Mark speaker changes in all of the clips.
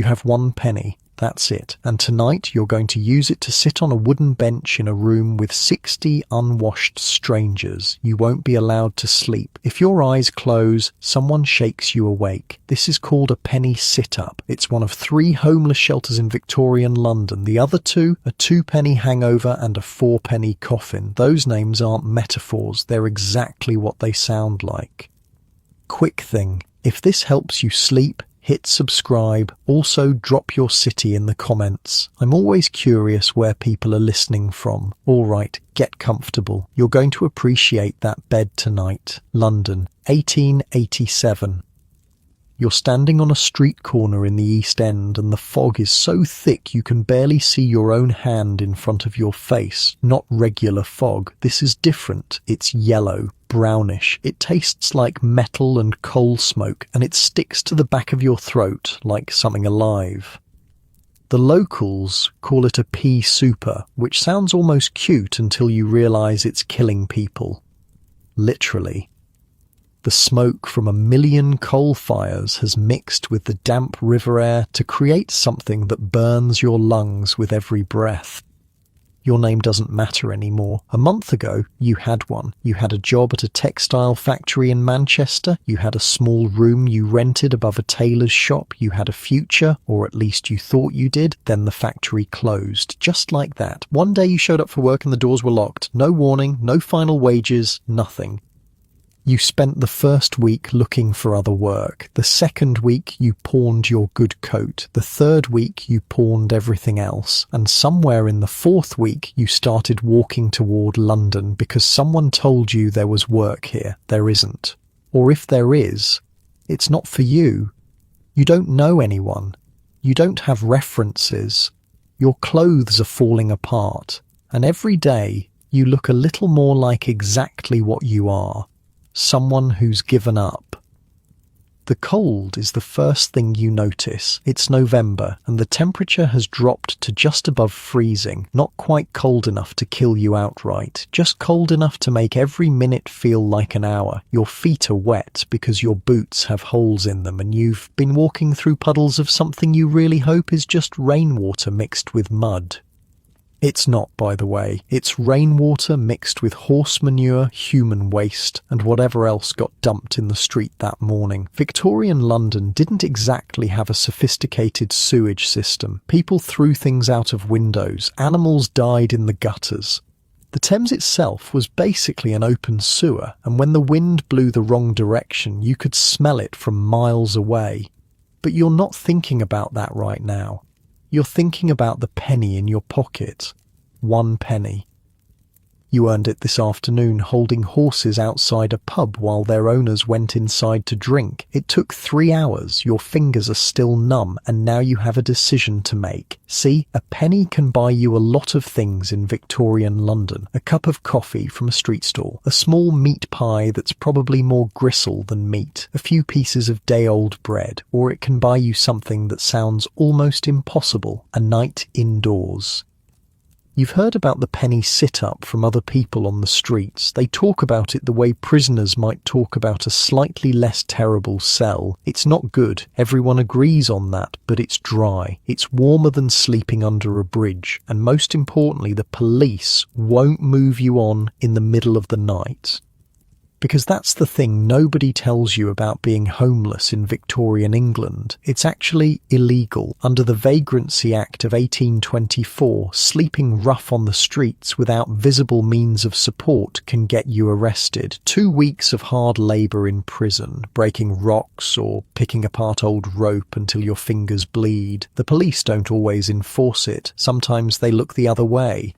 Speaker 1: You have 1 penny. That's it. And tonight you're going to use it to sit on a wooden bench in a room with 60 unwashed strangers. You won't be allowed to sleep. If your eyes close, someone shakes you awake. This is called a penny sit-up. It's one of 3 homeless shelters in Victorian London. The other 2, a 2-penny hangover and a 4-penny coffin. Those names aren't metaphors. They're exactly what they sound like. Quick thing. If this helps you sleep, hit subscribe. Also, drop your city in the comments. I'm always curious where people are listening from. All right, get comfortable. You're going to appreciate that bed tonight. London, 1887. You're standing on a street corner in the East End and the fog is so thick you can barely see your own hand in front of your face. Not regular fog. This is different. It's yellow, brownish. It tastes like metal and coal smoke and it sticks to the back of your throat like something alive. The locals call it a pea super, which sounds almost cute until you realise it's killing people. Literally. The smoke from a million coal fires has mixed with the damp river air to create something that burns your lungs with every breath. Your name doesn't matter anymore. A month ago, you had one. You had a job at a textile factory in Manchester. You had a small room you rented above a tailor's shop. You had a future, or at least you thought you did. Then the factory closed. Just like that. One day you showed up for work and the doors were locked. No warning, no final wages, nothing. You spent the first week looking for other work. The second week you pawned your good coat. The third week you pawned everything else. And somewhere in the 4th week you started walking toward London because someone told you there was work here. There isn't. Or if there is, it's not for you. You don't know anyone. You don't have references. Your clothes are falling apart. And every day you look a little more like exactly what you are. Someone who's given up. The cold is the first thing you notice. It's November and the temperature has dropped to just above freezing, not quite cold enough to kill you outright, just cold enough to make every minute feel like an hour. Your feet are wet because your boots have holes in them and you've been walking through puddles of something you really hope is just rainwater mixed with mud. It's not, by the way. It's rainwater mixed with horse manure, human waste, and whatever else got dumped in the street that morning. Victorian London didn't exactly have a sophisticated sewage system. People threw things out of windows. Animals died in the gutters. The Thames itself was basically an open sewer, and when the wind blew the wrong direction, you could smell it from miles away. But you're not thinking about that right now. You're thinking about the penny in your pocket. 1 penny. You earned it this afternoon holding horses outside a pub while their owners went inside to drink. It took 3 hours, your fingers are still numb, and now you have a decision to make. See, a penny can buy you a lot of things in Victorian London. A cup of coffee from a street stall, a small meat pie that's probably more gristle than meat, a few pieces of day-old bread, or it can buy you something that sounds almost impossible, a night indoors. You've heard about the penny sit-up from other people on the streets. They talk about it the way prisoners might talk about a slightly less terrible cell. It's not good, everyone agrees on that, but it's dry. It's warmer than sleeping under a bridge, and most importantly, the police won't move you on in the middle of the night. Because that's the thing nobody tells you about being homeless in Victorian England. It's actually illegal. Under the Vagrancy Act of 1824, sleeping rough on the streets without visible means of support can get you arrested. 2 weeks of hard labour in prison, breaking rocks or picking apart old rope until your fingers bleed. The police don't always enforce it. Sometimes they look the other way.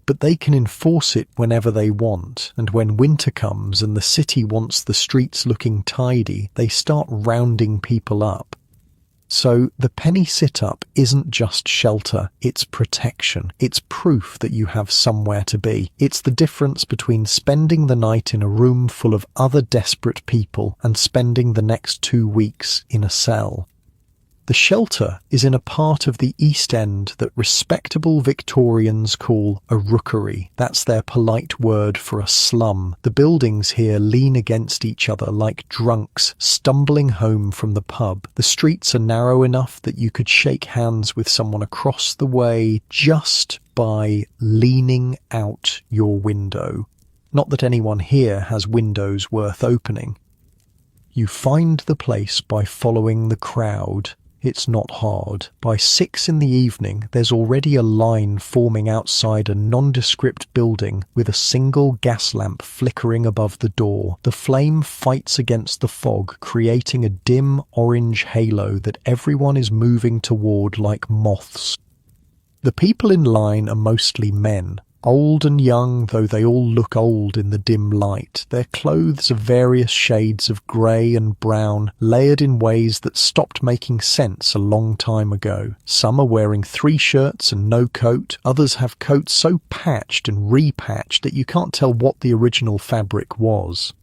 Speaker 1: But they can enforce it whenever they want, and when winter comes and the city wants the streets looking tidy, they start rounding people up. So the penny sit-up isn't just shelter, it's protection. It's proof that you have somewhere to be. It's the difference between spending the night in a room full of other desperate people and spending the next 2 weeks in a cell. The shelter is in a part of the East End that respectable Victorians call a rookery. That's their polite word for a slum. The buildings here lean against each other like drunks stumbling home from the pub. The streets are narrow enough that you could shake hands with someone across the way just by leaning out your window. Not that anyone here has windows worth opening. You find the place by following the crowd. It's not hard. By 6 in the evening, there's already a line forming outside a nondescript building with a single gas lamp flickering above the door. The flame fights against the fog, creating a dim orange halo that everyone is moving toward like moths. The people in line are mostly men. Old and young, though they all look old in the dim light. Their clothes are various shades of grey and brown, layered in ways that stopped making sense a long time ago. Some are wearing 3 shirts and no coat. Others have coats so patched and repatched that you can't tell what the original fabric was.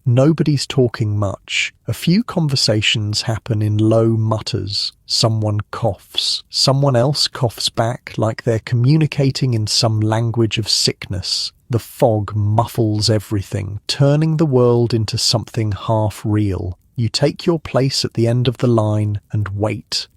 Speaker 1: Nobody's talking much. A few conversations happen in low mutters. Someone coughs. Someone else coughs back like they're communicating in some language of sickness. The fog muffles everything, turning the world into something half real. You take your place at the end of the line and wait.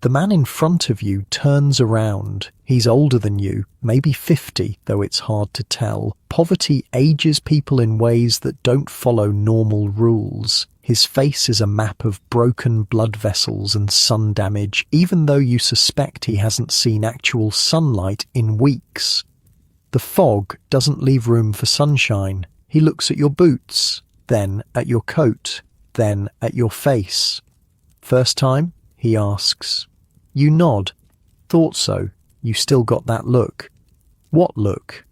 Speaker 1: The man in front of you turns around. He's older than you, maybe 50, though it's hard to tell. Poverty ages people in ways that don't follow normal rules. His face is a map of broken blood vessels and sun damage, even though you suspect he hasn't seen actual sunlight in weeks. The fog doesn't leave room for sunshine. He looks at your boots, then at your coat, then at your face. First time? He asks. You nod. Thought so. You still got that look. What look?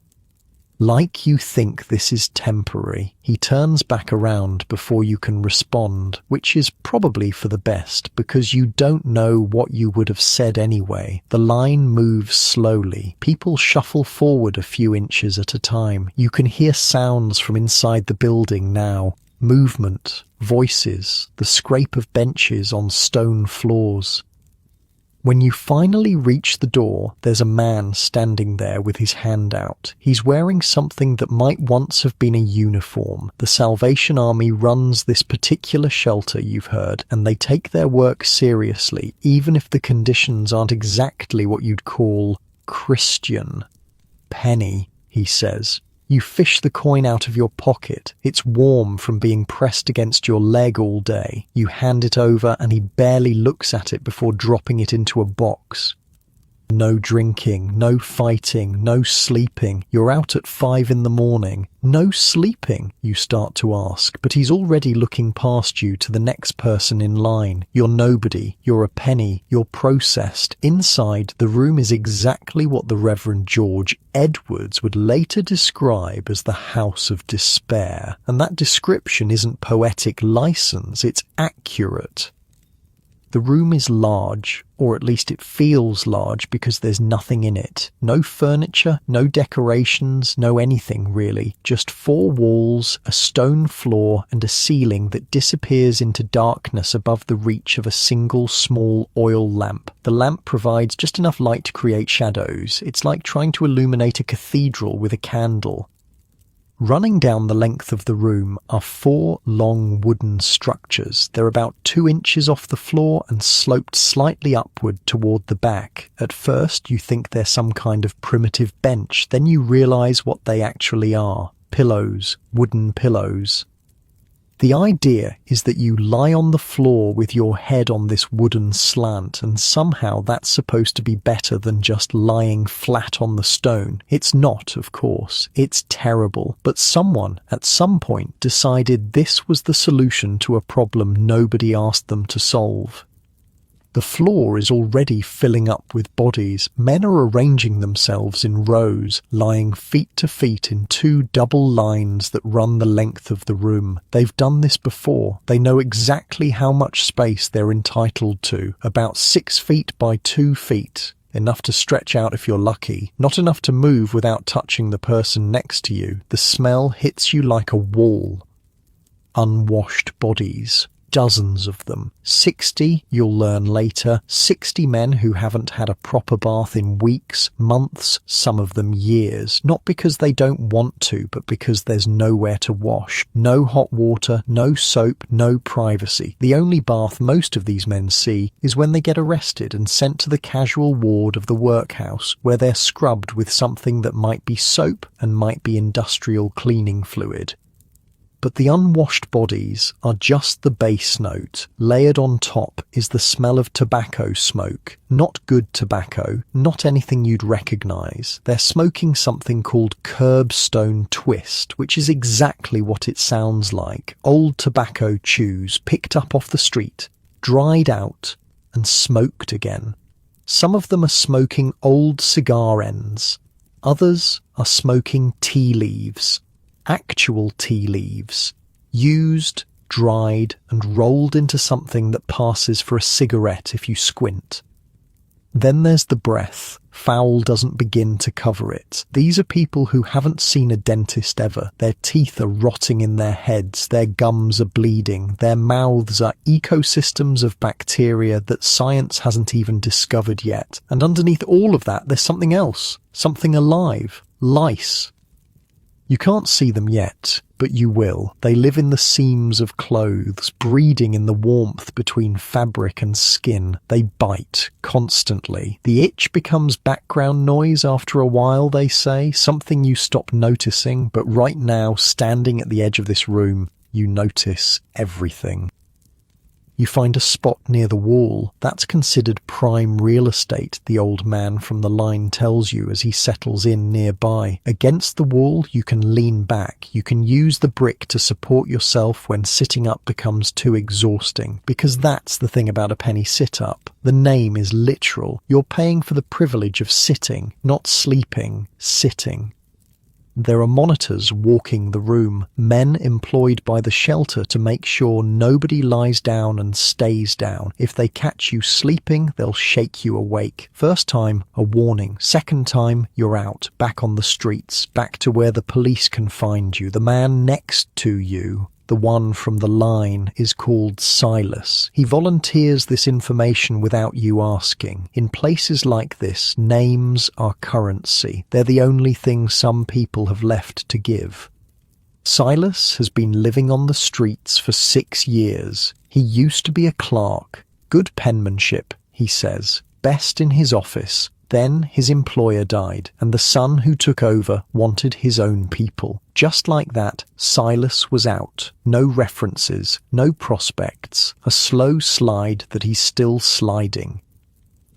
Speaker 1: Like you think this is temporary. He turns back around before you can respond, which is probably for the best because you don't know what you would have said anyway. The line moves slowly. People shuffle forward a few inches at a time. You can hear sounds from inside the building now. Movement, voices, the scrape of benches on stone floors. When you finally reach the door, there's a man standing there with his hand out. He's wearing something that might once have been a uniform. The Salvation Army runs this particular shelter, you've heard, and they take their work seriously, even if the conditions aren't exactly what you'd call Christian. Penny, he says. You fish the coin out of your pocket. It's warm from being pressed against your leg all day. You hand it over and he barely looks at it before dropping it into a box. No drinking, no fighting, no sleeping. You're out at 5 in the morning. No sleeping, you start to ask, but he's already looking past you to the next person in line. You're nobody. You're a penny. You're processed. Inside, the room is exactly what the Reverend George Edwards would later describe as the House of Despair. And that description isn't poetic license, it's accurate. The room is large, or at least it feels large because there's nothing in it. No furniture, no decorations, no anything really. Just 4 walls, a stone floor and a ceiling that disappears into darkness above the reach of a single small oil lamp. The lamp provides just enough light to create shadows. It's like trying to illuminate a cathedral with a candle. Running down the length of the room are 4 long wooden structures. They're about 2 inches off the floor and sloped slightly upward toward the back. At first you think they're some kind of primitive bench, then you realize what they actually are. Pillows, wooden pillows. The idea is that you lie on the floor with your head on this wooden slant, and somehow that's supposed to be better than just lying flat on the stone. It's not, of course. It's terrible. But someone, at some point, decided this was the solution to a problem nobody asked them to solve. The floor is already filling up with bodies. Men are arranging themselves in rows, lying feet to feet in 2 double lines that run the length of the room. They've done this before. They know exactly how much space they're entitled to. About 6 feet by 2 feet. Enough to stretch out if you're lucky. Not enough to move without touching the person next to you. The smell hits you like a wall. Unwashed bodies. dozens of them. 60, you'll learn later, 60 men who haven't had a proper bath in weeks, months, some of them years. Not because they don't want to, but because there's nowhere to wash. No hot water, no soap, no privacy. The only bath most of these men see is when they get arrested and sent to the casual ward of the workhouse, where they're scrubbed with something that might be soap and might be industrial cleaning fluid. But the unwashed bodies are just the base note. Layered on top is the smell of tobacco smoke. Not good tobacco, not anything you'd recognise. They're smoking something called curbstone twist, which is exactly what it sounds like. Old tobacco chews picked up off the street, dried out, and smoked again. Some of them are smoking old cigar ends. Others are smoking tea leaves. Actual tea leaves, used, dried, and rolled into something that passes for a cigarette if you squint. Then there's the breath. Foul doesn't begin to cover it. These are people who haven't seen a dentist ever. Their teeth are rotting in their heads, their gums are bleeding, their mouths are ecosystems of bacteria that science hasn't even discovered yet. And underneath all of that, there's something else, something alive, lice. You can't see them yet, but you will. They live in the seams of clothes, breeding in the warmth between fabric and skin. They bite constantly. The itch becomes background noise after a while, they say, something you stop noticing, but right now, standing at the edge of this room, you notice everything. You find a spot near the wall. That's considered prime real estate, the old man from the line tells you as he settles in nearby. Against the wall, you can lean back. You can use the brick to support yourself when sitting up becomes too exhausting. Because that's the thing about a penny sit-up. The name is literal. You're paying for the privilege of sitting, not sleeping, sitting. There are monitors walking the room, men employed by the shelter to make sure nobody lies down and stays down. If they catch you sleeping, they'll shake you awake. First time, a warning. Second time, you're out, back on the streets, back to where the police can find you. The man next to you, the one from the line, is called Silas. He volunteers this information without you asking. In places like this, names are currency. They're the only thing some people have left to give. Silas has been living on the streets for 6 years. He used to be a clerk. Good penmanship, he says. Best in his office. Then his employer died, and the son who took over wanted his own people. Just like that, Silas was out. No references, no prospects. A slow slide that he's still sliding.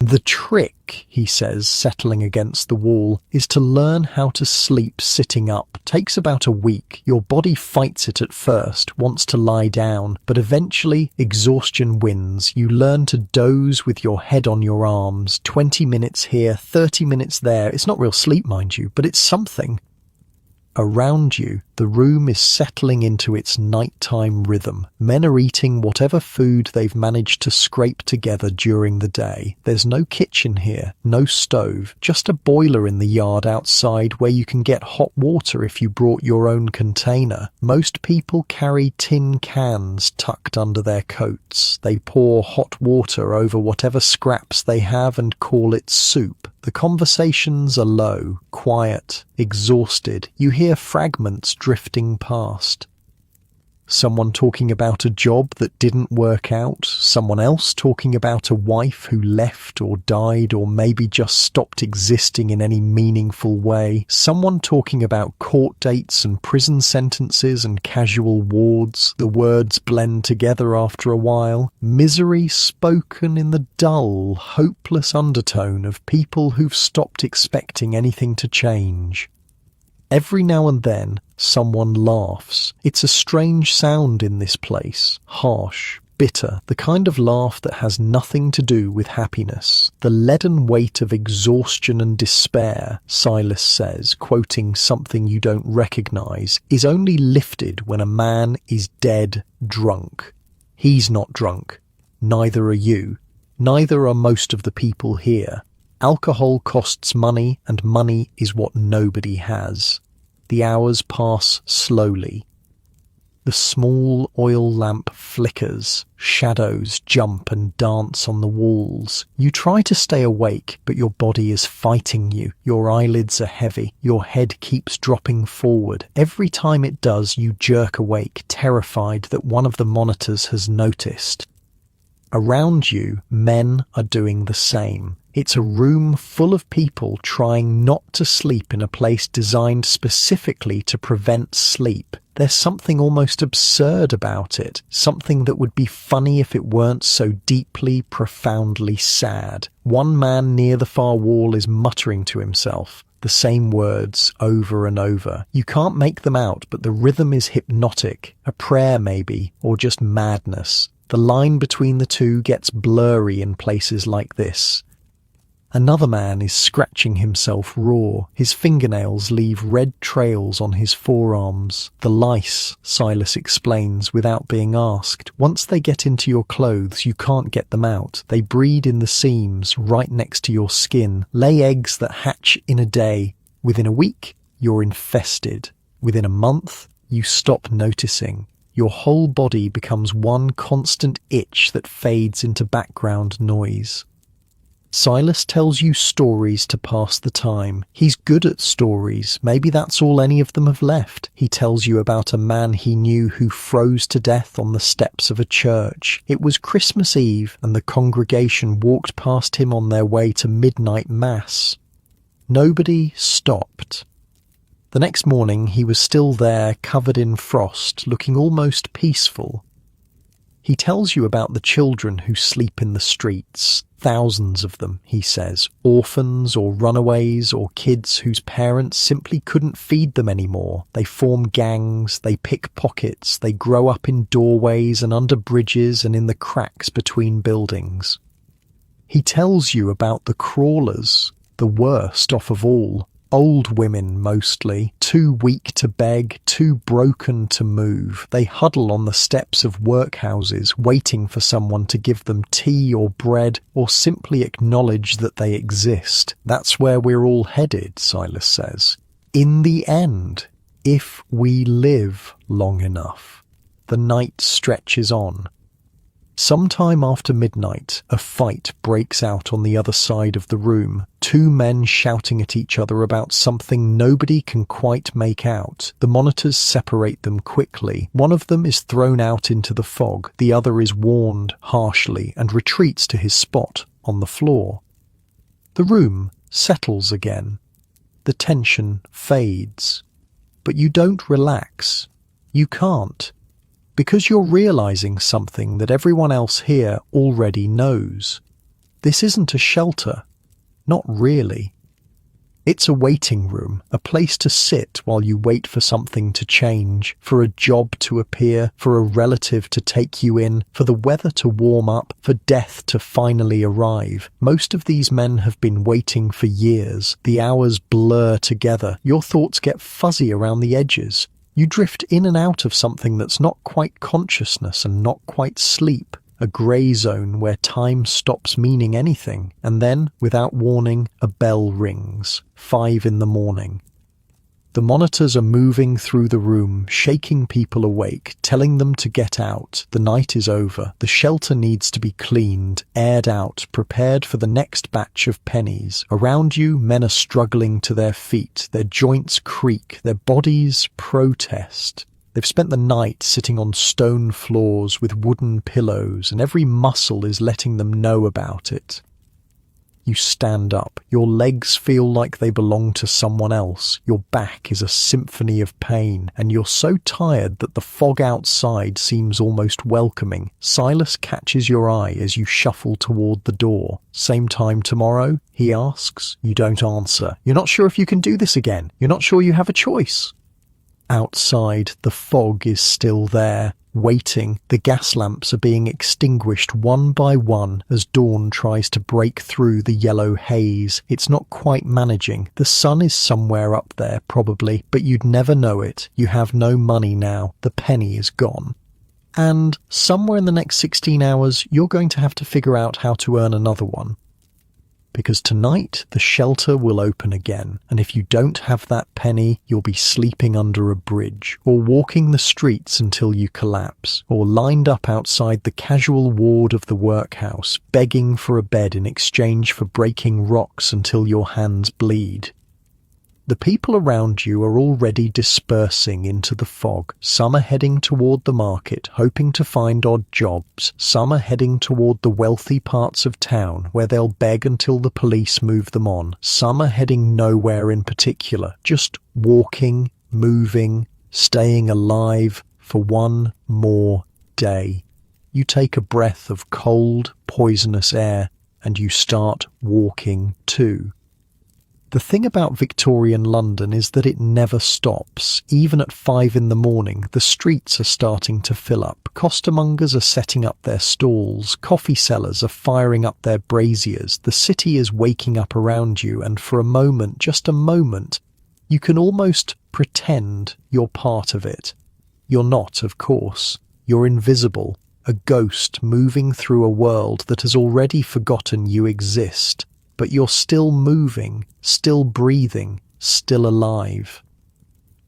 Speaker 1: The trick, he says, settling against the wall, is to learn how to sleep sitting up. Takes about a week. Your body fights it at first, wants to lie down, but eventually exhaustion wins. You learn to doze with your head on your arms. 20 minutes here, 30 minutes there. It's not real sleep, mind you, but it's something. Around you, the room is settling into its nighttime rhythm. Men are eating whatever food they've managed to scrape together during the day. There's no kitchen here, no stove, just a boiler in the yard outside where you can get hot water if you brought your own container. Most people carry tin cans tucked under their coats. They pour hot water over whatever scraps they have and call it soup. The conversations are low, quiet, exhausted. You hear fragments drifting past. Someone talking about a job that didn't work out, someone else talking about a wife who left or died or maybe just stopped existing in any meaningful way, someone talking about court dates and prison sentences and casual wards. The words blend together after a while. Misery spoken in the dull, hopeless undertone of people who've stopped expecting anything to change. Every now and then, someone laughs. It's a strange sound in this place, harsh, bitter, the kind of laugh that has nothing to do with happiness. The leaden weight of exhaustion and despair, Silas says, quoting something you don't recognize, is only lifted when a man is dead drunk. He's not drunk. Neither are you. Neither are most of the people here. Alcohol costs money, and money is what nobody has. The hours pass slowly. The small oil lamp flickers. Shadows jump and dance on the walls. You try to stay awake, but your body is fighting you. Your eyelids are heavy. Your head keeps dropping forward. Every time it does, you jerk awake, terrified that one of the monitors has noticed. Around you, men are doing the same. It's a room full of people trying not to sleep in a place designed specifically to prevent sleep. There's something almost absurd about it, something that would be funny if it weren't so deeply, profoundly sad. One man near the far wall is muttering to himself, the same words over and over. You can't make them out, but the rhythm is hypnotic, a prayer maybe, or just madness. The line between the two gets blurry in places like this. Another man is scratching himself raw. His fingernails leave red trails on his forearms. The lice, Silas explains without being asked. Once they get into your clothes, you can't get them out. They breed in the seams right next to your skin, lay eggs that hatch in a day. Within a week, you're infested. Within a month, you stop noticing. Your whole body becomes one constant itch that fades into background noise. Silas tells you stories to pass the time. He's good at stories. Maybe that's all any of them have left. He tells you about a man he knew who froze to death on the steps of a church. It was Christmas Eve, and the congregation walked past him on their way to midnight mass. Nobody stopped. The next morning he was still there, covered in frost, looking almost peaceful. He tells you about the children who sleep in the streets. Thousands of them, he says, orphans or runaways or kids whose parents simply couldn't feed them anymore. They form gangs, they pick pockets, they grow up in doorways and under bridges and in the cracks between buildings. He tells you about the crawlers, the worst off of all. Old women mostly, too weak to beg, too broken to move. They huddle on the steps of workhouses, waiting for someone to give them tea or bread, or simply acknowledge that they exist. That's where we're all headed, Silas says. In the end, if we live long enough. The night stretches on. Sometime after midnight, a fight breaks out on the other side of the room. Two men shouting at each other about something nobody can quite make out. The monitors separate them quickly. One of them is thrown out into the fog. The other is warned harshly and retreats to his spot on the floor. The room settles again. The tension fades. But you don't relax. You can't. Because you're realizing something that everyone else here already knows. This isn't a shelter. Not really. It's a waiting room, a place to sit while you wait for something to change, for a job to appear, for a relative to take you in, for the weather to warm up, for death to finally arrive. Most of these men have been waiting for years. The hours blur together. Your thoughts get fuzzy around the edges. You drift in and out of something that's not quite consciousness and not quite sleep, a grey zone where time stops meaning anything, and then, without warning, a bell rings, 5 a.m. The monitors are moving through the room, shaking people awake, telling them to get out. The night is over. The shelter needs to be cleaned, aired out, prepared for the next batch of pennies. Around you, men are struggling to their feet. Their joints creak. Their bodies protest. They've spent the night sitting on stone floors with wooden pillows, and every muscle is letting them know about it. You stand up. Your legs feel like they belong to someone else. Your back is a symphony of pain, and you're so tired that the fog outside seems almost welcoming. Silas catches your eye as you shuffle toward the door. Same time tomorrow? He asks. You don't answer. You're not sure if you can do this again. You're not sure you have a choice. Outside, the fog is still there. Waiting, the gas lamps are being extinguished one by one as dawn tries to break through the yellow haze. It's not quite managing. The sun is somewhere up there, probably, but you'd never know it. You have no money now. The penny is gone. And somewhere in the next 16 hours, you're going to have to figure out how to earn another one. because tonight the shelter will open again, and if you don't have that penny, you'll be sleeping under a bridge, or walking the streets until you collapse, or lined up outside the casual ward of the workhouse, begging for a bed in exchange for breaking rocks until your hands bleed. The people around you are already dispersing into the fog. Some are heading toward the market, hoping to find odd jobs. Some are heading toward the wealthy parts of town, where they'll beg until the police move them on. Some are heading nowhere in particular, just walking, moving, staying alive for one more day. You take a breath of cold, poisonous air, and you start walking too. The thing about Victorian London is that it never stops. Even at 5 in the morning, the streets are starting to fill up. Costermongers are setting up their stalls. Coffee sellers are firing up their braziers. The city is waking up around you, and for a moment, just a moment, you can almost pretend you're part of it. You're not, of course. You're invisible, a ghost moving through a world that has already forgotten you exist. But you're still moving, still breathing, still alive.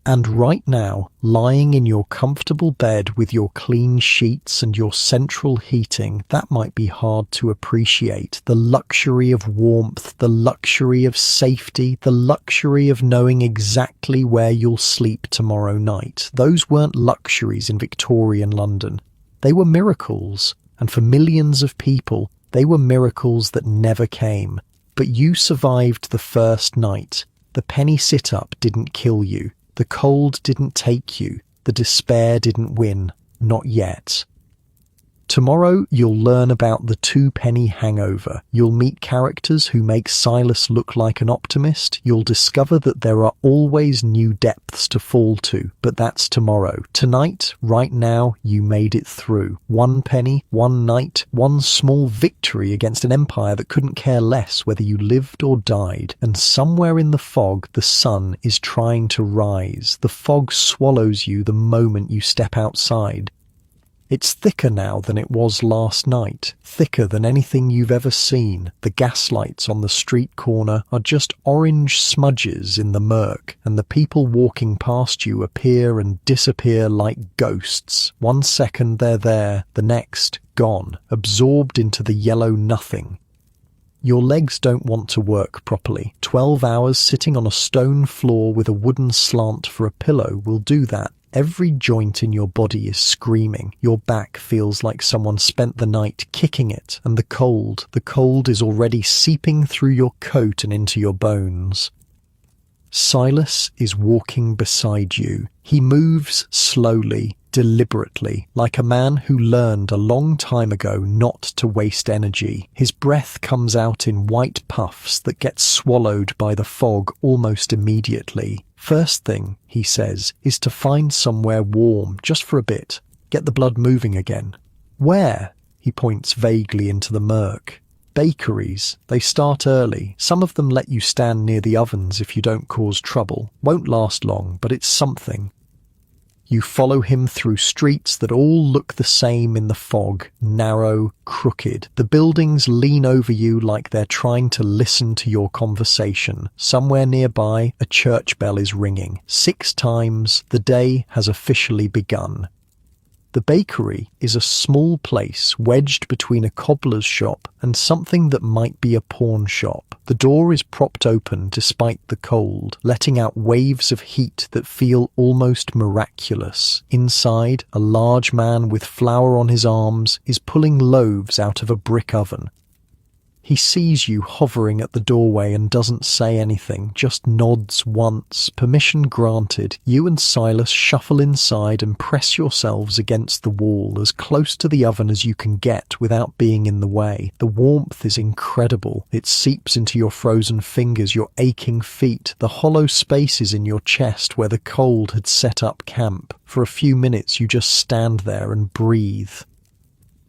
Speaker 1: And right now, lying in your comfortable bed with your clean sheets and your central heating, that might be hard to appreciate. The luxury of warmth, the luxury of safety, the luxury of knowing exactly where you'll sleep tomorrow night. Those weren't luxuries in Victorian London. They were miracles, and for millions of people, they were miracles that never came. But you survived the first night. The penny sit-up didn't kill you. The cold didn't take you. The despair didn't win. Not yet. Tomorrow you'll learn about the 2-penny hangover. You'll meet characters who make Silas look like an optimist. You'll discover that there are always new depths to fall to, but that's tomorrow. Tonight, right now, you made it through. 1 penny, 1 night, 1 small victory against an empire that couldn't care less whether you lived or died. And somewhere in the fog, the sun is trying to rise. The fog swallows you the moment you step outside. It's thicker now than it was last night, thicker than anything you've ever seen. The gaslights on the street corner are just orange smudges in the murk, and the people walking past you appear and disappear like ghosts. 1 second they're there, the next gone, absorbed into the yellow nothing. Your legs don't want to work properly. 12 hours sitting on a stone floor with a wooden slant for a pillow will do that. Every joint in your body is screaming. Your back feels like someone spent the night kicking it, and the cold is already seeping through your coat and into your bones. Silas is walking beside you. He moves slowly, deliberately, like a man who learned a long time ago not to waste energy. His breath comes out in white puffs that get swallowed by the fog almost immediately. First thing, he says, is to find somewhere warm, just for a bit. Get the blood moving again. Where? He points vaguely into the murk. Bakeries. They start early. Some of them let you stand near the ovens if you don't cause trouble. Won't last long, but it's something. You follow him through streets that all look the same in the fog, narrow, crooked. The buildings lean over you like they're trying to listen to your conversation. Somewhere nearby, a church bell is ringing. 6 times, the day has officially begun. The bakery is a small place wedged between a cobbler's shop and something that might be a pawn shop. The door is propped open despite the cold, letting out waves of heat that feel almost miraculous. Inside, a large man with flour on his arms is pulling loaves out of a brick oven. He sees you hovering at the doorway and doesn't say anything, just nods once. Permission granted. You and Silas shuffle inside and press yourselves against the wall, as close to the oven as you can get without being in the way. The warmth is incredible. It seeps into your frozen fingers, your aching feet, the hollow spaces in your chest where the cold had set up camp. For a few minutes you just stand there and breathe.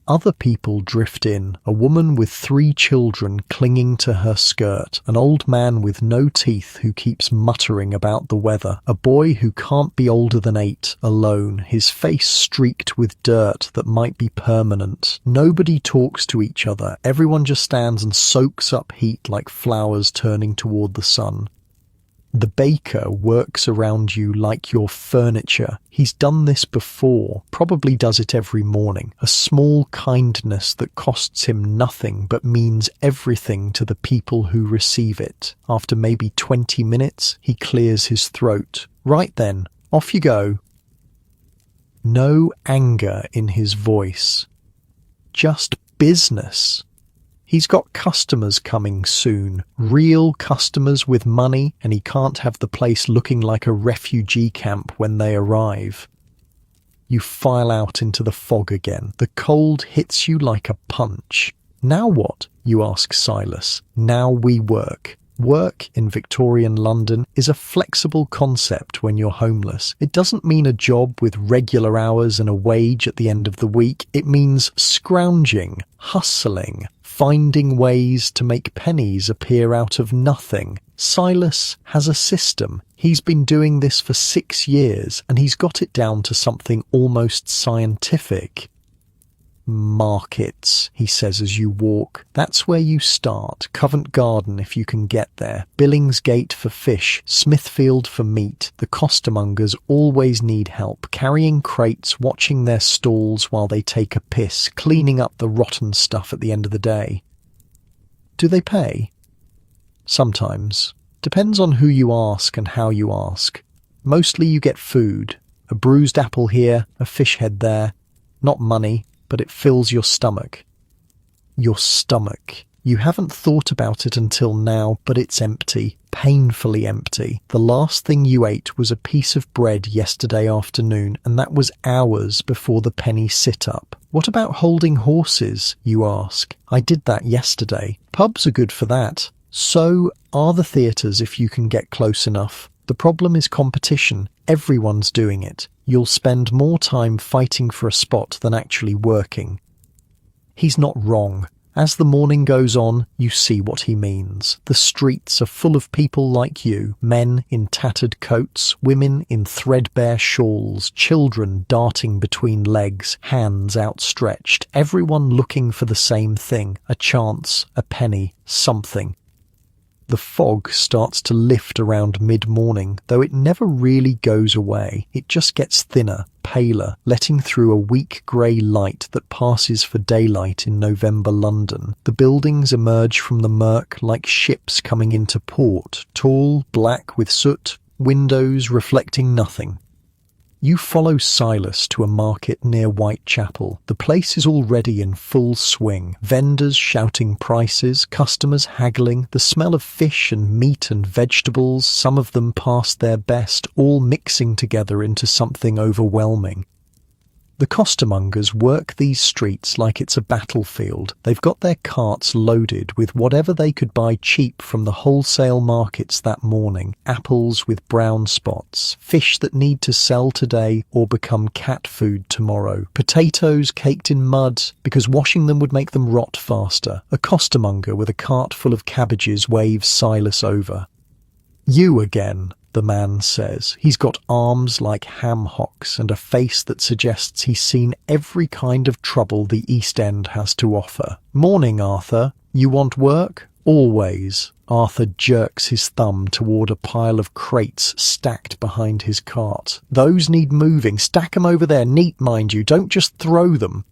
Speaker 1: Other people drift in, a woman with 3 children clinging to her skirt, an old man with no teeth who keeps muttering about the weather, a boy who can't be older than 8, alone, his face streaked with dirt that might be permanent. Nobody talks to each other, everyone just stands and soaks up heat like flowers turning toward the sun. The baker works around you like your furniture. He's done this before, probably does it every morning. A small kindness that costs him nothing but means everything to the people who receive it. After maybe 20 minutes, he clears his throat. Right then, off you go. No anger in his voice. Just business. He's got customers coming soon, real customers with money, and he can't have the place looking like a refugee camp when they arrive. You file out into the fog again. The cold hits you like a punch. Now what? You ask Silas. Now we work. Work in Victorian London is a flexible concept when you're homeless. It doesn't mean a job with regular hours and a wage at the end of the week. It means scrounging, hustling, finding ways to make pennies appear out of nothing. Silas has a system. He's been doing this for 6 years and he's got it down to something almost scientific. Markets, he says as you walk. That's where you start. Covent Garden if you can get there. Billingsgate for fish. Smithfield for meat. The costermongers always need help. Carrying crates, watching their stalls while they take a piss, cleaning up the rotten stuff at the end of the day. Do they pay? Sometimes. Depends on who you ask and how you ask. Mostly you get food. A bruised apple here, a fish head there. Not money, but it fills your stomach. Your stomach. You haven't thought about it until now, but it's empty. Painfully empty. The last thing you ate was a piece of bread yesterday afternoon, and that was hours before the penny sit-up. What about holding horses, you ask? I did that yesterday. Pubs are good for that. So are the theatres if you can get close enough. The problem is competition. Everyone's doing it. You'll spend more time fighting for a spot than actually working. He's not wrong. As the morning goes on, you see what he means. The streets are full of people like you, men in tattered coats, women in threadbare shawls, children darting between legs, hands outstretched, everyone looking for the same thing, a chance, a penny, something. The fog starts to lift around mid-morning, though it never really goes away. It just gets thinner, paler, letting through a weak grey light that passes for daylight in November London. The buildings emerge from the murk like ships coming into port, tall, black with soot, windows reflecting nothing. You follow Silas to a market near Whitechapel. The place is already in full swing. Vendors shouting prices, customers haggling, the smell of fish and meat and vegetables, some of them past their best, all mixing together into something overwhelming. The costermongers work these streets like it's a battlefield. They've got their carts loaded with whatever they could buy cheap from the wholesale markets that morning. Apples with brown spots, fish that need to sell today or become cat food tomorrow, potatoes caked in mud because washing them would make them rot faster. A costermonger with a cart full of cabbages waves Silas over. You again, the man says. He's got arms like ham hocks and a face that suggests he's seen every kind of trouble the East End has to offer. Morning, Arthur. You want work? Always. Arthur jerks his thumb toward a pile of crates stacked behind his cart. Those need moving. Stack 'em over there, neat, mind you. Don't just throw them.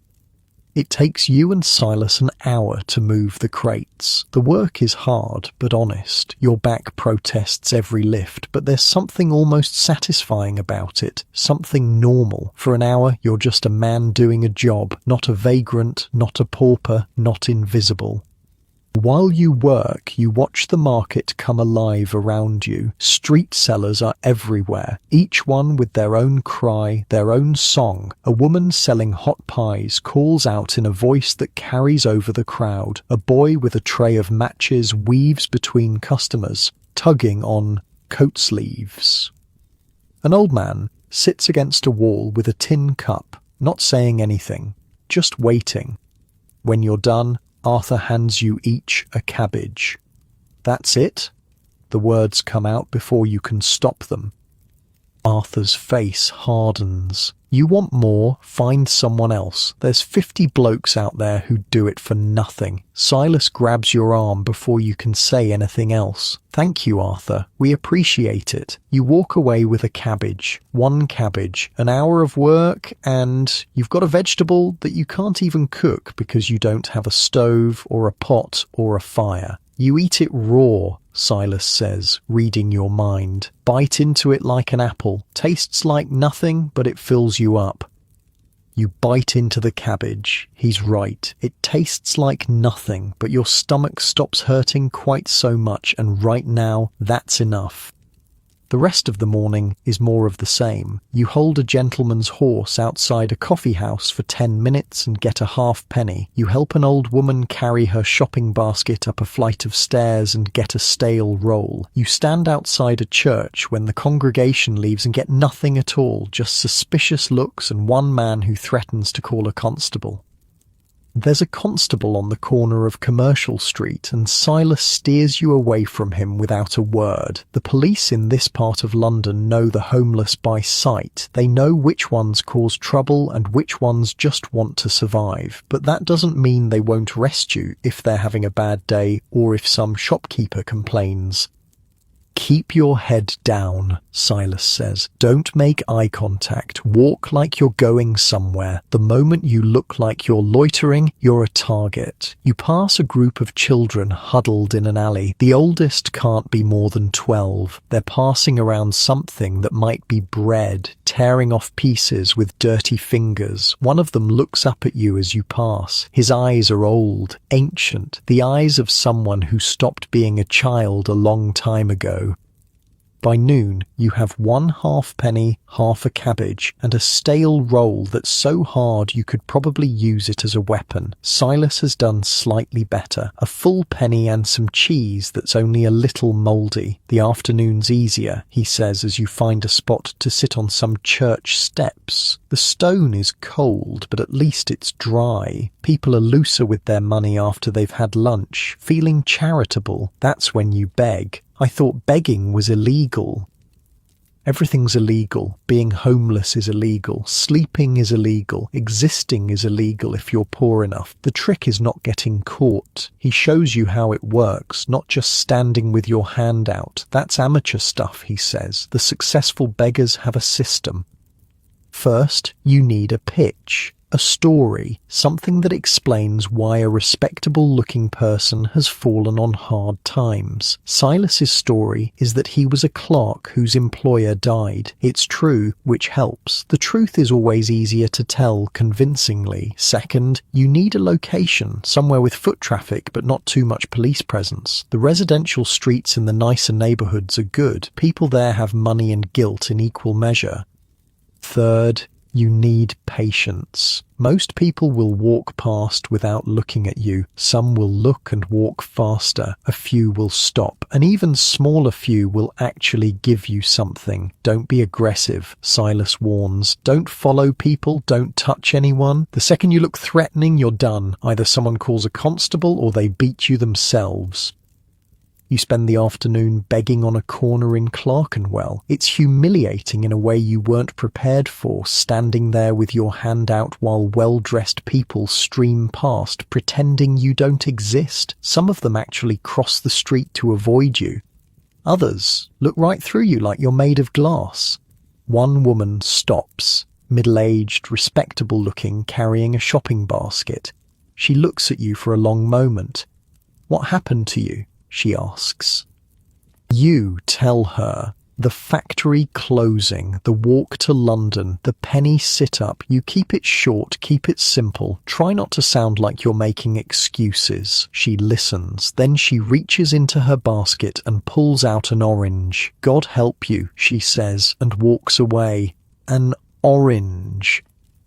Speaker 1: It takes you and Silas an hour to move the crates. The work is hard, but honest. Your back protests every lift, but there's something almost satisfying about it. Something normal. For an hour, you're just a man doing a job, not a vagrant, not a pauper, not invisible. While you work, you watch the market come alive around you. Street sellers are everywhere, each one with their own cry, their own song. A woman selling hot pies calls out in a voice that carries over the crowd. A boy with a tray of matches weaves between customers, tugging on coat sleeves. An old man sits against a wall with a tin cup, not saying anything, just waiting. When you're done, Arthur hands you each a cabbage. That's it? The words come out before you can stop them. Arthur's face hardens. You want more? Find someone else. There's 50 blokes out there who do it for nothing. Silas grabs your arm before you can say anything else. Thank you, Arthur. We appreciate it. You walk away with a cabbage. One cabbage. An hour of work, and you've got a vegetable that you can't even cook because you don't have a stove or a pot or a fire. You eat it raw, Silas says, reading your mind. Bite into it like an apple. Tastes like nothing, but it fills you up. You bite into the cabbage. He's right. It tastes like nothing, but your stomach stops hurting quite so much, and right now, that's enough. The rest of the morning is more of the same. You hold a gentleman's horse outside a coffee house for 10 minutes and get a halfpenny. You help an old woman carry her shopping basket up a flight of stairs and get a stale roll. You stand outside a church when the congregation leaves and get nothing at all, just suspicious looks and one man who threatens to call a constable. There's a constable on the corner of Commercial Street, and Silas steers you away from him without a word. The police in this part of London know the homeless by sight. They know which ones cause trouble and which ones just want to survive. But that doesn't mean they won't arrest you if they're having a bad day or if some shopkeeper complains. Keep your head down, Silas says. Don't make eye contact. Walk like you're going somewhere. The moment you look like you're loitering, you're a target. You pass a group of children huddled in an alley. The oldest can't be more than 12. They're passing around something that might be bread, tearing off pieces with dirty fingers. One of them looks up at you as you pass. His eyes are old, ancient, the eyes of someone who stopped being a child a long time ago. By noon, you have one halfpenny, half a cabbage, and a stale roll that's so hard you could probably use it as a weapon. Silas has done slightly better. A full penny and some cheese that's only a little mouldy. The afternoon's easier, he says as you find a spot to sit on some church steps. The stone is cold, but at least it's dry. People are looser with their money after they've had lunch, feeling charitable. That's when you beg. I thought begging was illegal. Everything's illegal. Being homeless is illegal. Sleeping is illegal. Existing is illegal if you're poor enough. The trick is not getting caught. He shows you how it works, not just standing with your hand out. That's amateur stuff, he says. The successful beggars have a system. First, you need a pitch. A story, something that explains why a respectable-looking person has fallen on hard times. Silas's story is that he was a clerk whose employer died. It's true, which helps. The truth is always easier to tell convincingly. Second, you need a location, somewhere with foot traffic but not too much police presence. The residential streets in the nicer neighbourhoods are good. People there have money and guilt in equal measure. Third, you need patience. Most people will walk past without looking at you. Some will look and walk faster. A few will stop. An even smaller few will actually give you something. Don't be aggressive, Silas warns. Don't follow people. Don't touch anyone. The second you look threatening, you're done. Either someone calls a constable or they beat you themselves. You spend the afternoon begging on a corner in Clerkenwell. It's humiliating in a way you weren't prepared for, standing there with your hand out while well-dressed people stream past, pretending you don't exist. Some of them actually cross the street to avoid you. Others look right through you like you're made of glass. One woman stops, middle-aged, respectable-looking, carrying a shopping basket. She looks at you for a long moment. "What happened to you?" she asks. You tell her. The factory closing, the walk to London, the penny sit-up. You keep it short, keep it simple. Try not to sound like you're making excuses. She listens. Then she reaches into her basket and pulls out an orange. "God help you," she says, and walks away. An orange.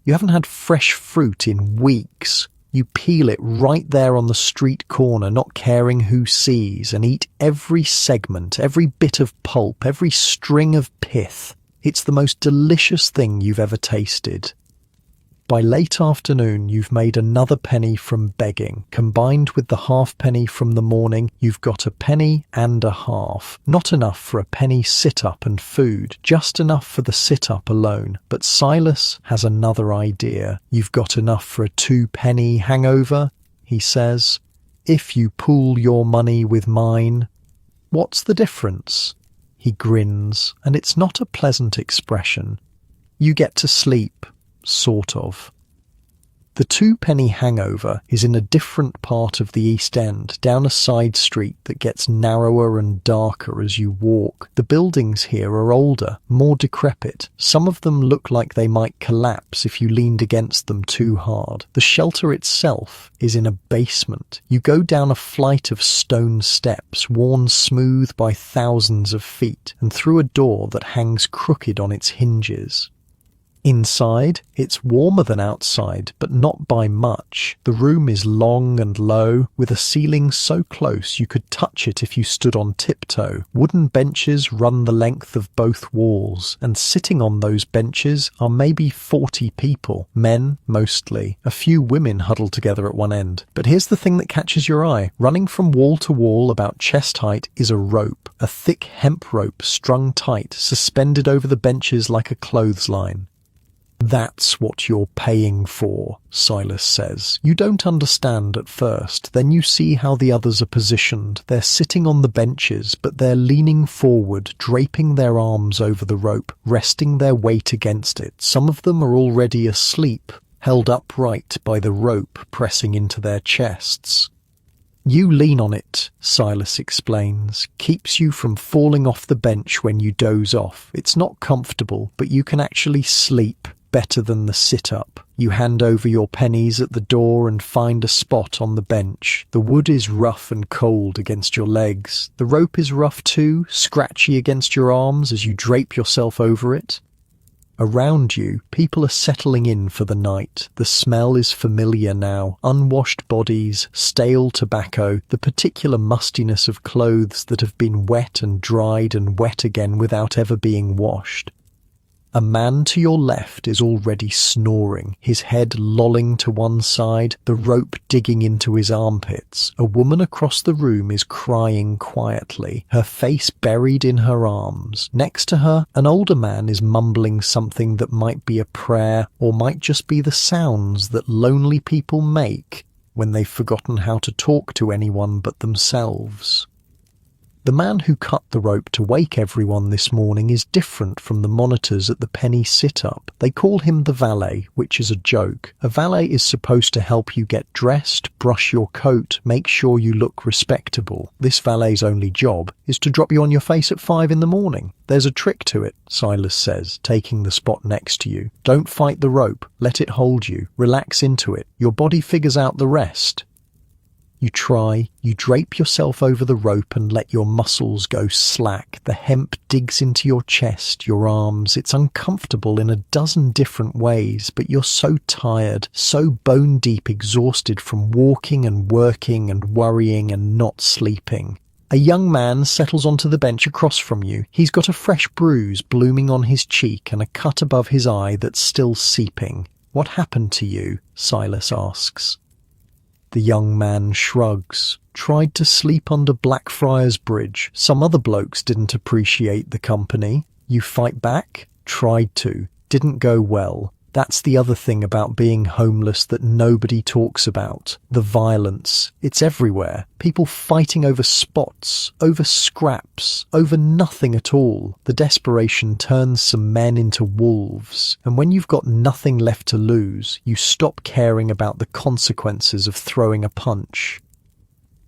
Speaker 1: You haven't had fresh fruit in weeks. You peel it right there on the street corner, not caring who sees, and eat every segment, every bit of pulp, every string of pith. It's the most delicious thing you've ever tasted. By late afternoon, you've made another penny from begging. Combined with the halfpenny from the morning, you've got a penny and a half. Not enough for a penny sit-up and food, just enough for the sit-up alone. But Silas has another idea. You've got enough for a 2-penny hangover, he says. If you pool your money with mine. What's the difference? He grins, and it's not a pleasant expression. You get to sleep. Sort of. The 2-penny hangover is in a different part of the East End, down a side street that gets narrower and darker as you walk. The buildings here are older, more decrepit. Some of them look like they might collapse if you leaned against them too hard. The shelter itself is in a basement. You go down a flight of stone steps, worn smooth by thousands of feet, and through a door that hangs crooked on its hinges. Inside, it's warmer than outside, but not by much. The room is long and low, with a ceiling so close you could touch it if you stood on tiptoe. Wooden benches run the length of both walls, and sitting on those benches are maybe 40 people, men mostly. A few women huddled together at one end. But here's the thing that catches your eye. Running from wall to wall about chest height is a rope, a thick hemp rope strung tight, suspended over the benches like a clothesline. That's what you're paying for, Silas says. You don't understand at first, then you see how the others are positioned. They're sitting on the benches, but they're leaning forward, draping their arms over the rope, resting their weight against it. Some of them are already asleep, held upright by the rope pressing into their chests. You lean on it, Silas explains, keeps you from falling off the bench when you doze off. It's not comfortable, but you can actually sleep. Better than the sit-up. You hand over your pennies at the door and find a spot on the bench. The wood is rough and cold against your legs. The rope is rough too, scratchy against your arms as you drape yourself over it. Around you, people are settling in for the night. The smell is familiar now. Unwashed bodies, stale tobacco, the particular mustiness of clothes that have been wet and dried and wet again without ever being washed. A man to your left is already snoring, his head lolling to one side, the rope digging into his armpits. A woman across the room is crying quietly, her face buried in her arms. Next to her, an older man is mumbling something that might be a prayer or might just be the sounds that lonely people make when they've forgotten how to talk to anyone but themselves. The man who cut the rope to wake everyone this morning is different from the monitors at the penny sit-up. They call him the valet, which is a joke. A valet is supposed to help you get dressed, brush your coat, make sure you look respectable. This valet's only job is to drop you on your face at 5 in the morning. There's a trick to it, Silas says, taking the spot next to you. Don't fight the rope. Let it hold you. Relax into it. Your body figures out the rest. You try, you drape yourself over the rope and let your muscles go slack. The hemp digs into your chest, your arms. It's uncomfortable in a dozen different ways, but you're so tired, so bone-deep exhausted from walking and working and worrying and not sleeping. A young man settles onto the bench across from you. He's got a fresh bruise blooming on his cheek and a cut above his eye that's still seeping. What happened to you? Silas asks. The young man shrugs. Tried to sleep under Blackfriars Bridge. Some other blokes didn't appreciate the company. You fight back? Tried to. Didn't go well. That's the other thing about being homeless that nobody talks about. The violence. It's everywhere. People fighting over spots, over scraps, over nothing at all. The desperation turns some men into wolves. And when you've got nothing left to lose, you stop caring about the consequences of throwing a punch.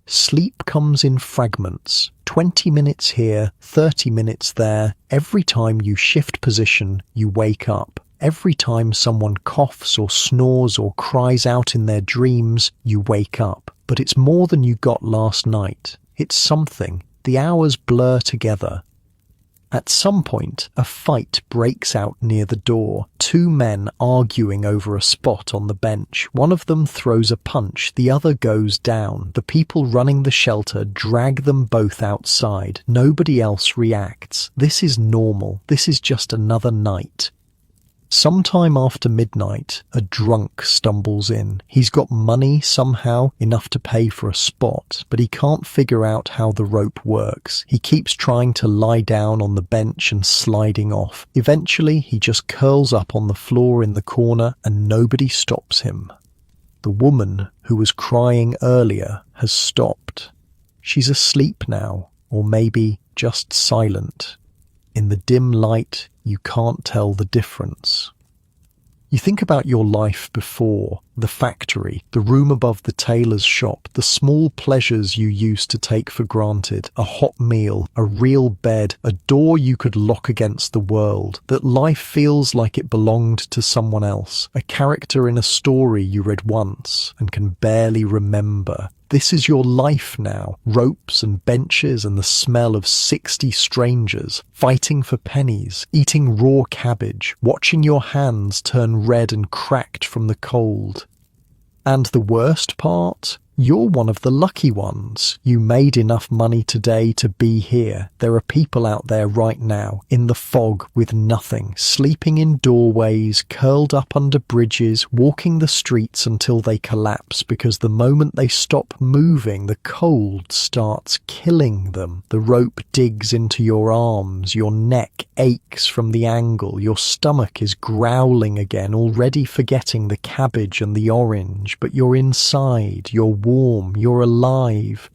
Speaker 1: Sleep comes in fragments. 20 minutes here, 30 minutes there. Every time you shift position, you wake up. Every time someone coughs or snores or cries out in their dreams, you wake up. But it's more than you got last night. It's something. The hours blur together. At some point, a fight breaks out near the door. Two men arguing over a spot on the bench. One of them throws a punch, the other goes down. The people running the shelter drag them both outside. Nobody else reacts. This is normal. This is just another night. Sometime after midnight, a drunk stumbles in. He's got money somehow, enough to pay for a spot, but he can't figure out how the rope works. He keeps trying to lie down on the bench and sliding off. Eventually, he just curls up on the floor in the corner and nobody stops him. The woman who was crying earlier has stopped. She's asleep now, or maybe just silent. In the dim light, you can't tell the difference. You think about your life before, the factory, the room above the tailor's shop, the small pleasures you used to take for granted, a hot meal, a real bed, a door you could lock against the world, that life feels like it belonged to someone else, a character in a story you read once and can barely remember. This is your life now, ropes and benches and the smell of 60 strangers, fighting for pennies, eating raw cabbage, watching your hands turn red and cracked from the cold. And the worst part? You're one of the lucky ones. You made enough money today to be here. There are people out there right now, in the fog with nothing, sleeping in doorways, curled up under bridges, walking the streets until they collapse because the moment they stop moving, the cold starts killing them. The rope digs into your arms, your neck aches from the angle, your stomach is growling again, already forgetting the cabbage and the orange, but you're inside, you're warm, you're alive.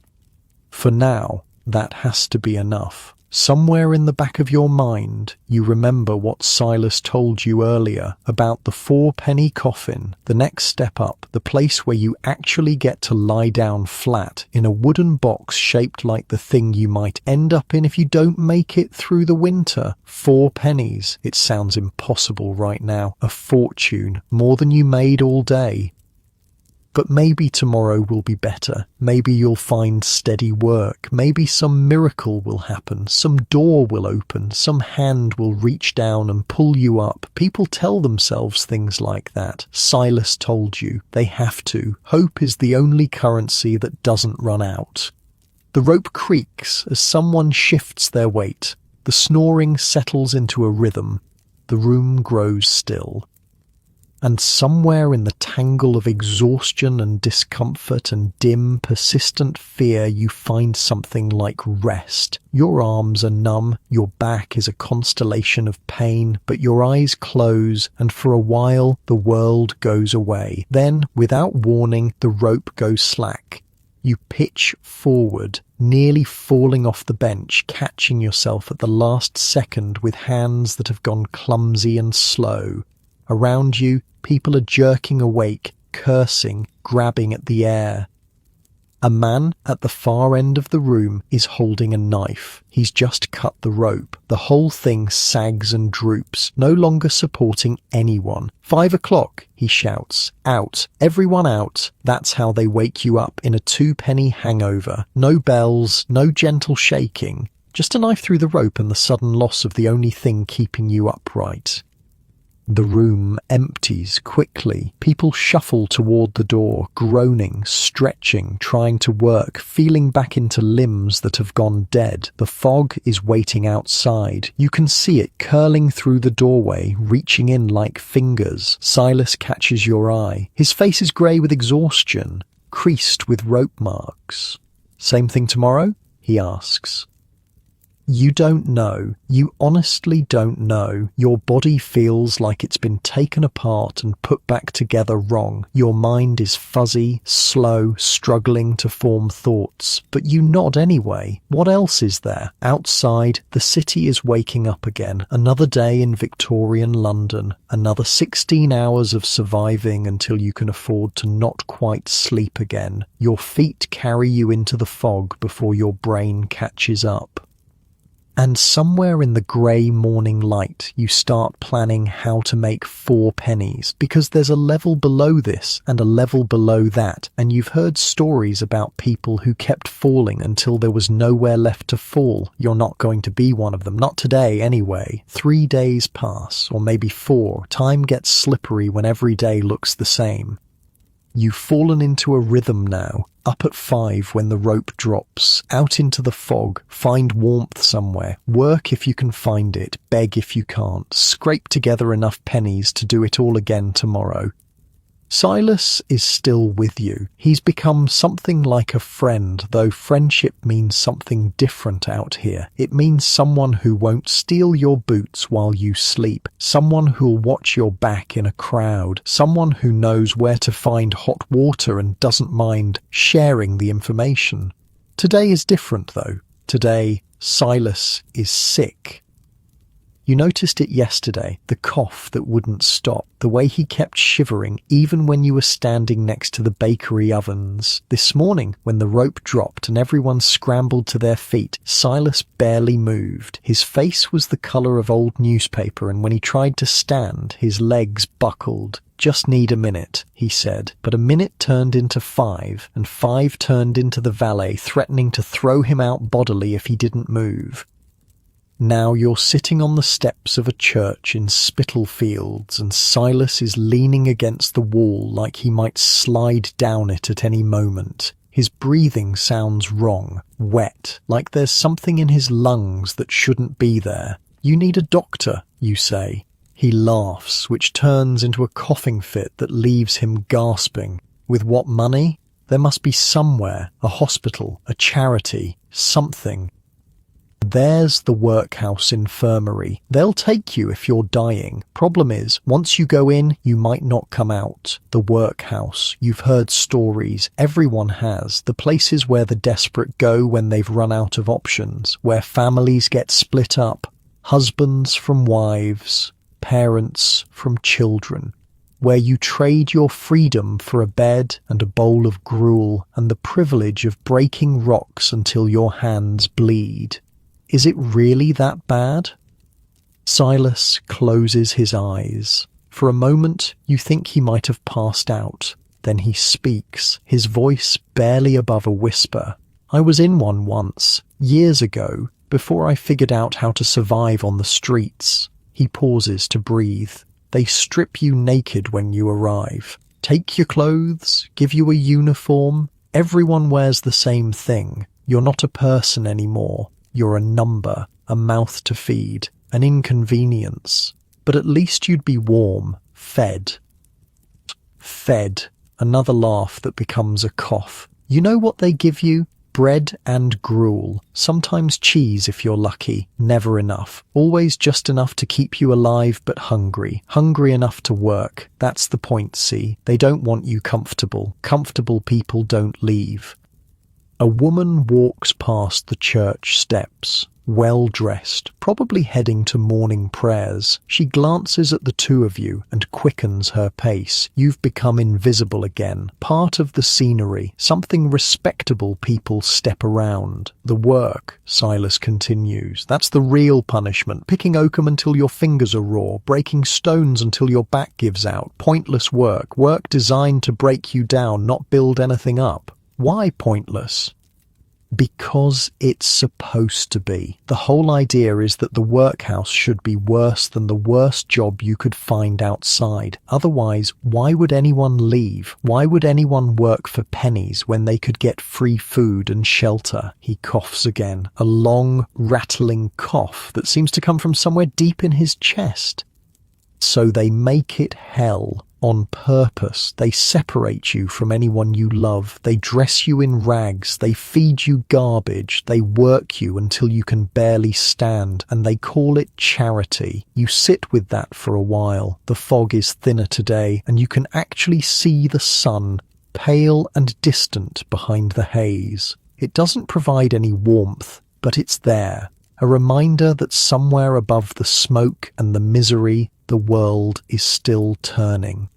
Speaker 1: For now, that has to be enough. Somewhere in the back of your mind, you remember what Silas told you earlier about the 4-penny coffin, the next step up, the place where you actually get to lie down flat in a wooden box shaped like the thing you might end up in if you don't make it through the winter. 4 pennies. It sounds impossible right now. A fortune, more than you made all day. But maybe tomorrow will be better. Maybe you'll find steady work. Maybe some miracle will happen. Some door will open. Some hand will reach down and pull you up. People tell themselves things like that. Silas told you. They have to. Hope is the only currency that doesn't run out. The rope creaks as someone shifts their weight. The snoring settles into a rhythm. The room grows still. And somewhere in the tangle of exhaustion and discomfort and dim, persistent fear, you find something like rest. Your arms are numb, your back is a constellation of pain, but your eyes close, and for a while the world goes away. Then, without warning, the rope goes slack. You pitch forward, nearly falling off the bench, catching yourself at the last second with hands that have gone clumsy and slow. Around you, people are jerking awake, cursing, grabbing at the air. A man at the far end of the room is holding a knife. He's just cut the rope. The whole thing sags and droops, no longer supporting anyone. 5 o'clock, he shouts. Out. Everyone out. That's how they wake you up in a 2-penny hangover. No bells, no gentle shaking. Just a knife through the rope and the sudden loss of the only thing keeping you upright. The room empties quickly. People shuffle toward the door, groaning, stretching, trying to work, feeling back into limbs that have gone dead. The fog is waiting outside. You can see it curling through the doorway, reaching in like fingers. Silas catches your eye. His face is grey with exhaustion, creased with rope marks. Same thing tomorrow? He asks. You don't know. You honestly don't know. Your body feels like it's been taken apart and put back together wrong. Your mind is fuzzy, slow, struggling to form thoughts. But you nod anyway. What else is there? Outside, the city is waking up again. Another day in Victorian London. Another 16 hours of surviving until you can afford to not quite sleep again. Your feet carry you into the fog before your brain catches up. And somewhere in the grey morning light, you start planning how to make 4 pennies, because there's a level below this and a level below that, and you've heard stories about people who kept falling until there was nowhere left to fall. You're not going to be one of them, not today anyway. 3 days pass, or maybe 4. Time gets slippery when every day looks the same. You've fallen into a rhythm now. Up at 5 when the rope drops, out into the fog, find warmth somewhere, work if you can find it, beg if you can't, scrape together enough pennies to do it all again tomorrow. Silas is still with you. He's become something like a friend, though friendship means something different out here. It means someone who won't steal your boots while you sleep, someone who'll watch your back in a crowd, someone who knows where to find hot water and doesn't mind sharing the information. Today is different, though. Today, Silas is sick. You noticed it yesterday, the cough that wouldn't stop, the way he kept shivering even when you were standing next to the bakery ovens. This morning, when the rope dropped and everyone scrambled to their feet, Silas barely moved. His face was the colour of old newspaper, and when he tried to stand, his legs buckled. "Just need a minute," he said. But a minute turned into 5, and 5 turned into the valet, threatening to throw him out bodily if he didn't move. Now you're sitting on the steps of a church in Spitalfields, and Silas is leaning against the wall like he might slide down it at any moment. His breathing sounds wrong, wet, like there's something in his lungs that shouldn't be there. "You need a doctor," you say. He laughs, which turns into a coughing fit that leaves him gasping. With what money? There must be somewhere, a hospital, a charity, something. There's the workhouse infirmary. They'll take you if you're dying. Problem is, once you go in, you might not come out. The workhouse. You've heard stories. Everyone has. The places where the desperate go when they've run out of options. Where families get split up. Husbands from wives. Parents from children. Where you trade your freedom for a bed and a bowl of gruel and the privilege of breaking rocks until your hands bleed. Is it really that bad? Silas closes his eyes. For a moment, you think he might have passed out. Then he speaks, his voice barely above a whisper. "I was in one once, years ago, before I figured out how to survive on the streets." He pauses to breathe. "They strip you naked when you arrive. Take your clothes, give you a uniform. Everyone wears the same thing. You're not a person anymore. You're a number, a mouth to feed, an inconvenience. But at least you'd be warm, fed." Fed. Another laugh that becomes a cough. "You know what they give you? Bread and gruel. Sometimes cheese if you're lucky. Never enough. Always just enough to keep you alive but hungry. Hungry enough to work. That's the point, see? They don't want you comfortable. Comfortable people don't leave." A woman walks past the church steps, well-dressed, probably heading to morning prayers. She glances at the two of you and quickens her pace. You've become invisible again, part of the scenery, something respectable people step around. "The work," Silas continues, "that's the real punishment. Picking oakum until your fingers are raw, breaking stones until your back gives out. Pointless work, work designed to break you down, not build anything up." Why pointless? Because it's supposed to be. The whole idea is that the workhouse should be worse than the worst job you could find outside. Otherwise, why would anyone leave? Why would anyone work for pennies when they could get free food and shelter? He coughs again, a long, rattling cough that seems to come from somewhere deep in his chest. So they make it hell. On purpose. They separate you from anyone you love. They dress you in rags. They feed you garbage. They work you until you can barely stand. And they call it charity. You sit with that for a while. The fog is thinner today, and you can actually see the sun, pale and distant behind the haze. It doesn't provide any warmth, but it's there. A reminder that somewhere above the smoke and the misery, the world is still turning.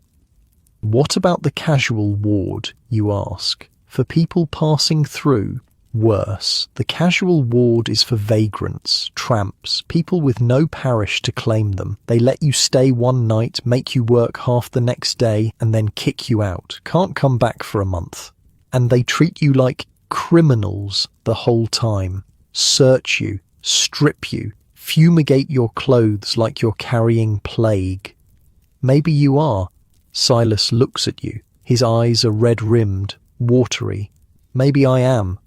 Speaker 1: What about the casual ward, you ask? For people passing through? Worse. The casual ward is for vagrants, tramps, people with no parish to claim them. They let you stay one night, make you work half the next day, and then kick you out. Can't come back for a month. And they treat you like criminals the whole time. Search you, strip you, fumigate your clothes like you're carrying plague. Maybe you are. Silas looks at you. His eyes are red-rimmed, watery. Maybe I am.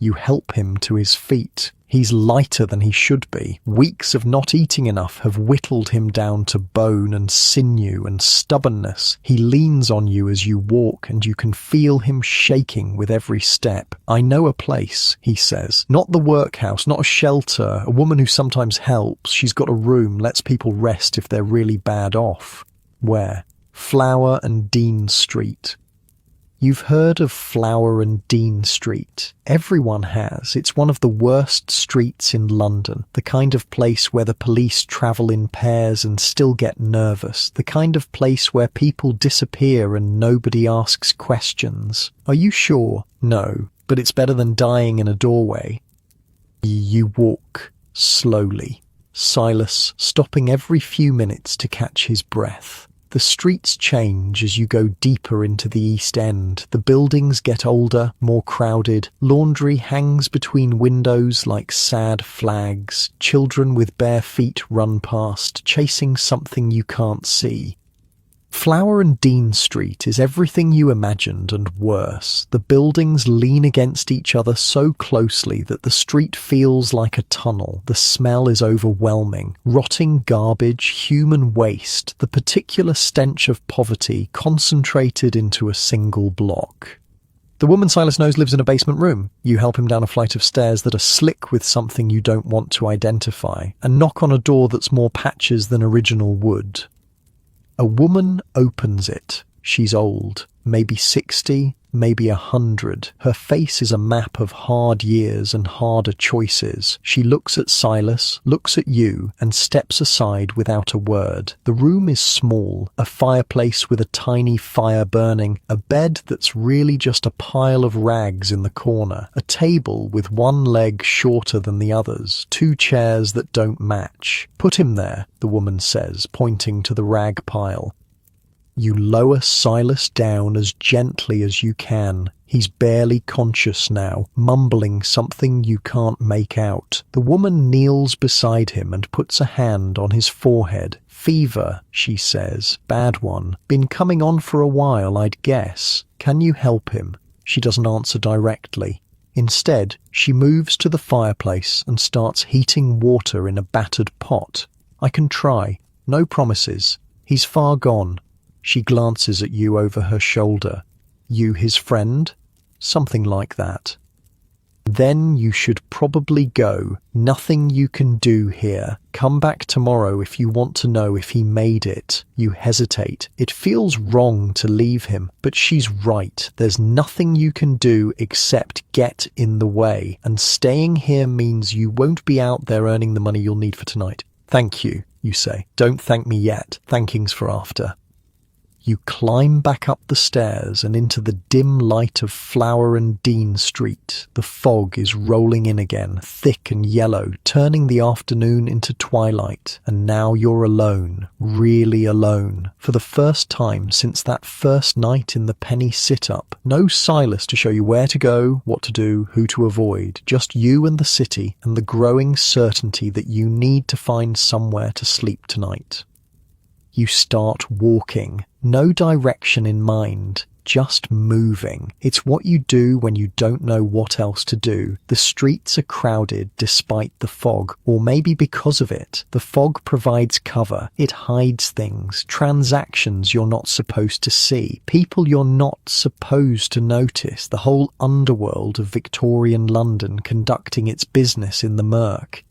Speaker 1: You help him to his feet. He's lighter than he should be. Weeks of not eating enough have whittled him down to bone and sinew and stubbornness. He leans on you as you walk, and you can feel him shaking with every step. I know a place, he says. Not the workhouse, not a shelter, a woman who sometimes helps. She's got a room, lets people rest if they're really bad off. Where? Flower and Dean Street. You've heard of Flower and Dean Street. Everyone has. It's one of the worst streets in London, the kind of place where the police travel in pairs and still get nervous, the kind of place where people disappear and nobody asks questions. Are you sure? No, but it's better than dying in a doorway. You walk slowly, Silas stopping every few minutes to catch his breath. The streets change as you go deeper into the East End. The buildings get older, more crowded. Laundry hangs between windows like sad flags. Children with bare feet run past, chasing something you can't see. Flower and Dean Street is everything you imagined and worse. The buildings lean against each other so closely that the street feels like a tunnel. The smell is overwhelming. Rotting garbage, human waste, the particular stench of poverty concentrated into a single block. The woman Silas knows lives in a basement room. You help him down a flight of stairs that are slick with something you don't want to identify, and knock on a door that's more patches than original wood. A woman opens it. She's old, maybe 60, maybe 100. Her face is a map of hard years and harder choices. She looks at Silas, looks at you, and steps aside without a word. The room is small, a fireplace with a tiny fire burning, a bed that's really just a pile of rags in the corner, a table with one leg shorter than the others, 2 chairs that don't match. Put him there, the woman says, pointing to the rag pile. You lower Silas down as gently as you can. He's barely conscious now, mumbling something you can't make out. The woman kneels beside him and puts a hand on his forehead. Fever, she says. Bad one. Been coming on for a while, I'd guess. Can you help him? She doesn't answer directly. Instead, she moves to the fireplace and starts heating water in a battered pot. I can try. No promises. He's far gone. She glances at you over her shoulder. You his friend? Something like that. Then you should probably go. Nothing you can do here. Come back tomorrow if you want to know if he made it. You hesitate. It feels wrong to leave him, but she's right. There's nothing you can do except get in the way, and staying here means you won't be out there earning the money you'll need for tonight. Thank you, you say. Don't thank me yet. Thanking's for after. You climb back up the stairs and into the dim light of Flower and Dean Street. The fog is rolling in again, thick and yellow, turning the afternoon into twilight. And now you're alone, really alone. For the first time since that first night in the penny sit-up. No Silas to show you where to go, what to do, who to avoid. Just you and the city, and the growing certainty that you need to find somewhere to sleep tonight. You start walking. No direction in mind, just moving. It's what you do when you don't know what else to do. The streets are crowded despite the fog, or maybe because of it. The fog provides cover. It hides things, transactions you're not supposed to see, people you're not supposed to notice, the whole underworld of Victorian London conducting its business in the murk.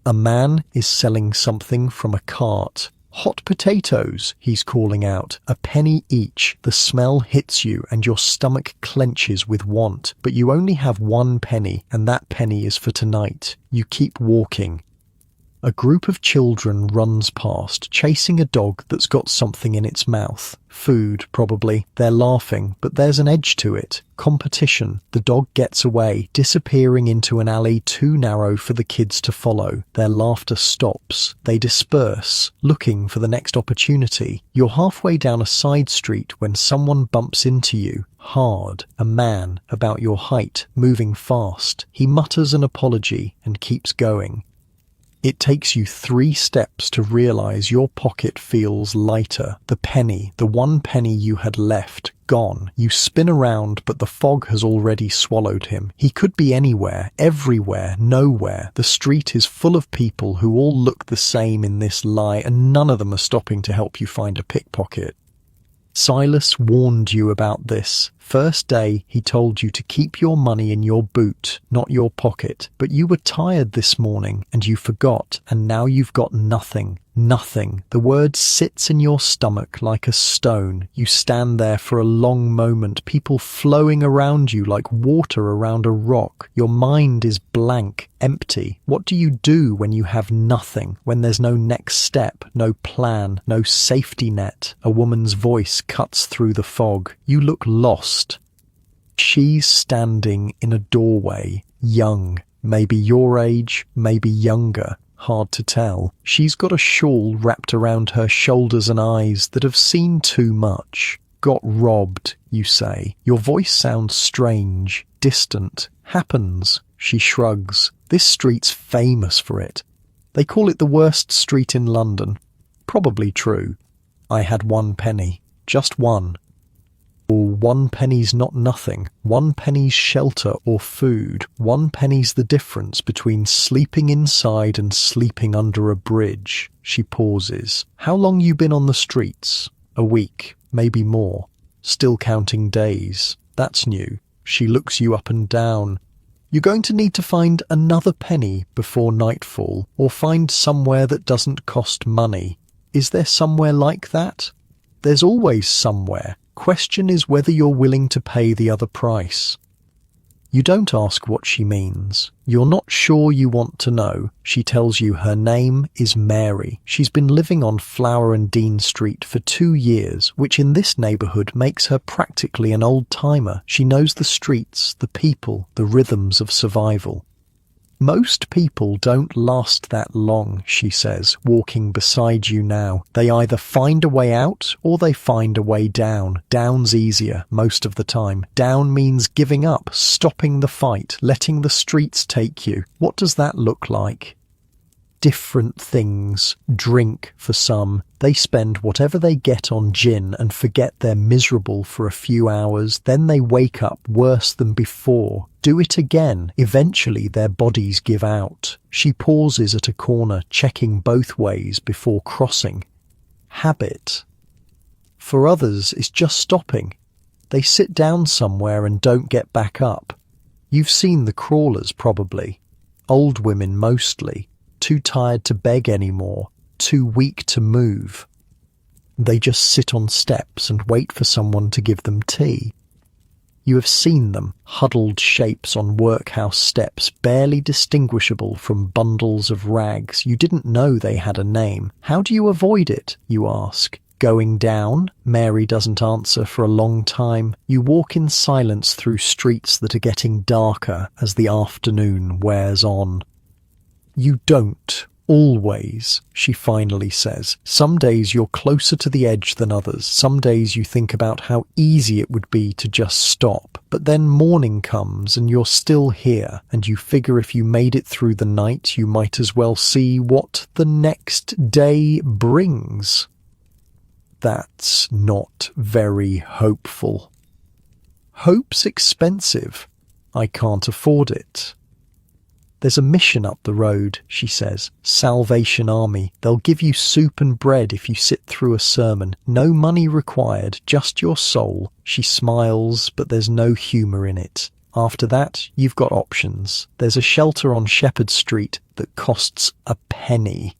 Speaker 1: A man is selling something from a cart. Hot potatoes, he's calling out. A penny each. The smell hits you and your stomach clenches with want. But you only have 1 penny, and that penny is for tonight. You keep walking. A group of children runs past, chasing a dog that's got something in its mouth. Food, probably. They're laughing, but there's an edge to it. Competition. The dog gets away, disappearing into an alley too narrow for the kids to follow. Their laughter stops. They disperse, looking for the next opportunity. You're halfway down a side street when someone bumps into you. Hard. A man, about your height, moving fast. He mutters an apology and keeps going. It takes you 3 steps to realize your pocket feels lighter. The penny, the 1 penny you had left, gone. You spin around, but the fog has already swallowed him. He could be anywhere, everywhere, nowhere. The street is full of people who all look the same in this lie, and none of them are stopping to help you find a pickpocket. Silas warned you about this. First day, he told you to keep your money in your boot, not your pocket. But you were tired this morning, and you forgot, and now you've got nothing. Nothing. The word sits in your stomach like a stone. You stand there for a long moment, people flowing around you like water around a rock. Your mind is blank, empty. What do you do when you have nothing, when there's no next step, no plan, no safety net? A woman's voice cuts through the fog. You look lost. She's standing in a doorway, young, maybe your age, maybe younger. Hard to tell. She's got a shawl wrapped around her shoulders and eyes that have seen too much. Got robbed, you say. Your voice sounds strange, distant. Happens. She shrugs. This street's famous for it. They call it the worst street in London. Probably true. I had 1 penny. Just 1. 1 penny's not nothing. 1 penny's shelter or food. 1 penny's the difference between sleeping inside and sleeping under a bridge. She pauses. How long you been on the streets? A week, maybe more. Still counting days. That's new. She looks you up and down. You're going to need to find another penny before nightfall, or find somewhere that doesn't cost money. Is there somewhere like that? There's always somewhere. Question is whether you're willing to pay the other price. You don't ask what she means. You're not sure you want to know. She tells you her name is Mary. She's been living on Flower and Dean Street for 2 years, which in this neighbourhood makes her practically an old-timer. She knows the streets, the people, the rhythms of survival. Most people don't last that long, she says, walking beside you now. They either find a way out or they find a way down. Down's easier, most of the time. Down means giving up, stopping the fight, letting the streets take you. What does that look like? Different things. Drink for some. They spend whatever they get on gin and forget they're miserable for a few hours. Then they wake up worse than before. Do it again. Eventually their bodies give out. She pauses at a corner, checking both ways before crossing. Habit. For others, it's just stopping. They sit down somewhere and don't get back up. You've seen the crawlers, probably. Old women mostly. Too tired to beg anymore, too weak to move. They just sit on steps and wait for someone to give them tea. You have seen them, huddled shapes on workhouse steps, barely distinguishable from bundles of rags. You didn't know they had a name. How do you avoid it, you ask? Going down? Mary doesn't answer for a long time. You walk in silence through streets that are getting darker as the afternoon wears on. You don't, always, she finally says. Some days you're closer to the edge than others. Some days you think about how easy it would be to just stop. But then morning comes and you're still here, and you figure if you made it through the night, you might as well see what the next day brings. That's not very hopeful. Hope's expensive. I can't afford it. There's a mission up the road, she says. Salvation Army. They'll give you soup and bread if you sit through a sermon. No money required, just your soul. She smiles, but there's no humour in it. After that, you've got options. There's a shelter on Shepherd Street that costs a penny.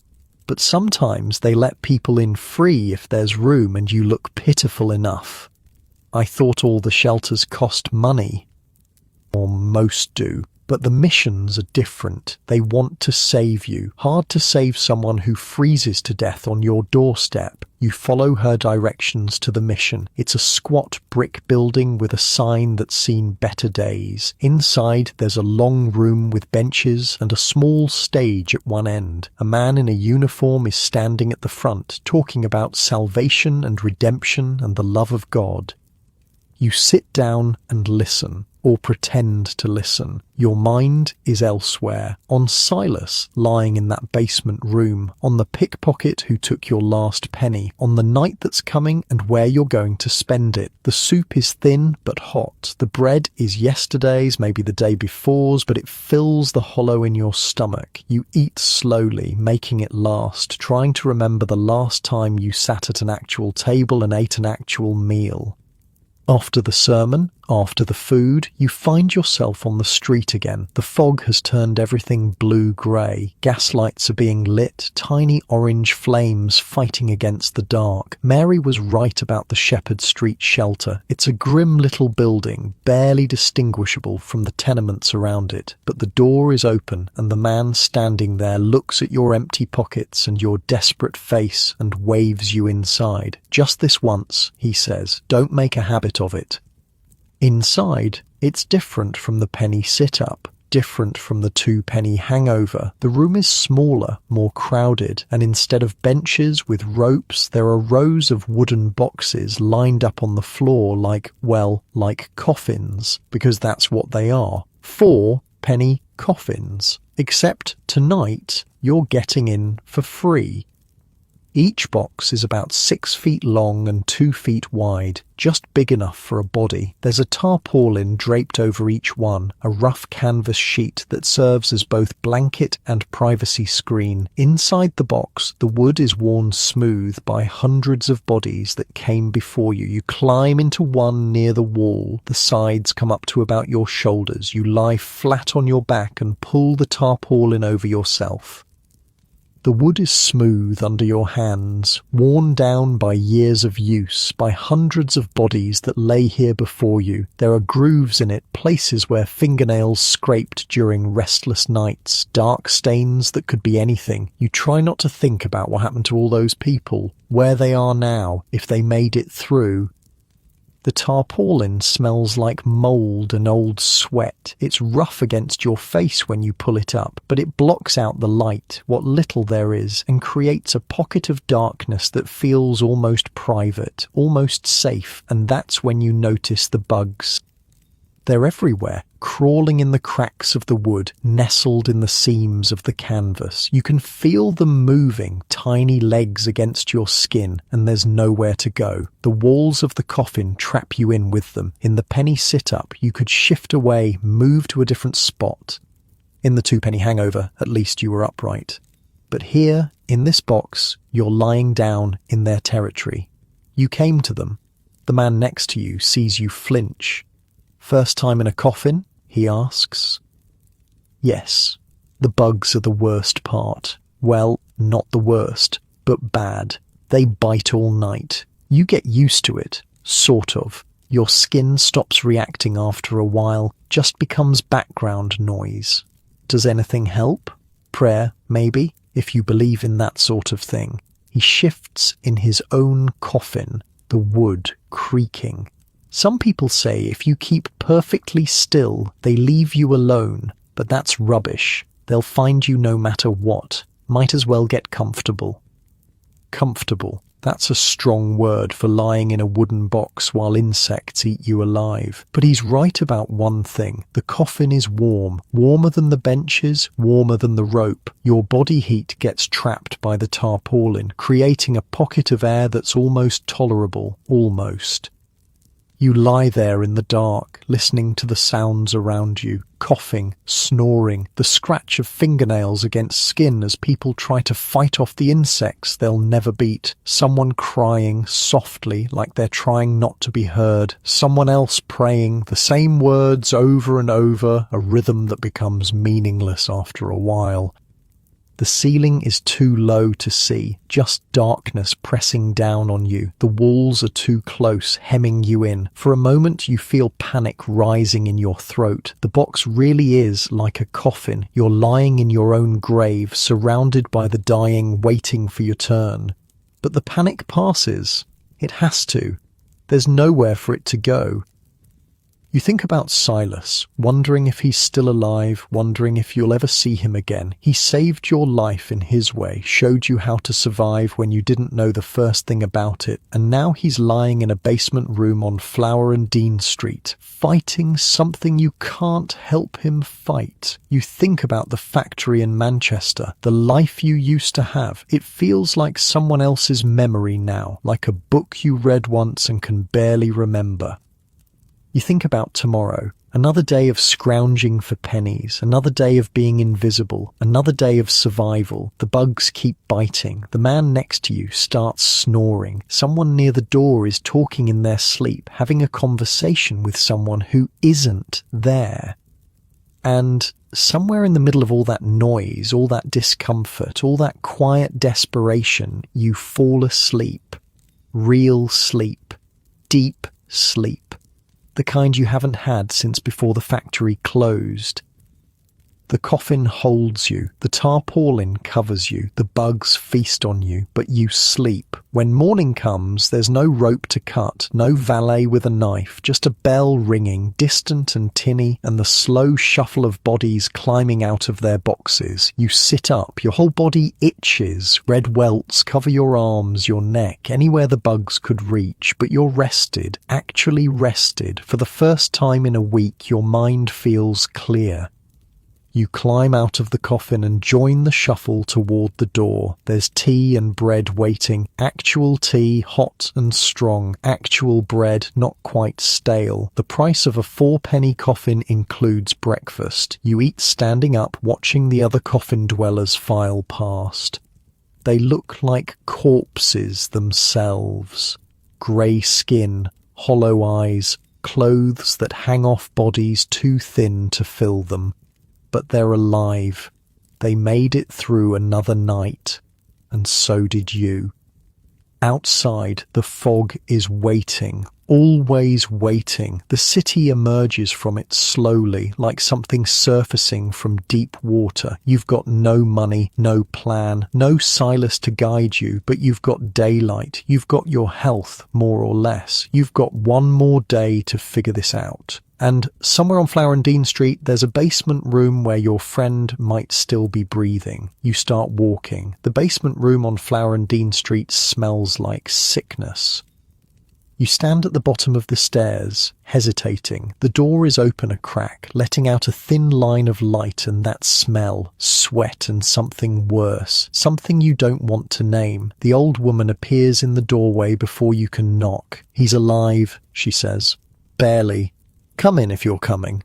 Speaker 1: But sometimes they let people in free if there's room and you look pitiful enough. I thought all the shelters cost money. Or most do. But the missions are different. They want to save you. Hard to save someone who freezes to death on your doorstep. You follow her directions to the mission. It's a squat brick building with a sign that's seen better days. Inside, there's a long room with benches and a small stage at one end. A man in a uniform is standing at the front, talking about salvation and redemption and the love of God. You sit down and listen. or pretend to listen. Your mind is elsewhere, on Silas lying in that basement room, on the pickpocket who took your last penny, on the night that's coming and where you're going to spend it. The soup is thin but hot. The bread is yesterday's, maybe the day before's, but it fills the hollow in your stomach. You eat slowly, making it last, trying to remember the last time you sat at an actual table and ate an actual meal. After the sermon, after the food, you find yourself on the street again. The fog has turned everything blue-grey. Gaslights are being lit, tiny orange flames fighting against the dark. Mary was right about the Shepherd Street shelter. It's a grim little building, barely distinguishable from the tenements around it. But the door is open, and the man standing there looks at your empty pockets and your desperate face and waves you inside. "Just this once," he says. "Don't make a habit of it." Inside, it's different from the penny sit-up, different from the 2-penny hangover. The room is smaller, more crowded, and instead of benches with ropes, there are rows of wooden boxes lined up on the floor like coffins, because that's what they are. 4-penny coffins. Except tonight, you're getting in for free. Each box is about 6 feet long and 2 feet wide, just big enough for a body. There's a tarpaulin draped over each one, a rough canvas sheet that serves as both blanket and privacy screen. Inside the box, the wood is worn smooth by hundreds of bodies that came before you. You climb into one near the wall. The sides come up to about your shoulders. You lie flat on your back and pull the tarpaulin over yourself. The wood is smooth under your hands, worn down by years of use, by hundreds of bodies that lay here before you. There are grooves in it, places where fingernails scraped during restless nights, dark stains that could be anything. You try not to think about what happened to all those people, where they are now, if they made it through. The tarpaulin smells like mould and old sweat. It's rough against your face when you pull it up, but it blocks out the light, what little there is, and creates a pocket of darkness that feels almost private, almost safe, and that's when you notice the bugs. They're everywhere, crawling in the cracks of the wood, nestled in the seams of the canvas. You can feel them moving, tiny legs against your skin, and there's nowhere to go. The walls of the coffin trap you in with them. In the penny sit-up, you could shift away, move to a different spot. In the 2-penny hangover, at least you were upright. But here, in this box, you're lying down in their territory. You came to them. The man next to you sees you flinch. "First time in a coffin?" he asks. Yes, the bugs are the worst part. Well, not the worst, but bad. They bite all night. You get used to it, sort of. Your skin stops reacting after a while, just becomes background noise. Does anything help? Prayer, maybe, if you believe in that sort of thing. He shifts in his own coffin, the wood creaking. Some people say if you keep perfectly still, they leave you alone, but that's rubbish. They'll find you no matter what. Might as well get comfortable. Comfortable. That's a strong word for lying in a wooden box while insects eat you alive. But he's right about one thing. The coffin is warm. Warmer than the benches, warmer than the rope. Your body heat gets trapped by the tarpaulin, creating a pocket of air that's almost tolerable. Almost. You lie there in the dark, listening to the sounds around you, coughing, snoring, the scratch of fingernails against skin as people try to fight off the insects they'll never beat, someone crying softly like they're trying not to be heard, someone else praying the same words over and over, a rhythm that becomes meaningless after a while. The ceiling is too low to see, just darkness pressing down on you. The walls are too close, hemming you in. For a moment you feel panic rising in your throat. The box really is like a coffin. You're lying in your own grave, surrounded by the dying, waiting for your turn. But the panic passes. It has to. There's nowhere for it to go. You think about Silas, wondering if he's still alive, wondering if you'll ever see him again. He saved your life in his way, showed you how to survive when you didn't know the first thing about it, and now he's lying in a basement room on Flower and Dean Street, fighting something you can't help him fight. You think about the factory in Manchester, the life you used to have. It feels like someone else's memory now, like a book you read once and can barely remember. You think about tomorrow, another day of scrounging for pennies, another day of being invisible, another day of survival. The bugs keep biting. The man next to you starts snoring. Someone near the door is talking in their sleep, having a conversation with someone who isn't there. And somewhere in the middle of all that noise, all that discomfort, all that quiet desperation, you fall asleep. Real sleep. Deep sleep. The kind you haven't had since before the factory closed. The coffin holds you, the tarpaulin covers you, the bugs feast on you, but you sleep. When morning comes, there's no rope to cut, no valet with a knife, just a bell ringing, distant and tinny, and the slow shuffle of bodies climbing out of their boxes. You sit up, your whole body itches, red welts cover your arms, your neck, anywhere the bugs could reach, but you're rested, actually rested. For the first time in a week, your mind feels clear. You climb out of the coffin and join the shuffle toward the door. There's tea and bread waiting. Actual tea, hot and strong. Actual bread, not quite stale. The price of a 4-penny coffin includes breakfast. You eat standing up, watching the other coffin dwellers file past. They look like corpses themselves. Grey skin, hollow eyes, clothes that hang off bodies too thin to fill them. But they're alive. They made it through another night, and so did you. Outside, the fog is waiting, always waiting. The city emerges from it slowly, like something surfacing from deep water. You've got no money, no plan, no Silas to guide you, but you've got daylight. You've got your health, more or less. You've got one more day to figure this out. And somewhere on Flower and Dean Street, there's a basement room where your friend might still be breathing. You start walking. The basement room on Flower and Dean Street smells like sickness. You stand at the bottom of the stairs, hesitating. The door is open a crack, letting out a thin line of light and that smell, sweat and something worse, something you don't want to name. The old woman appears in the doorway before you can knock. He's alive, she says. Barely. Come in if you're coming.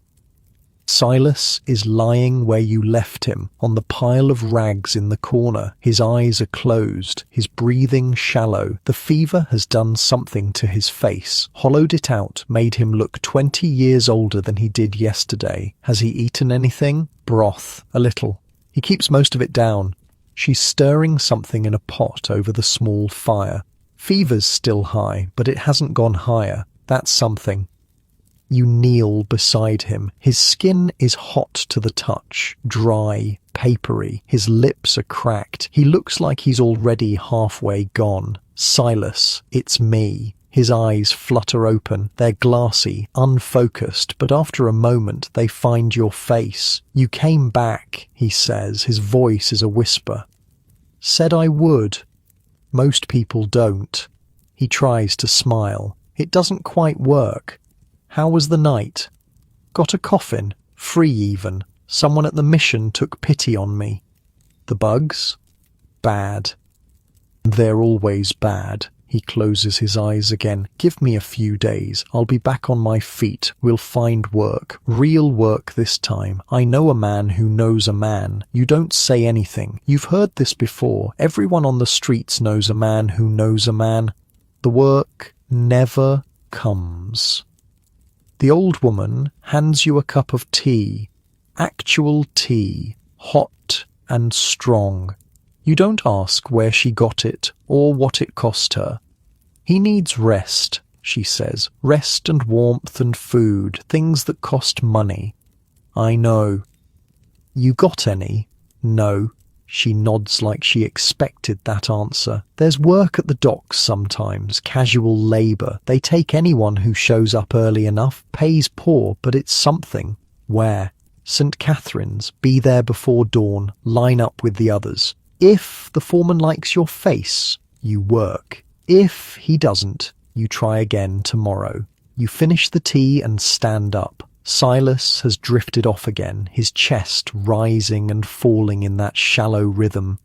Speaker 1: Silas is lying where you left him, on the pile of rags in the corner. His eyes are closed, his breathing shallow. The fever has done something to his face, hollowed it out, made him look 20 years older than he did yesterday. Has he eaten anything? Broth, a little. He keeps most of it down. She's stirring something in a pot over the small fire. Fever's still high, but it hasn't gone higher. That's something. You kneel beside him. His skin is hot to the touch, dry, papery. His lips are cracked. He looks like he's already halfway gone. Silas, it's me. His eyes flutter open. They're glassy, unfocused, but after a moment they find your face. You came back, he says. His voice is a whisper. Said I would. Most people don't. He tries to smile. It doesn't quite work. How was the night? Got a coffin, free even. Someone at the mission took pity on me. The bugs? Bad. They're always bad. He closes his eyes again. Give me a few days. I'll be back on my feet. We'll find work. Real work this time. I know a man who knows a man. You don't say anything. You've heard this before. Everyone on the streets knows a man who knows a man. The work never comes. The old woman hands you a cup of tea. Actual tea. Hot and strong. You don't ask where she got it or what it cost her. He needs rest, she says. Rest and warmth and food, things that cost money. I know. You got any? No. She nods like she expected that answer. There's work at the docks sometimes, casual labour. They take anyone who shows up early enough, pays poor, but it's something. Where? St. Catherine's. Be there before dawn. Line up with the others. If the foreman likes your face, you work. If he doesn't, you try again tomorrow. You finish the tea and stand up. Silas has drifted off again, his chest rising and falling in that shallow rhythm.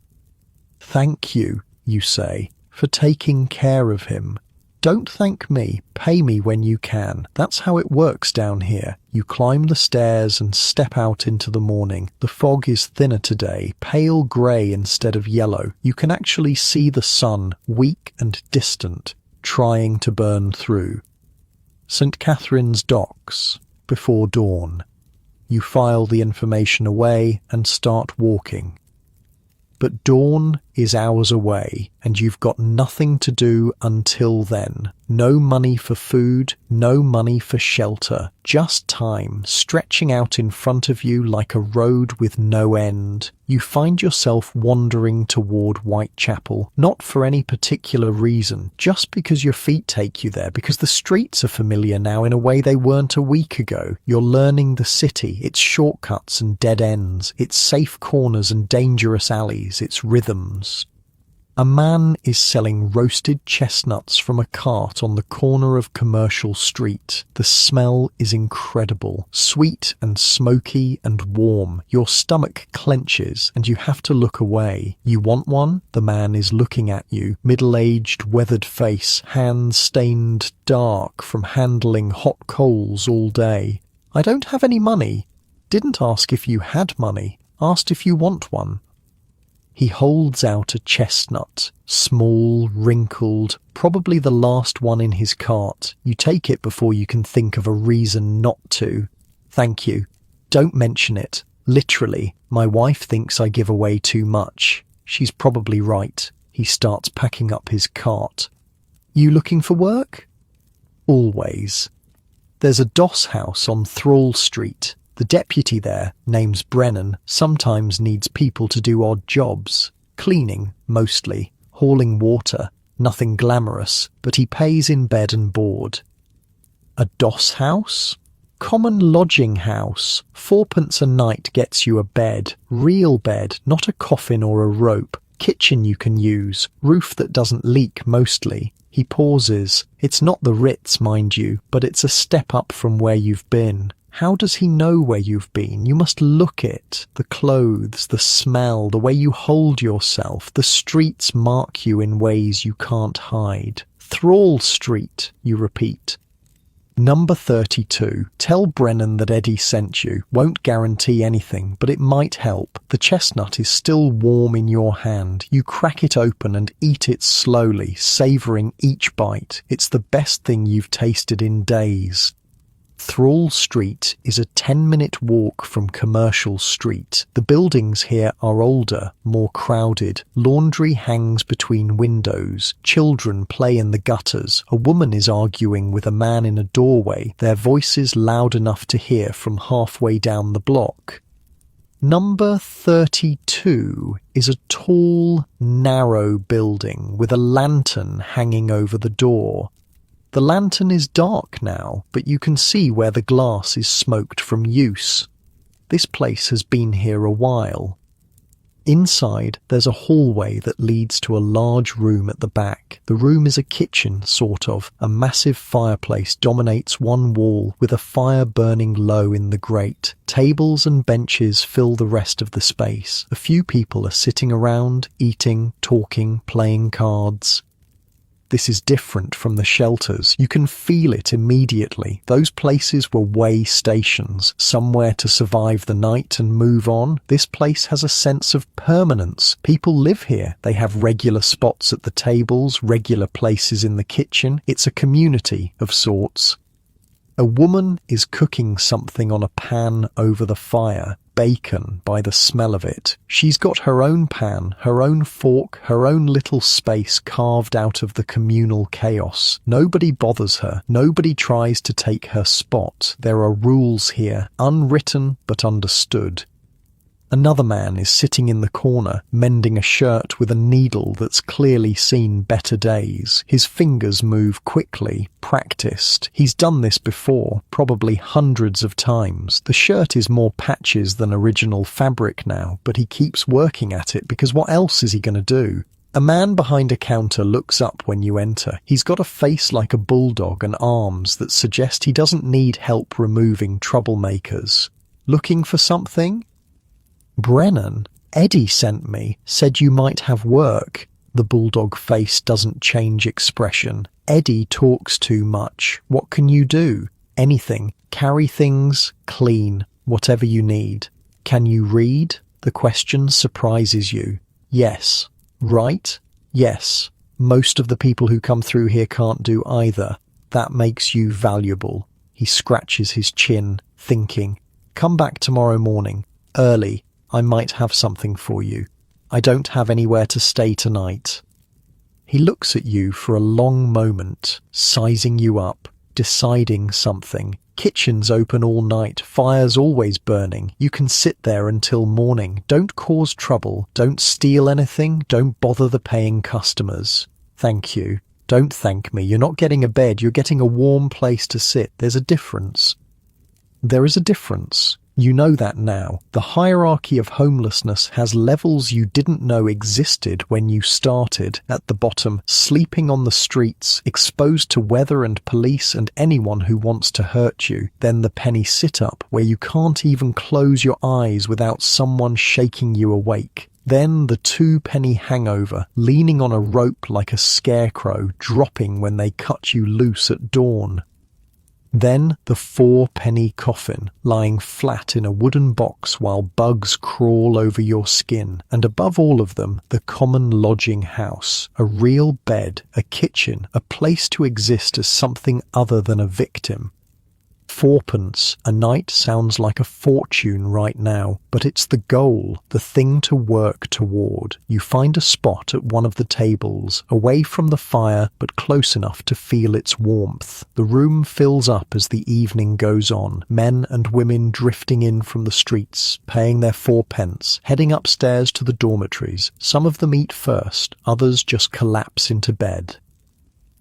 Speaker 1: "Thank you," you say, "for taking care of him. Don't thank me, pay me when you can. That's how it works down here." You climb the stairs and step out into the morning. The fog is thinner today, pale grey instead of yellow. You can actually see the sun, weak and distant, trying to burn through. St. Catherine's Docks. Before dawn. You file the information away and start walking. But dawn is hours away, and you've got nothing to do until then. No money for food, no money for shelter, just time stretching out in front of you like a road with no end. You find yourself wandering toward Whitechapel, not for any particular reason, just because your feet take you there, because the streets are familiar now in a way they weren't a week ago. You're learning the city, its shortcuts and dead ends, its safe corners and dangerous alleys, its rhythms. A man is selling roasted chestnuts from a cart on the corner of Commercial Street. The smell is incredible, sweet and smoky and warm. Your stomach clenches and you have to look away. You want one? The man is looking at you, middle-aged, weathered face, hands stained dark from handling hot coals all day. "I don't have any money." Didn't ask if you had money, asked if you want one. He holds out a chestnut, small, wrinkled, probably the last one in his cart. You take it before you can think of a reason not to. "Thank you. Don't mention it. Literally, my wife thinks I give away too much. She's probably right." He starts packing up his cart. "You looking for work?" "Always." There's a doss house on Thrall Street. The deputy there, name's Brennan, sometimes needs people to do odd jobs. Cleaning, mostly. Hauling water. Nothing glamorous, but he pays in bed and board. A doss house? Common lodging house. 4p a night gets you a bed. Real bed, not a coffin or a rope. Kitchen you can use. Roof that doesn't leak mostly. He pauses. It's not the Ritz, mind you, but it's a step up from where you've been. How does he know where you've been? You must look it. The clothes, the smell, the way you hold yourself. The streets mark you in ways you can't hide. Thrall Street, you repeat. Number 32. Tell Brennan that Eddie sent you. Won't guarantee anything, but it might help. The chestnut is still warm in your hand. You crack it open and eat it slowly, savouring each bite. It's the best thing you've tasted in days. Thrall Street is a 10-minute walk from Commercial Street. The buildings here are older, more crowded. Laundry hangs between windows. Children play in the gutters. A woman is arguing with a man in a doorway, their voices loud enough to hear from halfway down the block. Number 32 is a tall, narrow building with a lantern hanging over the door. The lantern is dark now, but you can see where the glass is smoked from use. This place has been here a while. Inside, there's a hallway that leads to a large room at the back. The room is a kitchen, sort of. A massive fireplace dominates one wall, with a fire burning low in the grate. Tables and benches fill the rest of the space. A few people are sitting around, eating, talking, playing cards. This is different from the shelters. You can feel it immediately. Those places were way stations, somewhere to survive the night and move on. This place has a sense of permanence. People live here. They have regular spots at the tables, regular places in the kitchen. It's a community of sorts. A woman is cooking something on a pan over the fire. Bacon by the smell of it. She's got her own pan, her own fork, her own little space carved out of the communal chaos. Nobody bothers her. Nobody tries to take her spot. There are rules here, unwritten but understood. Another man is sitting in the corner, mending a shirt with a needle that's clearly seen better days. His fingers move quickly, practiced. He's done this before, probably hundreds of times. The shirt is more patches than original fabric now, but he keeps working at it because what else is he going to do? A man behind a counter looks up when you enter. He's got a face like a bulldog and arms that suggest he doesn't need help removing troublemakers. Looking for something? Brennan, Eddie sent me, said you might have work. The bulldog face doesn't change expression. Eddie talks too much. What can you do? Anything. Carry things, clean, whatever you need. Can you read? The question surprises you. Yes. Right? Yes. Most of the people who come through here can't do either. That makes you valuable. He scratches his chin, thinking. Come back tomorrow morning. Early. I might have something for you. I don't have anywhere to stay tonight. He looks at you for a long moment, sizing you up, deciding something. Kitchen's open all night, fire's always burning. You can sit there until morning. Don't cause trouble. Don't steal anything. Don't bother the paying customers. Thank you. Don't thank me. You're not getting a bed. You're getting a warm place to sit. There's a difference. There is a difference. You know that now. The hierarchy of homelessness has levels you didn't know existed when you started. At the bottom, sleeping on the streets, exposed to weather and police and anyone who wants to hurt you. Then the penny sit-up, where you can't even close your eyes without someone shaking you awake. Then the 2-penny hangover, leaning on a rope like a scarecrow, dropping when they cut you loose at dawn. Then the 4-penny coffin, lying flat in a wooden box while bugs crawl over your skin. And above all of them, the common lodging house, a real bed, a kitchen, a place to exist as something other than a victim. 4pence a night sounds like a fortune right now, but it's the goal, the thing to work toward. You find a spot at one of the tables, away from the fire but close enough to feel its warmth. The room fills up as the evening goes on, men and women drifting in from the streets, paying their 4pence, heading upstairs to the dormitories. Some of them eat first, others just collapse into bed.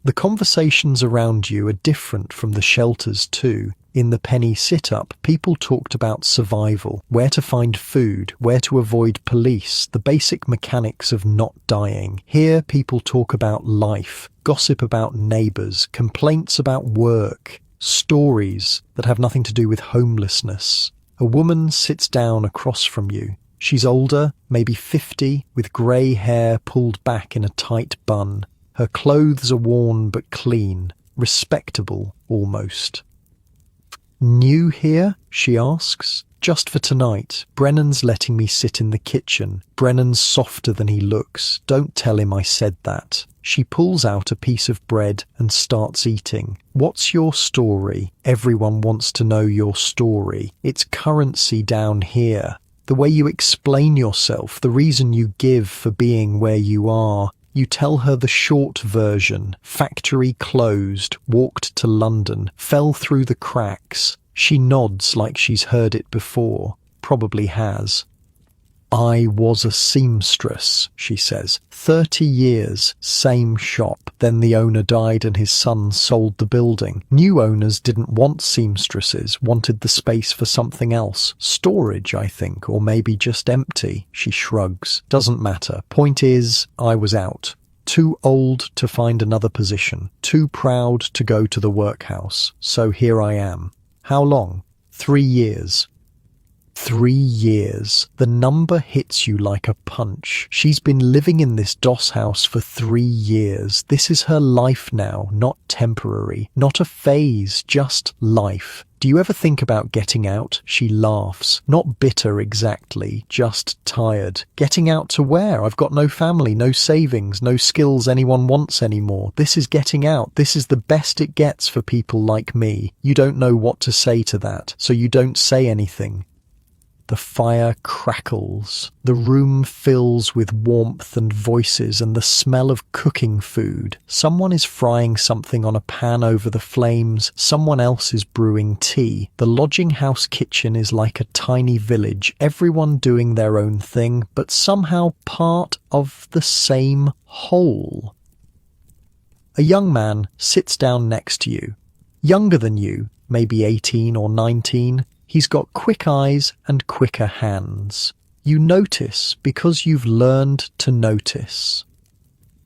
Speaker 1: The conversations around you are different from the shelters too. In the penny sit-up, people talked about survival, where to find food, where to avoid police, the basic mechanics of not dying. Here, people talk about life, gossip about neighbours, complaints about work, stories that have nothing to do with homelessness. A woman sits down across from you. She's older, maybe 50, with grey hair pulled back in a tight bun. Her clothes are worn but clean, respectable almost. New here? She asks. Just for tonight. Brennan's letting me sit in the kitchen. Brennan's softer than he looks. Don't tell him I said that. She pulls out a piece of bread and starts eating. What's your story? Everyone wants to know your story. It's currency down here. The way you explain yourself, the reason you give for being where you are. You tell her the short version. Factory closed, walked to London, fell through the cracks. She nods like she's heard it before. Probably has. I was a seamstress, she says. 30 years, same shop. Then the owner died and his son sold the building. New owners didn't want seamstresses, wanted the space for something else. Storage, I think, or maybe just empty. She shrugs. Doesn't matter. Point is, I was out. Too old to find another position. Too proud to go to the workhouse. So here I am. How long? 3 years. 3 years. The number hits you like a punch. She's been living in this doss house for 3 years. This is her life now, not temporary, not a phase, just life. Do you ever think about getting out? She laughs. Not bitter exactly, just tired. Getting out to where? I've got no family, no savings, no skills anyone wants anymore. This is getting out. This is the best it gets for people like me. You don't know what to say to that, so you don't say anything. The fire crackles. The room fills with warmth and voices and the smell of cooking food. Someone is frying something on a pan over the flames. Someone else is brewing tea. The lodging house kitchen is like a tiny village, everyone doing their own thing, but somehow part of the same whole. A young man sits down next to you. Younger than you, maybe 18 or 19. He's got quick eyes and quicker hands. You notice because you've learned to notice.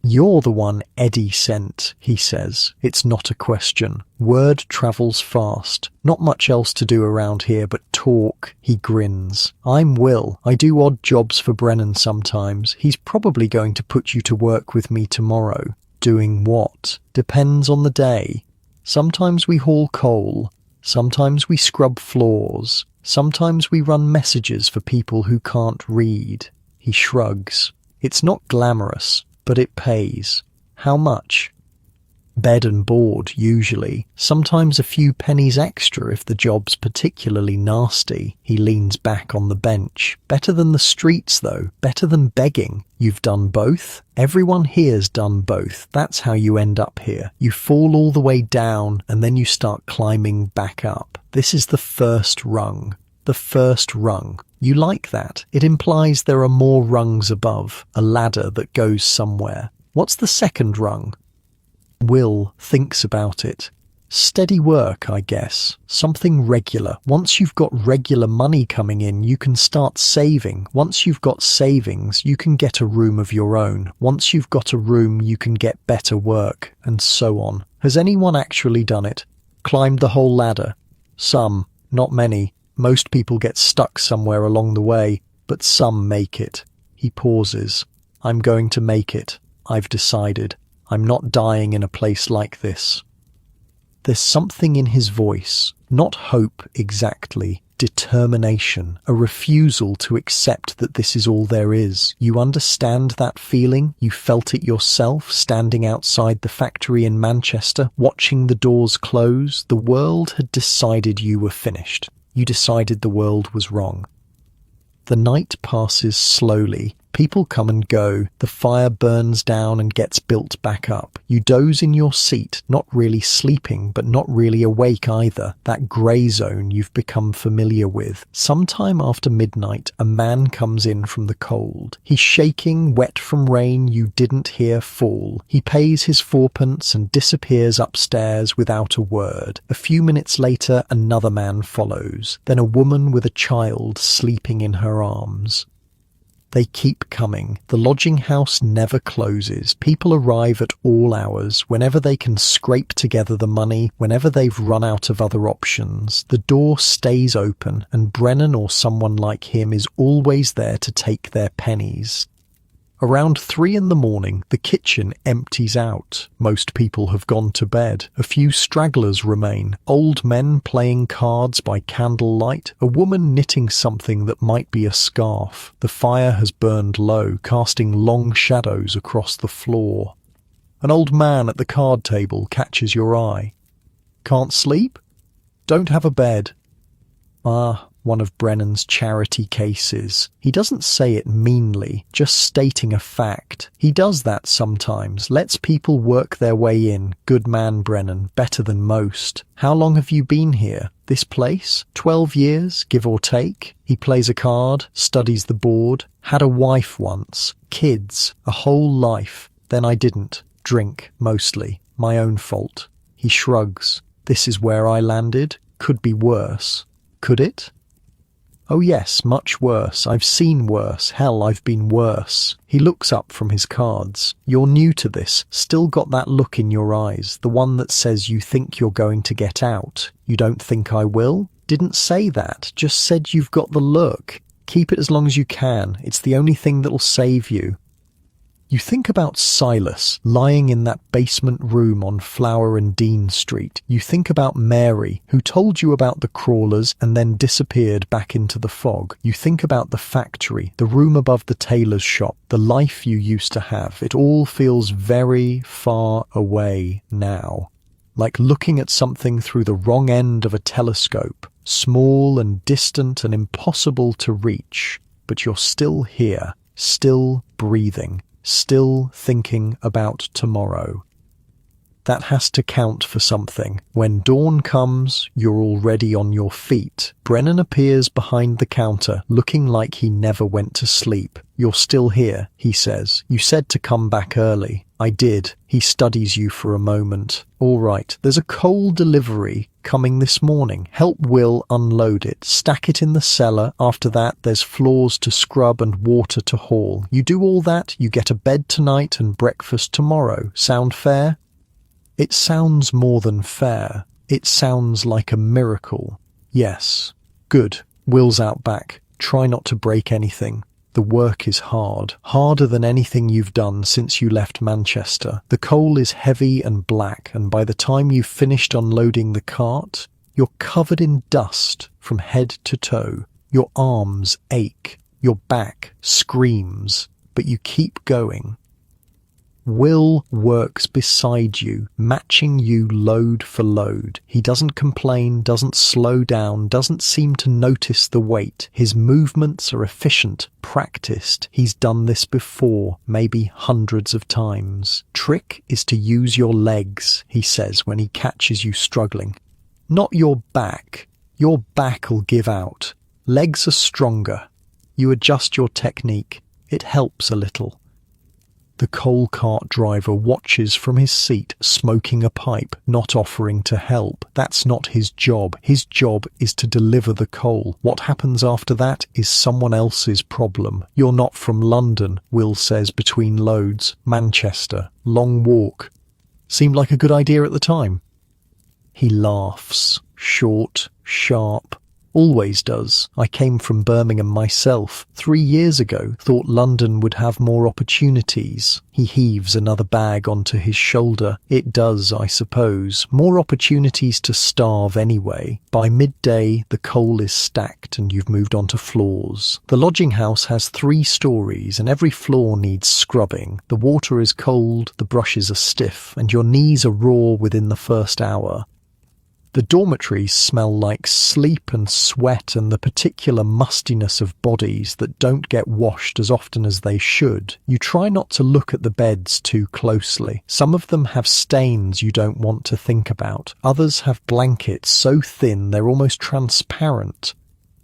Speaker 1: "You're the one Eddie sent," he says. It's not a question. Word travels fast. Not much else to do around here but talk. He grins. "I'm Will. I do odd jobs for Brennan sometimes. He's probably going to put you to work with me tomorrow." "Doing what?" "Depends on the day. Sometimes we haul coal. Sometimes we scrub floors. Sometimes we run messages for people who can't read." He shrugs. "It's not glamorous, but it pays." "How much?" "Bed and board, usually. Sometimes a few pennies extra if the job's particularly nasty." He leans back on the bench. "Better than the streets, though. Better than begging." "You've done both?" "Everyone here's done both. That's how you end up here. You fall all the way down, and then you start climbing back up. This is the first rung." "The first rung. You like that? It implies there are more rungs above, a ladder that goes somewhere." "What's the second rung?" Will thinks about it. "Steady work, I guess. Something regular. Once you've got regular money coming in, you can start saving. Once you've got savings, you can get a room of your own. Once you've got a room, you can get better work, and so on." "Has anyone actually done it? Climbed the whole ladder?" "Some. Not many. Most people get stuck somewhere along the way, but some make it." He pauses. "I'm going to make it. I've decided. I'm not dying in a place like this." There's something in his voice, not hope exactly, determination, a refusal to accept that this is all there is. You understand that feeling? You felt it yourself, standing outside the factory in Manchester, watching the doors close. The world had decided you were finished. You decided the world was wrong. The night passes slowly. People come and go. The fire burns down and gets built back up. You doze in your seat, not really sleeping, but not really awake either. That grey zone you've become familiar with. Sometime after midnight, a man comes in from the cold. He's shaking, wet from rain you didn't hear fall. He pays his fourpence and disappears upstairs without a word. A few minutes later, another man follows. Then a woman with a child sleeping in her arms. They keep coming. The lodging house never closes. People arrive at all hours, whenever they can scrape together the money, whenever they've run out of other options. The door stays open, and Brennan or someone like him is always there to take their pennies. Around 3 a.m, the kitchen empties out. Most people have gone to bed. A few stragglers remain. Old men playing cards by candlelight. A woman knitting something that might be a scarf. The fire has burned low, casting long shadows across the floor. An old man at the card table catches your eye. "Can't sleep? Don't have a bed." "Ah, one of Brennan's charity cases." He doesn't say it meanly, just stating a fact. He does that sometimes, lets people work their way in. Good man, Brennan, better than most. "How long have you been here? This place? 12 years, give or take?" He plays a card, studies the board. "Had a wife once. Kids. A whole life. Then I didn't. Drink, mostly. My own fault." He shrugs. "This is where I landed. Could be worse." "Could it?" "Oh yes, much worse. I've seen worse. Hell, I've been worse." He looks up from his cards. "You're new to this. Still got that look in your eyes. The one that says you think you're going to get out. You don't think I will?" "Didn't say that. Just said you've got the look. Keep it as long as you can. It's the only thing that'll save you." You think about Silas lying in that basement room on Flower and Dean Street. You think about Mary, who told you about the crawlers and then disappeared back into the fog. You think about the factory, the room above the tailor's shop, the life you used to have. It all feels very far away now. Like looking at something through the wrong end of a telescope. small and distant and impossible to reach, but you're still here, still breathing, still thinking about tomorrow. That has to count for something. When dawn comes, you're already on your feet. Brennan appears behind the counter, looking like he never went to sleep. You're still here, he says. You said to come back early. I did. He studies you for a moment. All right, there's a coal delivery coming this morning. Help Will unload it. Stack it in the cellar. After that, there's floors to scrub and water to haul. You do all that, you get a bed tonight and breakfast tomorrow. Sound fair? It sounds more than fair. It sounds like a miracle. Yes. Good. Will's out back. Try not to break anything. The work is hard. Harder than anything you've done since you left Manchester. The coal is heavy and black, and by the time you've finished unloading the cart, you're covered in dust from head to toe. Your arms ache. Your back screams. But you keep going. Will works beside you, matching you load for load. He doesn't complain, doesn't slow down, doesn't seem to notice the weight. His movements are efficient, practiced. He's done this before, maybe hundreds of times. Trick is to use your legs, he says when he catches you struggling. Not your back. Your back'll give out. Legs are stronger. You adjust your technique. It helps a little. The coal cart driver watches from his seat, smoking a pipe, not offering to help. That's not his job. His job is to deliver the coal. What happens after that is someone else's problem. You're not from London, Will says between loads. Manchester. Long walk. Seemed like a good idea at the time. He laughs. Short, sharp. Always does. I came from Birmingham myself. 3 years ago, thought London would have more opportunities. He heaves another bag onto his shoulder. It does, I suppose. More opportunities to starve anyway. By midday, the coal is stacked and you've moved on to floors. The lodging house has 3 stories and every floor needs scrubbing. The water is cold, the brushes are stiff, and your knees are raw within the first hour. The dormitories smell like sleep and sweat and the particular mustiness of bodies that don't get washed as often as they should. You try not to look at the beds too closely. Some of them have stains you don't want to think about. Others have blankets so thin they're almost transparent.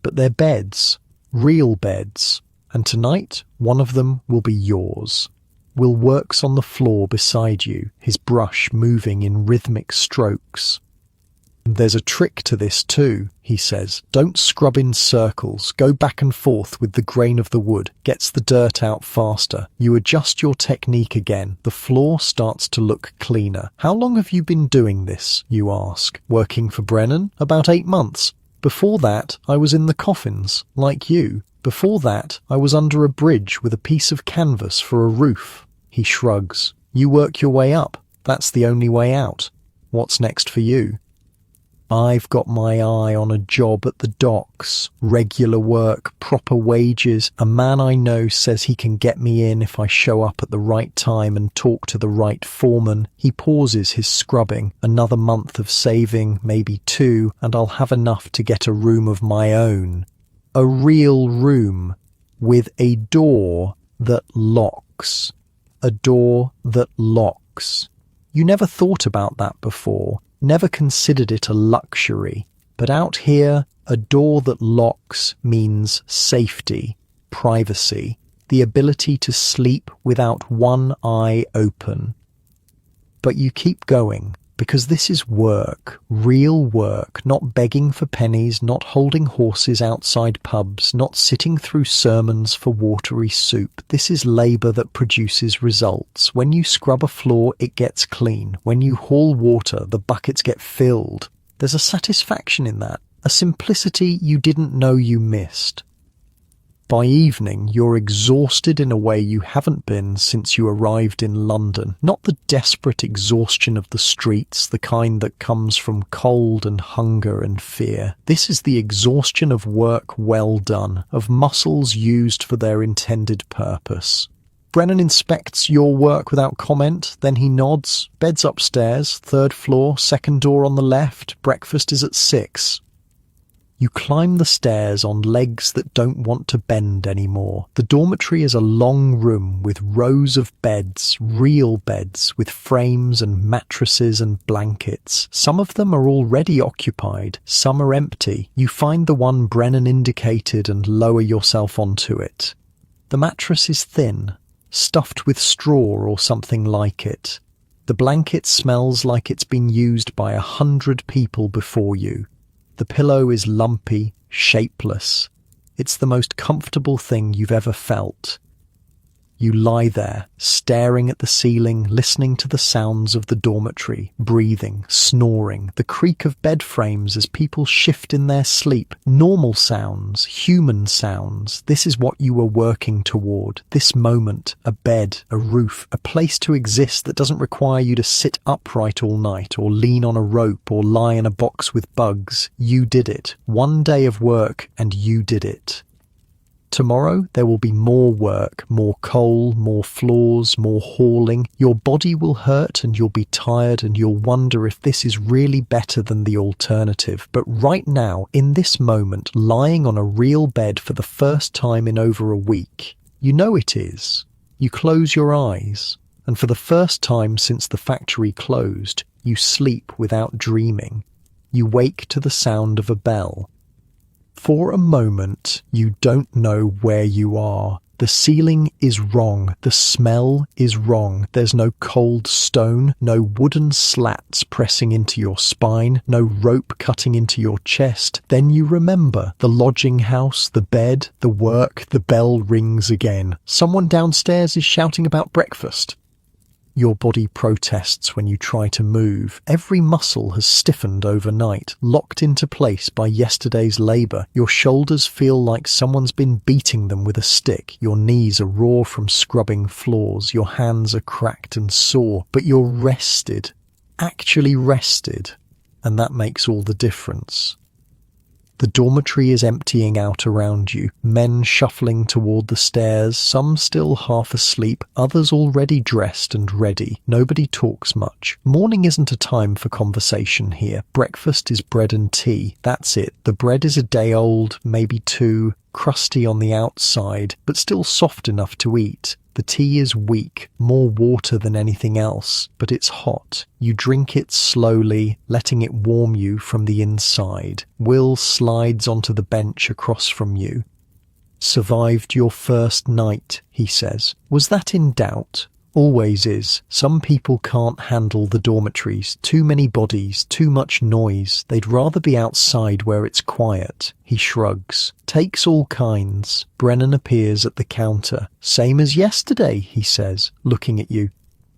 Speaker 1: But they're beds. Real beds. And tonight, one of them will be yours. Will works on the floor beside you, his brush moving in rhythmic strokes. There's a trick to this too, he says. Don't scrub in circles. Go back and forth with the grain of the wood. Gets the dirt out faster. You adjust your technique again. The floor starts to look cleaner. How long have you been doing this, you ask? Working for Brennan? About 8 months. Before that, I was in the coffins, like you. Before that, I was under a bridge with a piece of canvas for a roof. He shrugs. You work your way up. That's the only way out. What's next for you? I've got my eye on a job at the docks. Regular work, proper wages. A man I know says he can get me in if I show up at the right time and talk to the right foreman. He pauses his scrubbing. Another month of saving, maybe 2, and I'll have enough to get a room of my own. A real room with a door that locks. A door that locks. You never thought about that before. Never considered it a luxury, but out here, a door that locks means safety, privacy, the ability to sleep without one eye open. But you keep going, because this is work, real work, not begging for pennies, not holding horses outside pubs, not sitting through sermons for watery soup. This is labour that produces results. When you scrub a floor, it gets clean. When you haul water, the buckets get filled. There's a satisfaction in that, a simplicity you didn't know you missed. By evening, you're exhausted in a way you haven't been since you arrived in London. Not the desperate exhaustion of the streets, the kind that comes from cold and hunger and fear. This is the exhaustion of work well done, of muscles used for their intended purpose. Brennan inspects your work without comment, then he nods. Bed's upstairs, 3rd floor, 2nd door on the left. Breakfast is at 6. You climb the stairs on legs that don't want to bend anymore. The dormitory is a long room with rows of beds, real beds, with frames and mattresses and blankets. Some of them are already occupied, some are empty. You find the one Brennan indicated and lower yourself onto it. The mattress is thin, stuffed with straw or something like it. The blanket smells like it's been used by 100 people before you. The pillow is lumpy, shapeless. It's the most comfortable thing you've ever felt. You lie there, staring at the ceiling, listening to the sounds of the dormitory, breathing, snoring, the creak of bed frames as people shift in their sleep. Normal sounds, human sounds. This is what you were working toward. This moment, a bed, a roof, a place to exist that doesn't require you to sit upright all night or lean on a rope or lie in a box with bugs. You did it. One day of work and you did it. Tomorrow there will be more work, more coal, more floors, more hauling. Your body will hurt and you'll be tired and you'll wonder if this is really better than the alternative. But right now, in this moment, lying on a real bed for the first time in over a week, you know it is. You close your eyes, and for the first time since the factory closed, you sleep without dreaming. You wake to the sound of a bell. For a moment, you don't know where you are. The ceiling is wrong. The smell is wrong. There's no cold stone, no wooden slats pressing into your spine, no rope cutting into your chest. Then you remember the lodging house, the bed, the work. The bell rings again. Someone downstairs is shouting about breakfast. Your body protests when you try to move. Every muscle has stiffened overnight, locked into place by yesterday's labour. Your shoulders feel like someone's been beating them with a stick. Your knees are raw from scrubbing floors. Your hands are cracked and sore. But you're rested. Actually rested. And that makes all the difference. The dormitory is emptying out around you, men shuffling toward the stairs, some still half asleep, others already dressed and ready. Nobody talks much. Morning isn't a time for conversation here. Breakfast is bread and tea. That's it. The bread is a day old, maybe two, crusty on the outside, but still soft enough to eat. The tea is weak, more water than anything else, but it's hot. You drink it slowly, letting it warm you from the inside. Will slides onto the bench across from you. "Survived your first night," he says. "Was that in doubt?" Always is. Some people can't handle the dormitories. Too many bodies, too much noise. They'd rather be outside where it's quiet. He shrugs. "Takes all kinds." Brennan appears at the counter. "Same as yesterday," he says, looking at you.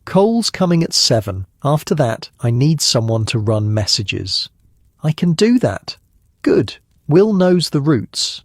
Speaker 1: "Coal's coming at 7. After that, I need someone to run messages." "I can do that." "Good. Will knows the routes."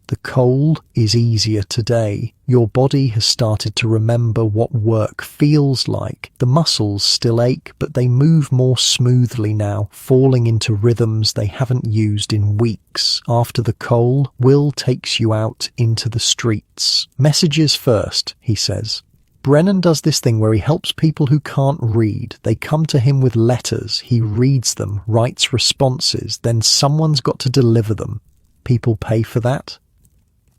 Speaker 1: The coal is easier today. Your body has started to remember what work feels like. The muscles still ache, but they move more smoothly now, falling into rhythms they haven't used in weeks. After the coal, Will takes you out into the streets. "Messages first," he says. Brennan does this thing where he helps people who can't read. They come to him with letters. He reads them, writes responses, then someone's got to deliver them. People pay for that.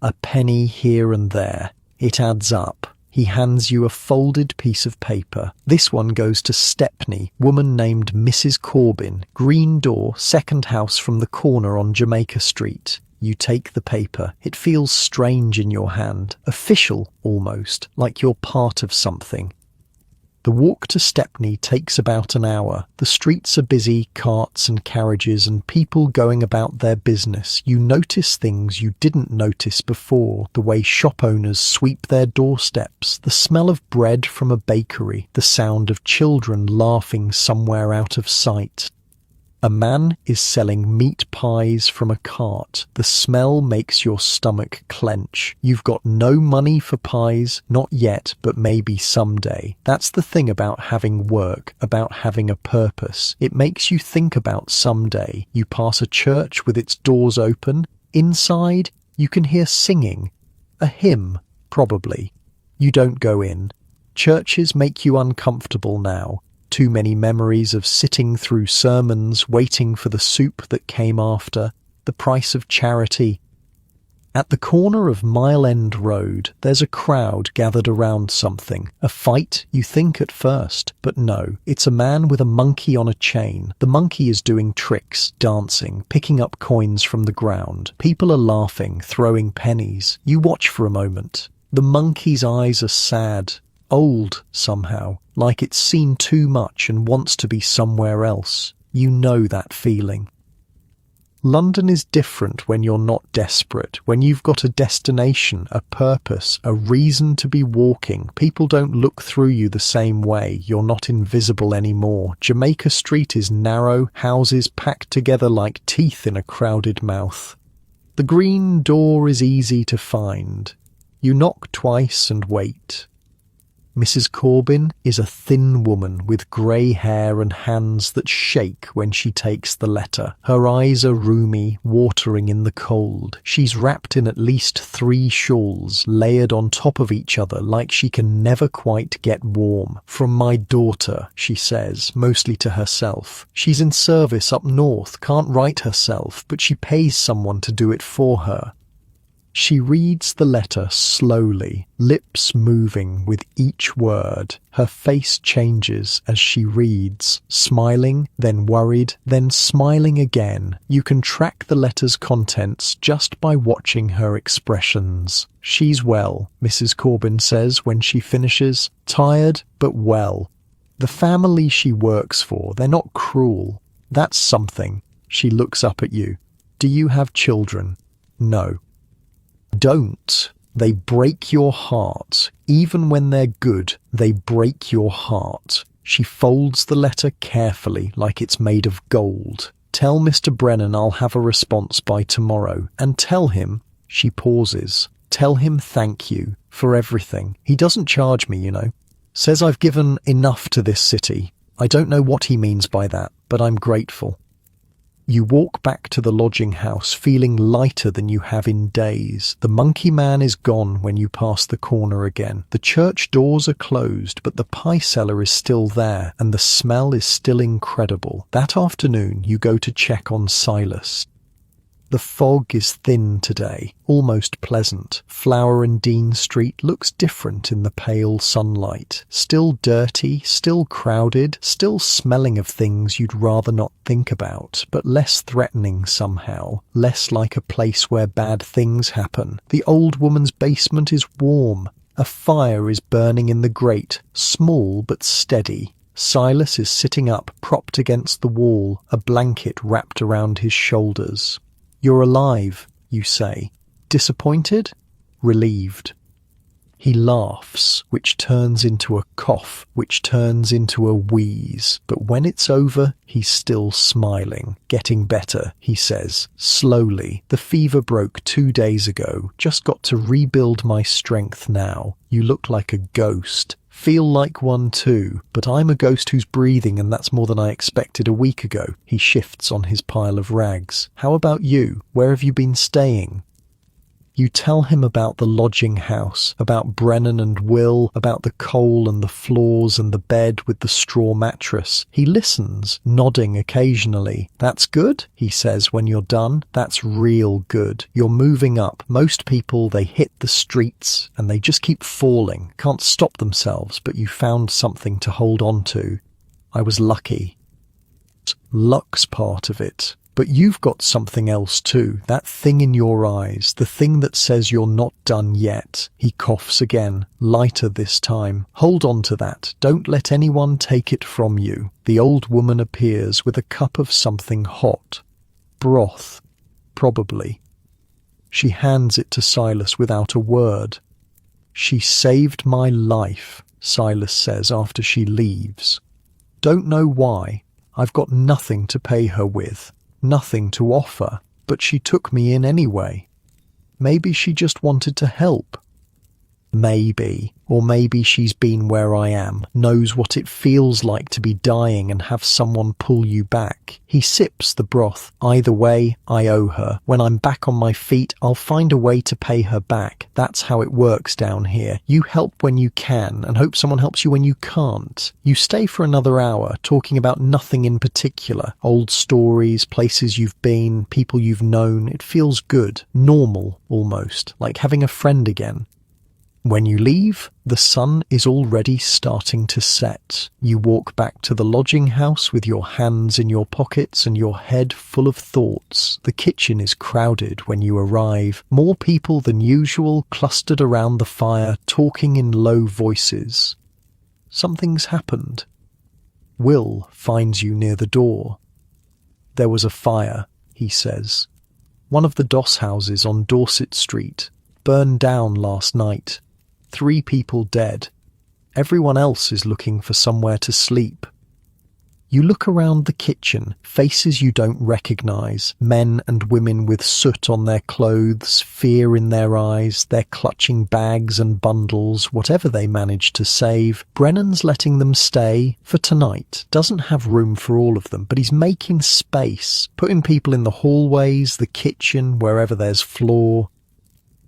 Speaker 1: A penny here and there. It adds up. He hands you a folded piece of paper. This one goes to Stepney, woman named Mrs. Corbin, green door, second house from the corner on Jamaica Street. You take the paper. It feels strange in your hand, official almost, like you're part of something. The walk to Stepney takes about an hour. The streets are busy, carts and carriages and people going about their business. You notice things you didn't notice before. The way shop owners sweep their doorsteps, the smell of bread from a bakery, the sound of children laughing somewhere out of sight. A man is selling meat pies from a cart. The smell makes your stomach clench. You've got no money for pies, not yet, but maybe someday. That's the thing about having work, about having a purpose. It makes you think about someday. You pass a church with its doors open. Inside, you can hear singing. A hymn, probably. You don't go in. Churches make you uncomfortable now. Too many memories of sitting through sermons, waiting for the soup that came after. the price of charity. At the corner of Mile End Road, there's a crowd gathered around something. A fight, you think at first, but no, it's a man with a monkey on a chain. The monkey is doing tricks, dancing, picking up coins from the ground. People are laughing, throwing pennies. You watch for a moment. The monkey's eyes are sad, old somehow, like it's seen too much and wants to be somewhere else. You know that feeling. London is different when you're not desperate, when you've got a destination, a purpose, a reason to be walking. People don't look through you the same way. You're not invisible anymore. Jamaica Street is narrow, houses packed together like teeth in a crowded mouth. The green door is easy to find. You knock twice and wait. Mrs. Corbin is a thin woman with grey hair and hands that shake when she takes the letter. Her eyes are rheumy, watering in the cold. She's wrapped in at least 3 shawls, layered on top of each other like she can never quite get warm. "From my daughter," she says, mostly to herself. She's in service up north, can't write herself, but she pays someone to do it for her. She reads the letter slowly, lips moving with each word. Her face changes as she reads, smiling, then worried, then smiling again. You can track the letter's contents just by watching her expressions. "She's well," Mrs. Corbin says when she finishes. "Tired, but well. The family she works for, they're not cruel. That's something." She looks up at you. "Do you have children?" "No." "Don't. They break your heart. Even when they're good, they break your heart." She folds the letter carefully like it's made of gold. "Tell Mr. Brennan I'll have a response by tomorrow. And tell him," she pauses, "tell him thank you for everything. He doesn't charge me, you know. Says I've given enough to this city. I don't know what he means by that, but I'm grateful." You walk back to the lodging house feeling lighter than you have in days. The monkey man is gone when you pass the corner again. The church doors are closed, but the pie cellar is still there, and the smell is still incredible. That afternoon, you go to check on Silas. The fog is thin today, almost pleasant. Flower and Dean Street looks different in the pale sunlight. Still dirty, still crowded, still smelling of things you'd rather not think about, but less threatening somehow, less like a place where bad things happen. The old woman's basement is warm. A fire is burning in the grate, small but steady. Silas is sitting up, propped against the wall, a blanket wrapped around his shoulders. "You're alive," you say. Disappointed? Relieved. He laughs, which turns into a cough, which turns into a wheeze. But when it's over, he's still smiling. "Getting better," he says, slowly. "The fever broke 2 days ago. Just got to rebuild my strength now. You look like a ghost. Feel like one too, but I'm a ghost who's breathing, and that's more than I expected a week ago." He shifts on his pile of rags. "How about you? Where have you been staying?" You tell him about the lodging house, about Brennan and Will, about the coal and the floors and the bed with the straw mattress. He listens, nodding occasionally. "That's good," he says when you're done. "That's real good. You're moving up. Most people, they hit the streets and they just keep falling, can't stop themselves, but you found something to hold on to. I was lucky." Luck's part of it. But you've got something else too, that thing in your eyes, the thing that says you're not done yet. He coughs again, lighter this time. "Hold on to that. Don't let anyone take it from you." The old woman appears with a cup of something hot. Broth, probably. She hands it to Silas without a word. "She saved my life," Silas says after she leaves. "Don't know why. I've got nothing to pay her with. Nothing to offer, but she took me in anyway. Maybe she just wanted to help." Maybe. Or maybe she's been where I am, knows what it feels like to be dying and have someone pull you back. He sips the broth. Either way, I owe her. When I'm back on my feet, I'll find a way to pay her back. That's how it works down here. You help when you can and hope someone helps you when you can't. You stay for another hour, talking about nothing in particular. Old stories, places you've been, people you've known. It feels good. Normal, almost. Like having a friend again. When you leave, the sun is already starting to set. You walk back to the lodging house with your hands in your pockets and your head full of thoughts. The kitchen is crowded when you arrive. More people than usual clustered around the fire, talking in low voices. Something's happened. Will finds you near the door. There was a fire, he says. One of the doss houses on Dorset Street burned down last night. 3 people dead. Everyone else is looking for somewhere to sleep. You look around the kitchen, faces you don't recognize, men and women with soot on their clothes, fear in their eyes, they're clutching bags and bundles, whatever they manage to save. Brennan's letting them stay for tonight. Doesn't have room for all of them, but he's making space, putting people in the hallways, the kitchen, wherever there's floor.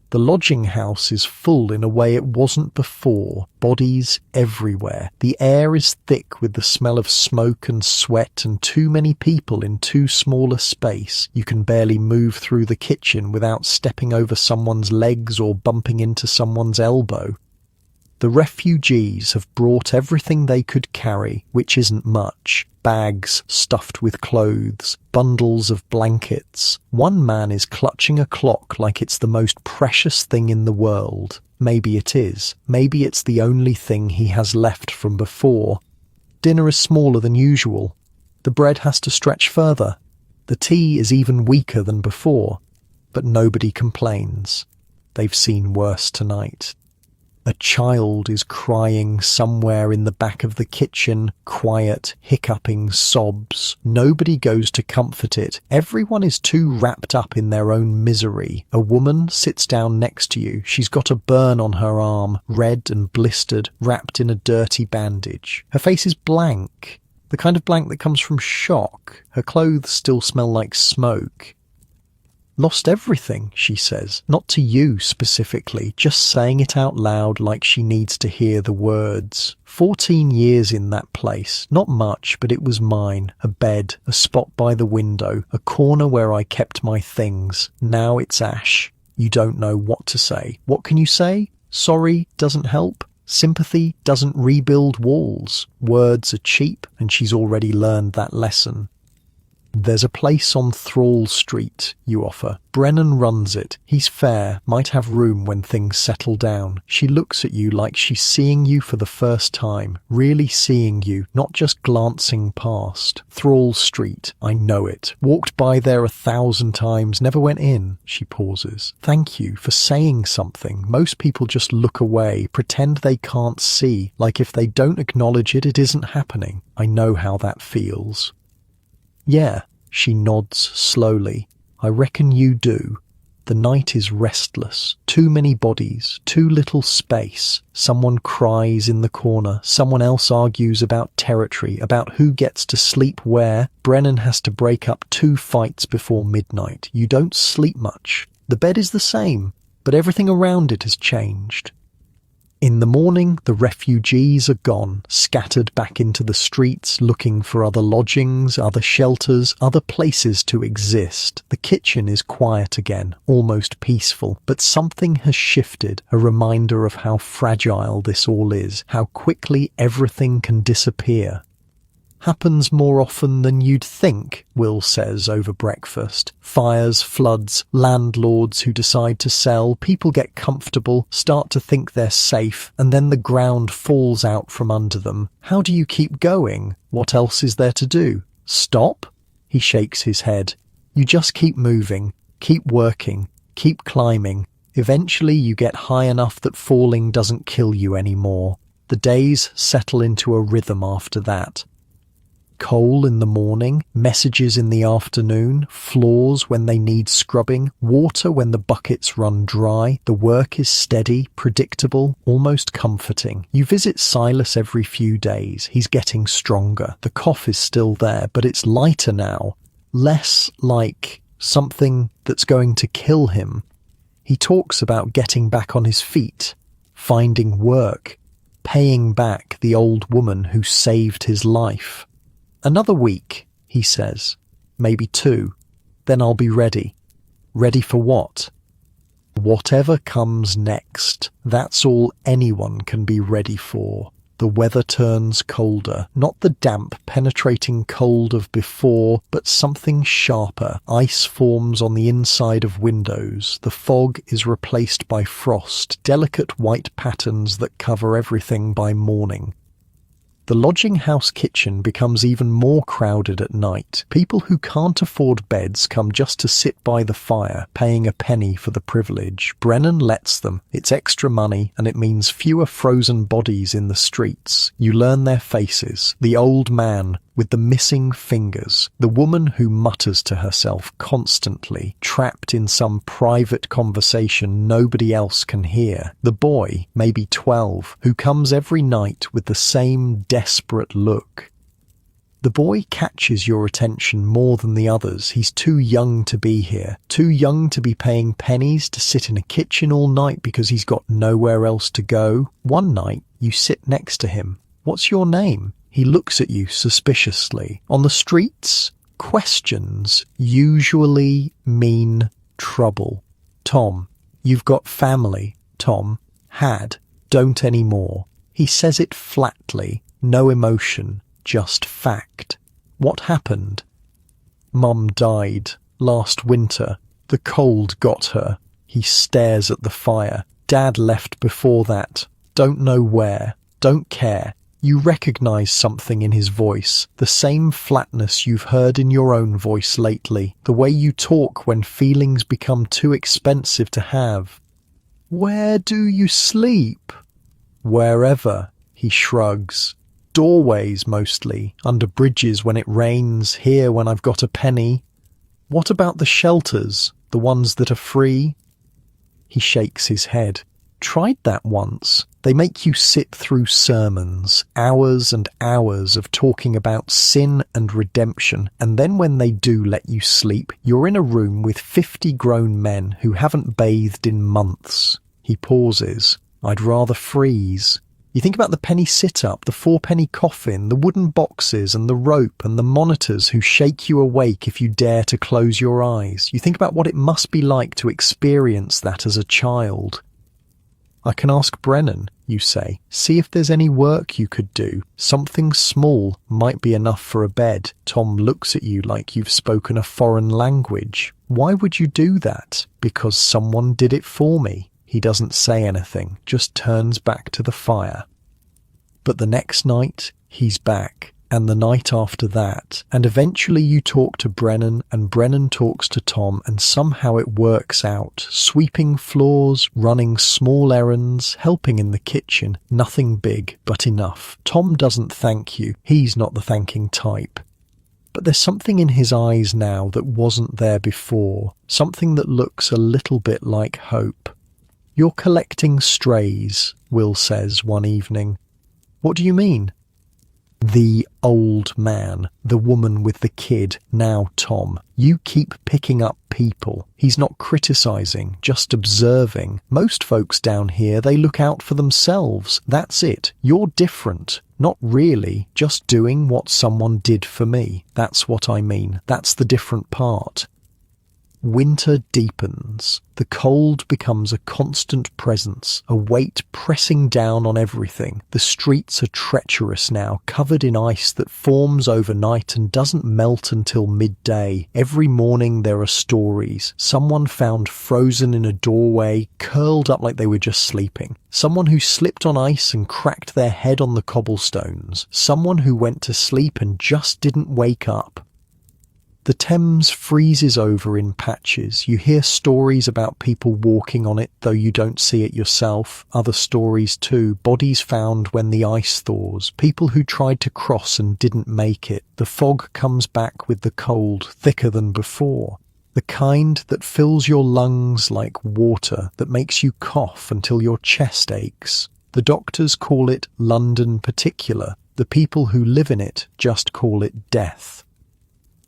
Speaker 1: The lodging house is full in a way it wasn't before. Bodies everywhere. The air is thick with the smell of smoke and sweat and too many people in too small a space. You can barely move through the kitchen without stepping over someone's legs or bumping into someone's elbow. The refugees have brought everything they could carry, which isn't much. Bags stuffed with clothes, bundles of blankets. One man is clutching a clock like it's the most precious thing in the world. Maybe it is. Maybe it's the only thing he has left from before. Dinner is smaller than usual. The bread has to stretch further. The tea is even weaker than before. But nobody complains. They've seen worse tonight. A child is crying somewhere in the back of the kitchen, quiet, hiccuping sobs. Nobody goes to comfort it. Everyone is too wrapped up in their own misery. A woman sits down next to you. She's got a burn on her arm, red and blistered, wrapped in a dirty bandage. Her face is blank, the kind of blank that comes from shock. Her clothes still smell like smoke. Lost everything, she says. Not to you specifically, just saying it out loud like she needs to hear the words. 14 years in that place. Not much, but it was mine. A bed, a spot by the window, a corner where I kept my things. Now it's ash. You don't know what to say. What can you say? Sorry doesn't help. Sympathy doesn't rebuild walls. Words are cheap, and she's already learned that lesson. There's a place on Thrall Street, you offer. Brennan runs it. He's fair, might have room when things settle down. She looks at you like she's seeing you for the first time, really seeing you, not just glancing past. Thrall Street, I know it. Walked by there 1,000 times, never went in. She pauses. Thank you for saying something. Most people just look away, pretend they can't see, like if they don't acknowledge it, it isn't happening. I know how that feels. Yeah, she nods slowly. I reckon you do. The night is restless. Too many bodies, too little space. Someone cries in the corner. Someone else argues about territory, about who gets to sleep where. Brennan has to break up 2 fights before midnight. You don't sleep much. The bed is the same, but everything around it has changed. In the morning, the refugees are gone, scattered back into the streets, looking for other lodgings, other shelters, other places to exist. The kitchen is quiet again, almost peaceful, but something has shifted, a reminder of how fragile this all is, how quickly everything can disappear. Happens more often than you'd think, Will says over breakfast. Fires, floods, landlords who decide to sell, people get comfortable, start to think they're safe, and then the ground falls out from under them. How do you keep going? What else is there to do? Stop? He shakes his head. You just keep moving, keep working, keep climbing. Eventually you get high enough that falling doesn't kill you anymore. The days settle into a rhythm after that. Coal in the morning, messages in the afternoon, floors when they need scrubbing, water when the buckets run dry. The work is steady, predictable, almost comforting. You visit Silas every few days. He's getting stronger. The cough is still there, but it's lighter now. Less like something that's going to kill him. He talks about getting back on his feet, finding work, paying back the old woman who saved his life. Another week, he says, maybe 2, then I'll be ready. Ready for what? Whatever comes next, that's all anyone can be ready for. The weather turns colder, not the damp, penetrating cold of before, but something sharper. Ice forms on the inside of windows. The fog is replaced by frost, delicate white patterns that cover everything by morning. The lodging house kitchen becomes even more crowded at night. People who can't afford beds come just to sit by the fire, paying a penny for the privilege. Brennan lets them. It's extra money, and it means fewer frozen bodies in the streets. You learn their faces. The old man with the missing fingers. The woman who mutters to herself constantly, trapped in some private conversation nobody else can hear. The boy, maybe 12, who comes every night with the same desperate look. The boy catches your attention more than the others. He's too young to be here, too young to be paying pennies to sit in a kitchen all night because he's got nowhere else to go. One night, you sit next to him. What's your name? He looks at you suspiciously. On the streets, questions usually mean trouble. Tom. You've got family. Tom. Had. Don't anymore. He says it flatly. No emotion. Just fact. What happened? Mum died. Last winter. The cold got her. He stares at the fire. Dad left before that. Don't know where. Don't care. You recognize something in his voice, the same flatness you've heard in your own voice lately, the way you talk when feelings become too expensive to have. Where do you sleep? Wherever, he shrugs. Doorways mostly, under bridges when it rains, here when I've got a penny. What about the shelters, the ones that are free? He shakes his head. Tried that once. They make you sit through sermons, hours and hours of talking about sin and redemption, and then when they do let you sleep, you're in a room with 50 grown men who haven't bathed in months. He pauses. I'd rather freeze. You think about the penny sit-up, the 4-penny coffin, the wooden boxes and the rope and the monitors who shake you awake if you dare to close your eyes. You think about what it must be like to experience that as a child. I can ask Brennan, you say. See if there's any work you could do. Something small might be enough for a bed. Tom looks at you like you've spoken a foreign language. Why would you do that? Because someone did it for me. He doesn't say anything, just turns back to the fire. But the next night, he's back. And the night after that, and eventually you talk to Brennan, and Brennan talks to Tom, and somehow it works out. Sweeping floors, running small errands, helping in the kitchen, nothing big, but enough. Tom doesn't thank you, he's not the thanking type. But there's something in his eyes now that wasn't there before, something that looks a little bit like hope. You're collecting strays, Will says one evening. What do you mean? The old man, the woman with the kid, now Tom. You keep picking up people. He's not criticizing, just observing. Most folks down here, they look out for themselves. That's it. You're different. Not really, just doing what someone did for me. That's what I mean. That's the different part. Winter deepens. The cold becomes a constant presence, a weight pressing down on everything. The streets are treacherous now, covered in ice that forms overnight and doesn't melt until midday. Every morning there are stories. Someone found frozen in a doorway, curled up like they were just sleeping. Someone who slipped on ice and cracked their head on the cobblestones. Someone who went to sleep and just didn't wake up. The Thames freezes over in patches. You hear stories about people walking on it, though you don't see it yourself. Other stories too. Bodies found when the ice thaws. People who tried to cross and didn't make it. The fog comes back with the cold, thicker than before. The kind that fills your lungs like water, that makes you cough until your chest aches. The doctors call it London particular. The people who live in it just call it death.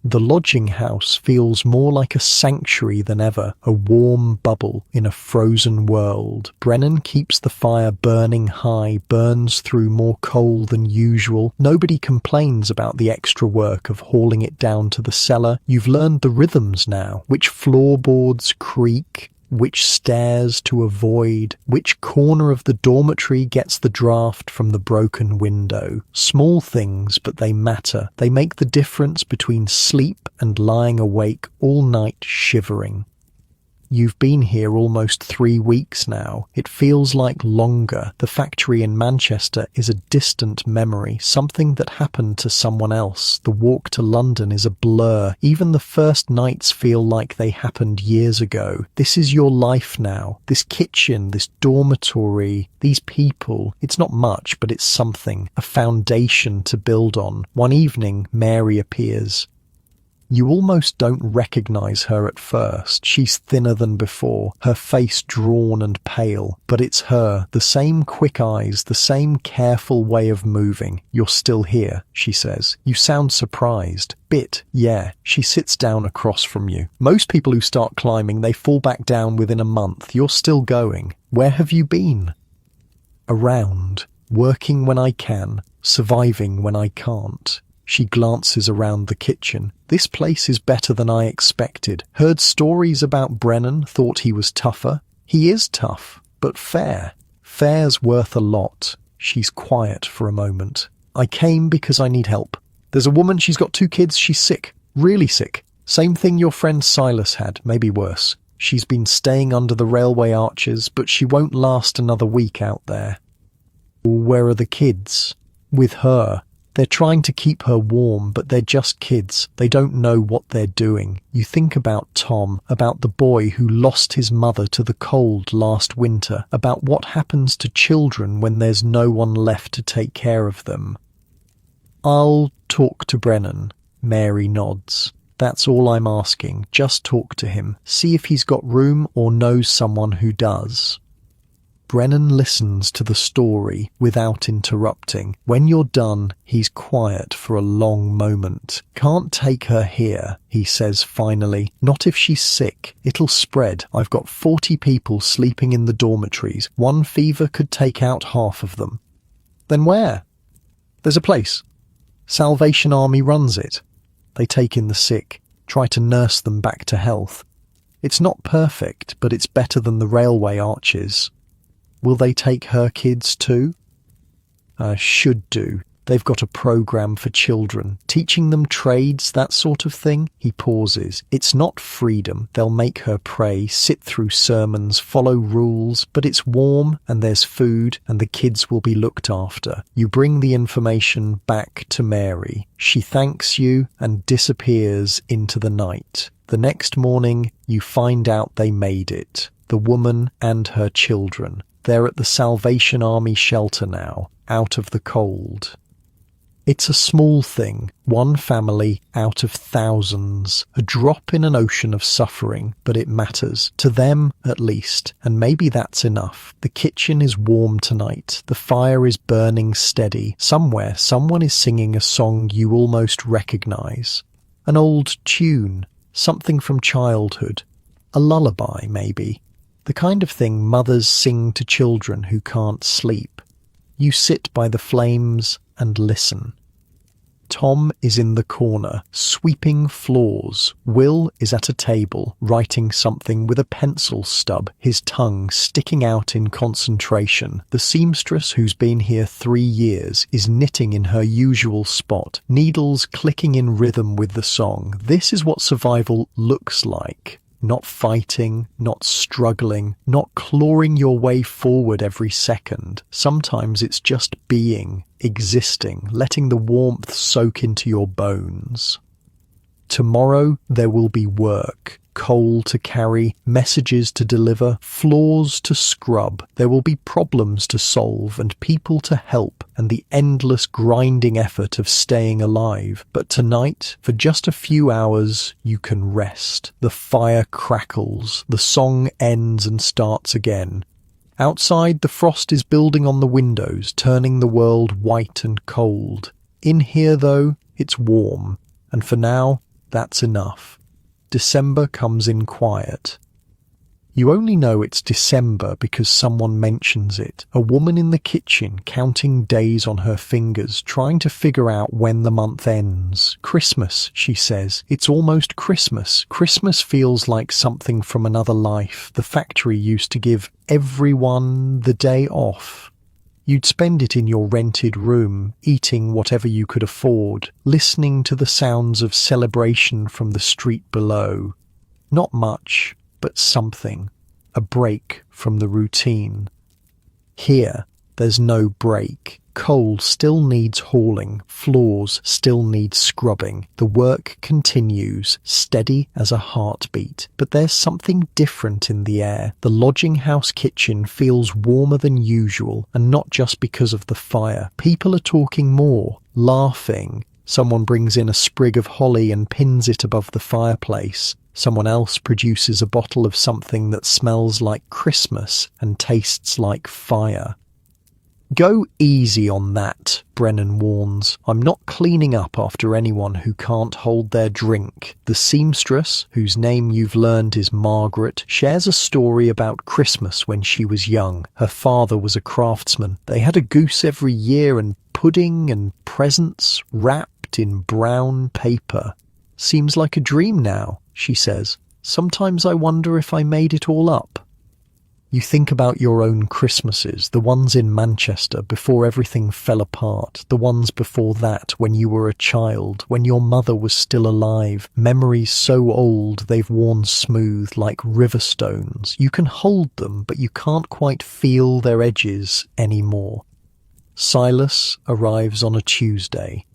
Speaker 1: The lodging house feels more like a sanctuary than ever, a warm bubble in a frozen world. Brennan keeps the fire burning high, burns through more coal than usual. Nobody complains about the extra work of hauling it down to the cellar. You've learned the rhythms now, which floorboards creak, which stairs to avoid, which corner of the dormitory gets the draft from the broken window. Small things, but they matter. They make the difference between sleep and lying awake all night shivering. You've been here almost 3 weeks now. It feels like longer. The factory in Manchester is a distant memory, something that happened to someone else. The walk to London is a blur. Even the first nights feel like they happened years ago. This is your life now. This kitchen, this dormitory, these people. It's not much, but it's something. A foundation to build on. One evening, Mary appears. You almost don't recognize her at first. She's thinner than before, her face drawn and pale. But it's her, the same quick eyes, the same careful way of moving. You're still here, she says. You sound surprised. Bit, yeah. She sits down across from you. Most people who start climbing, they fall back down within a month. You're still going. Where have you been? Around. Working when I can, surviving when I can't. She glances around the kitchen. This place is better than I expected. Heard stories about Brennan, thought he was tougher. He is tough, but fair. Fair's worth a lot. She's quiet for a moment. I came because I need help. There's a woman, she's got 2 kids, she's sick. Really sick. Same thing your friend Silas had, maybe worse. She's been staying under the railway arches, but she won't last another week out there. Where are the kids? With her. They're trying to keep her warm, but they're just kids. They don't know what they're doing. You think about Tom, about the boy who lost his mother to the cold last winter, about what happens to children when there's no one left to take care of them. I'll talk to Brennan. Mary nods. That's all I'm asking. Just talk to him. See if he's got room or knows someone who does. Brennan listens to the story without interrupting. When you're done, he's quiet for a long moment. Can't take her here, he says finally. Not if she's sick. It'll spread. I've got 40 people sleeping in the dormitories. One fever could take out half of them. Then where? There's a place. Salvation Army runs it. They take in the sick, try to nurse them back to health. It's not perfect, but it's better than the railway arches. Will they take her kids too? Should do. They've got a program for children, teaching them trades, that sort of thing. He pauses. It's not freedom. They'll make her pray, sit through sermons, follow rules, but it's warm and there's food and the kids will be looked after. You bring the information back to Mary. She thanks you and disappears into the night. The next morning, you find out they made it. The woman and her children. They're at the Salvation Army shelter now, out of the cold. It's a small thing, one family out of thousands, a drop in an ocean of suffering, but it matters, to them at least, and maybe that's enough. The kitchen is warm tonight, the fire is burning steady. Somewhere, someone is singing a song you almost recognize. An old tune, something from childhood, a lullaby maybe. The kind of thing mothers sing to children who can't sleep. You sit by the flames and listen. Tom is in the corner, sweeping floors. Will is at a table, writing something with a pencil stub, his tongue sticking out in concentration. The seamstress, who's been here 3 years, is knitting in her usual spot, needles clicking in rhythm with the song. This is what survival looks like. Not fighting, not struggling, not clawing your way forward every second. Sometimes it's just being, existing, letting the warmth soak into your bones. Tomorrow there will be work, coal to carry, messages to deliver, floors to scrub. There will be problems to solve and people to help and the endless grinding effort of staying alive. But tonight, for just a few hours, you can rest. The fire crackles, the song ends and starts again. Outside, the frost is building on the windows, turning the world white and cold. In here, though, it's warm, and for now, that's enough. December comes in quiet. You only know it's December because someone mentions it. A woman in the kitchen counting days on her fingers, trying to figure out when the month ends. Christmas, she says. It's almost Christmas. Christmas feels like something from another life. The factory used to give everyone the day off. You'd spend it in your rented room, eating whatever you could afford, listening to the sounds of celebration from the street below. Not much, but something. A break from the routine. Here, there's no break. Coal still needs hauling, floors still need scrubbing. The work continues, steady as a heartbeat. But there's something different in the air. The lodging house kitchen feels warmer than usual, and not just because of the fire. People are talking more, laughing. Someone brings in a sprig of holly and pins it above the fireplace. Someone else produces a bottle of something that smells like Christmas and tastes like fire. Go easy on that, Brennan warns. I'm not cleaning up after anyone who can't hold their drink. The seamstress, whose name you've learned is Margaret, shares a story about Christmas when she was young. Her father was a craftsman. They had a goose every year and pudding and presents wrapped in brown paper. Seems like a dream now, she says. Sometimes I wonder if I made it all up. You think about your own Christmases, the ones in Manchester before everything fell apart, the ones before that when you were a child, when your mother was still alive, memories so old they've worn smooth like river stones. You can hold them, but you can't quite feel their edges anymore. Silas arrives on a Tuesday.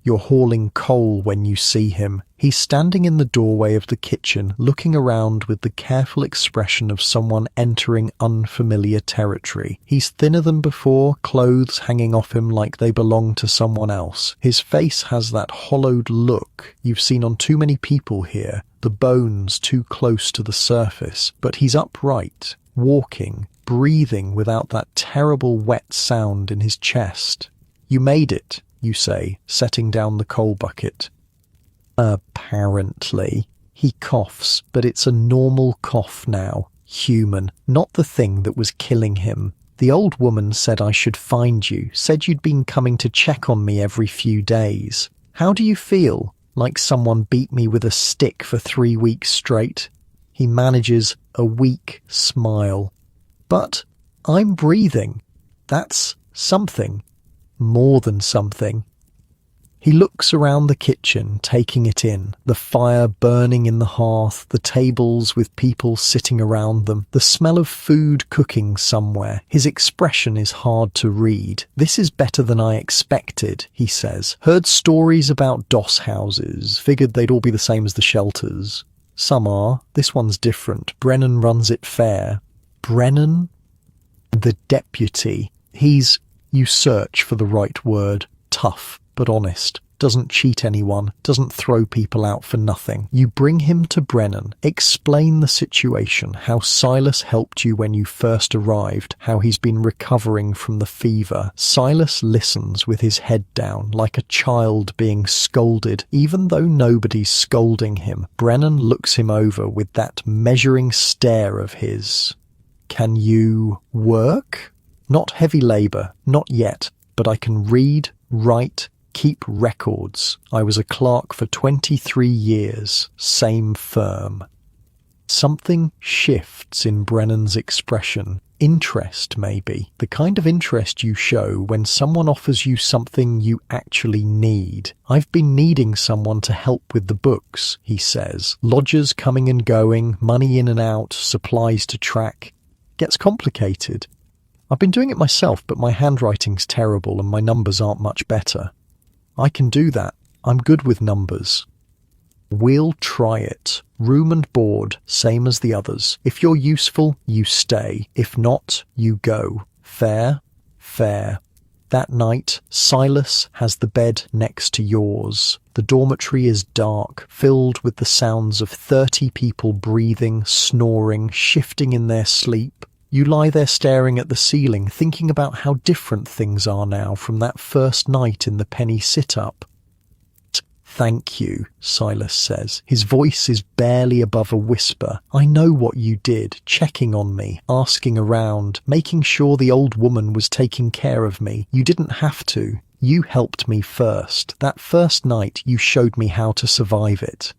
Speaker 1: You're hauling coal when you see him. He's standing in the doorway of the kitchen, looking around with the careful expression of someone entering unfamiliar territory. He's thinner than before, clothes hanging off him like they belong to someone else. His face has that hollowed look you've seen on too many people here, the bones too close to the surface. But he's upright, walking, breathing without that terrible wet sound in his chest. You made it, you say, setting down the coal bucket. Apparently. He coughs, but it's a normal cough now. Human, not the thing that was killing him. The old woman said I should find you, said you'd been coming to check on me every few days. How do you feel? Like someone beat me with a stick for 3 weeks straight? He manages a weak smile. But I'm breathing. That's something. More than something. He looks around the kitchen, taking it in. The fire burning in the hearth, the tables with people sitting around them, the smell of food cooking somewhere. His expression is hard to read. This is better than I expected, he says. Heard stories about doss houses, figured they'd all be the same as the shelters. Some are. This one's different. Brennan runs it fair. Brennan? The deputy. You search for the right word. Tough, but honest. Doesn't cheat anyone. Doesn't throw people out for nothing. You bring him to Brennan. Explain the situation. How Silas helped you when you first arrived. How he's been recovering from the fever. Silas listens with his head down, like a child being scolded, even though nobody's scolding him. Brennan looks him over with that measuring stare of his. Can you work? Not heavy labour, not yet, but I can read, write, keep records. I was a clerk for 23 years, same firm. Something shifts in Brennan's expression. Interest, maybe. The kind of interest you show when someone offers you something you actually need. I've been needing someone to help with the books, he says. Lodgers coming and going, money in and out, supplies to track. Gets complicated. I've been doing it myself, but my handwriting's terrible and my numbers aren't much better. I can do that. I'm good with numbers. We'll try it. Room and board, same as the others. If you're useful, you stay. If not, you go. Fair? Fair. That night, Silas has the bed next to yours. The dormitory is dark, filled with the sounds of 30 people breathing, snoring, shifting in their sleep. You lie there staring at the ceiling, thinking about how different things are now from that first night in the penny sit-up. "Thank you," Silas says. His voice is barely above a whisper. "I know what you did, checking on me, asking around, making sure the old woman was taking care of me. You didn't have to. You helped me first. That first night you showed me how to survive it."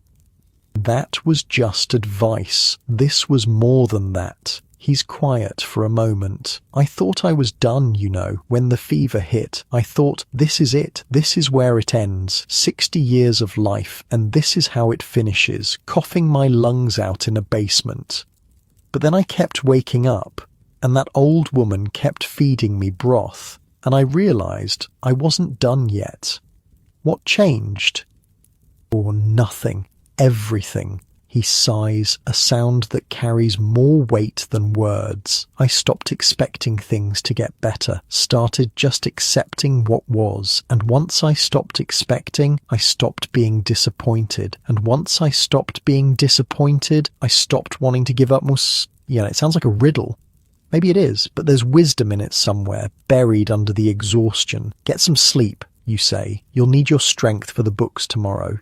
Speaker 1: That was just advice. This was more than that. He's quiet for a moment. "I thought I was done, when the fever hit. I thought, this is it. This is where it ends. 60 years of life, and this is how it finishes, coughing my lungs out in a basement. But then I kept waking up, and that old woman kept feeding me broth, and I realized I wasn't done yet." What changed? Or nothing. Everything. He sighs, a sound that carries more weight than words. "I stopped expecting things to get better, started just accepting what was. And once I stopped expecting, I stopped being disappointed. And once I stopped being disappointed, I stopped wanting to give up more." It sounds like a riddle. Maybe it is, but there's wisdom in it somewhere, buried under the exhaustion. "Get some sleep," you say. "You'll need your strength for the books tomorrow."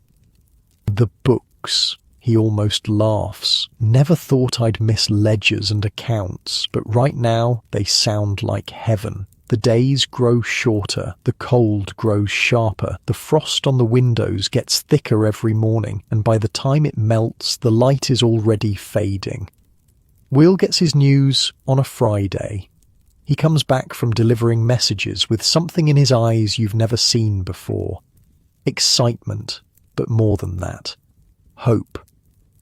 Speaker 1: The books. He almost laughs. "Never thought I'd miss ledgers and accounts, but right now they sound like heaven. The days grow shorter, the cold grows sharper, the frost on the windows gets thicker every morning, and by the time it melts, the light is already fading." Will gets his news on a Friday. He comes back from delivering messages with something in his eyes you've never seen before. Excitement, but more than that. Hope.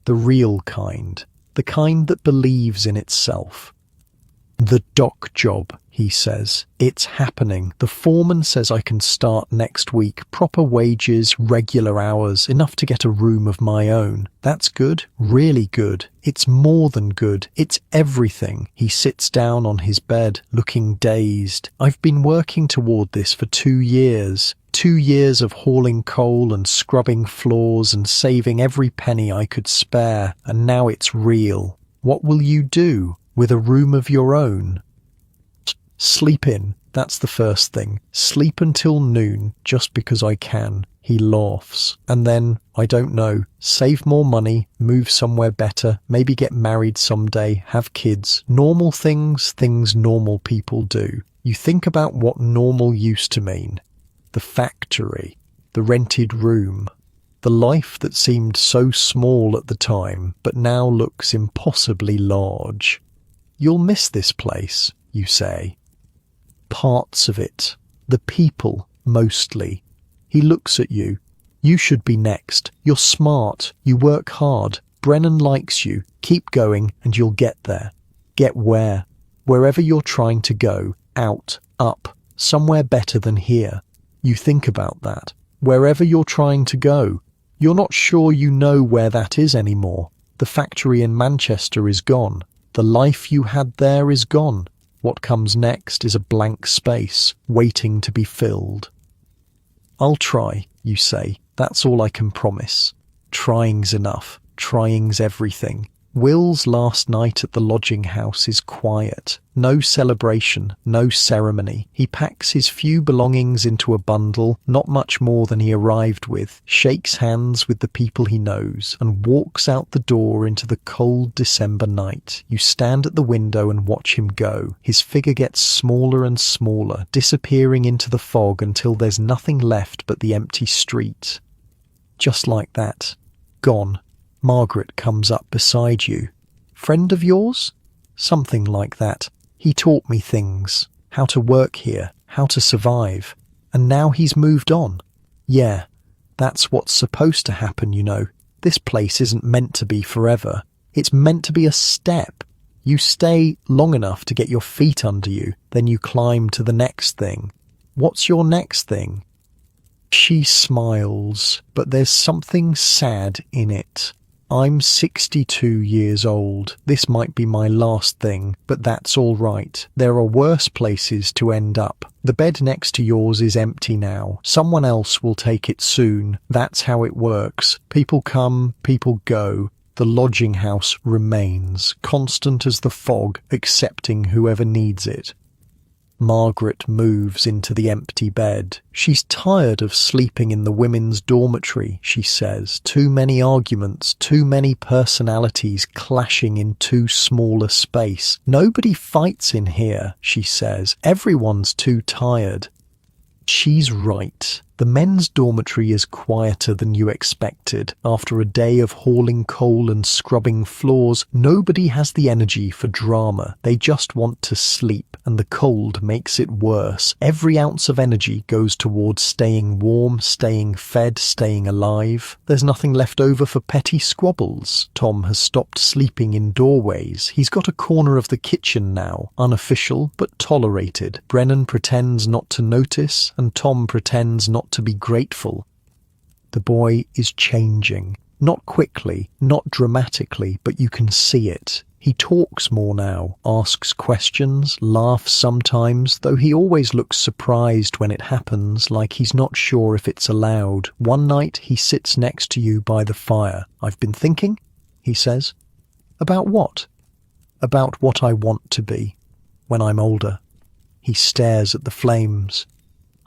Speaker 1: The real kind. The kind that believes in itself. "The dock job," he says. "It's happening. The foreman says I can start next week. Proper wages, regular hours, enough to get a room of my own. That's good. Really good. It's more than good. It's everything." He sits down on his bed, looking dazed. "I've been working toward this for 2 years. 2 years of hauling coal and scrubbing floors and saving every penny I could spare, and now it's real. What will you do with a room of your own?" "Sleep in. That's the first thing. Sleep until noon, just because I can." He laughs. "And then, I don't know, save more money, move somewhere better, maybe get married someday, have kids. Normal things normal people do. You think about what normal used to mean. The factory, the rented room, the life that seemed so small at the time, but now looks impossibly large. You'll miss this place, you say. Parts of it, the people, mostly. He looks at you. You should be next. You're smart. You work hard. Brennan likes you. Keep going and you'll get there. Get where? Wherever you're trying to go. Out, up, somewhere better than here. You think about that. Wherever you're trying to go. You're not sure you know where that is anymore. The factory in Manchester is gone. The life you had there is gone. What comes next is a blank space, waiting to be filled. I'll try, you say. That's all I can promise. Trying's enough. Trying's everything. Will's last night at the lodging house is quiet. No celebration, no ceremony. He packs his few belongings into a bundle, not much more than he arrived with, shakes hands with the people he knows, and walks out the door into the cold December night. You stand at the window and watch him go. His figure gets smaller and smaller, disappearing into the fog until there's nothing left but the empty street. Just like that. Gone. Margaret comes up beside you. Friend of yours? Something like that. He taught me things. How to work here. How to survive. And now he's moved on. Yeah, that's what's supposed to happen, you know. This place isn't meant to be forever. It's meant to be a step. You stay long enough to get your feet under you, then you climb to the next thing. What's your next thing? She smiles, but there's something sad in it. I'm 62 years old. This might be my last thing, but that's all right. There are worse places to end up. The bed next to yours is empty now. Someone else will take it soon. That's how it works. People come, people go. The lodging house remains, constant as the fog, accepting whoever needs it. Margaret moves into the empty bed. She's tired of sleeping in the women's dormitory, she says. Too many arguments, too many personalities clashing in too small a space. Nobody fights in here, she says. Everyone's too tired. She's right. The men's dormitory is quieter than you expected. After a day of hauling coal and scrubbing floors, nobody has the energy for drama. They just want to sleep, and the cold makes it worse. Every ounce of energy goes towards staying warm, staying fed, staying alive. There's nothing left over for petty squabbles. Tom has stopped sleeping in doorways. He's got a corner of the kitchen now, unofficial but tolerated. Brennan pretends not to notice, and Tom pretends not to be grateful. The boy is changing. Not quickly, not dramatically, but you can see it. He talks more now, asks questions, laughs sometimes, though he always looks surprised when it happens, like he's not sure if it's allowed. One night he sits next to you by the fire. "I've been thinking," he says. "About what?" "About what I want to be when I'm older." He stares at the flames.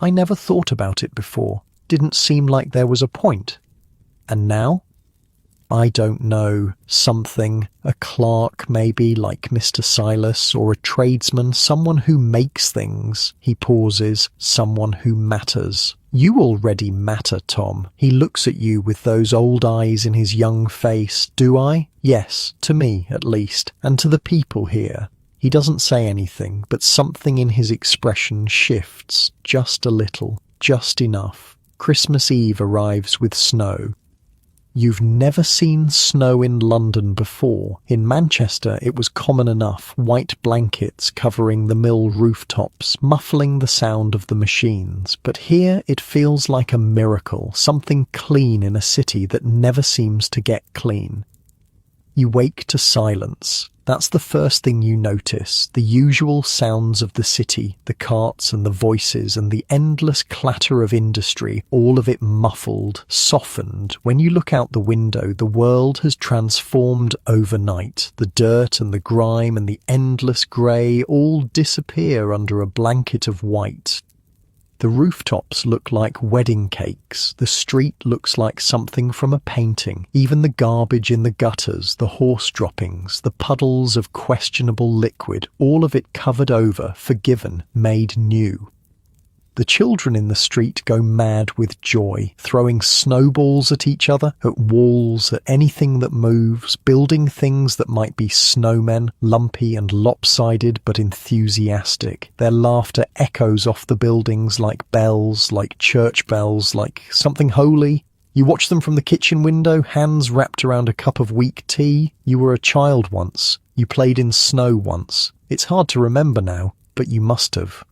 Speaker 1: "I never thought about it before. Didn't seem like there was a point. And now?" "I don't know. Something. A clerk, maybe, like Mr. Silas, or a tradesman, someone who makes things." He pauses. "Someone who matters." "You already matter, Tom." He looks at you with those old eyes in his young face. "Do I?" "Yes, to me, at least, and to the people here." He doesn't say anything, but something in his expression shifts, just a little, just enough. Christmas Eve arrives with snow. You've never seen snow in London before. In Manchester it was common enough, white blankets covering the mill rooftops, muffling the sound of the machines. But here it feels like a miracle, something clean in a city that never seems to get clean. You wake to silence. That's the first thing you notice, the usual sounds of the city, the carts and the voices and the endless clatter of industry, all of it muffled, softened. When you look out the window, the world has transformed overnight. The dirt and the grime and the endless grey all disappear under a blanket of white. The rooftops look like wedding cakes. The street looks like something from a painting. Even the garbage in the gutters, the horse droppings, the puddles of questionable liquid, all of it covered over, forgiven, made new. The children in the street go mad with joy, throwing snowballs at each other, at walls, at anything that moves, building things that might be snowmen, lumpy and lopsided but enthusiastic. Their laughter echoes off the buildings like bells, like church bells, like something holy. You watch them from the kitchen window, hands wrapped around a cup of weak tea. You were a child once. You played in snow once. It's hard to remember now, but you must have.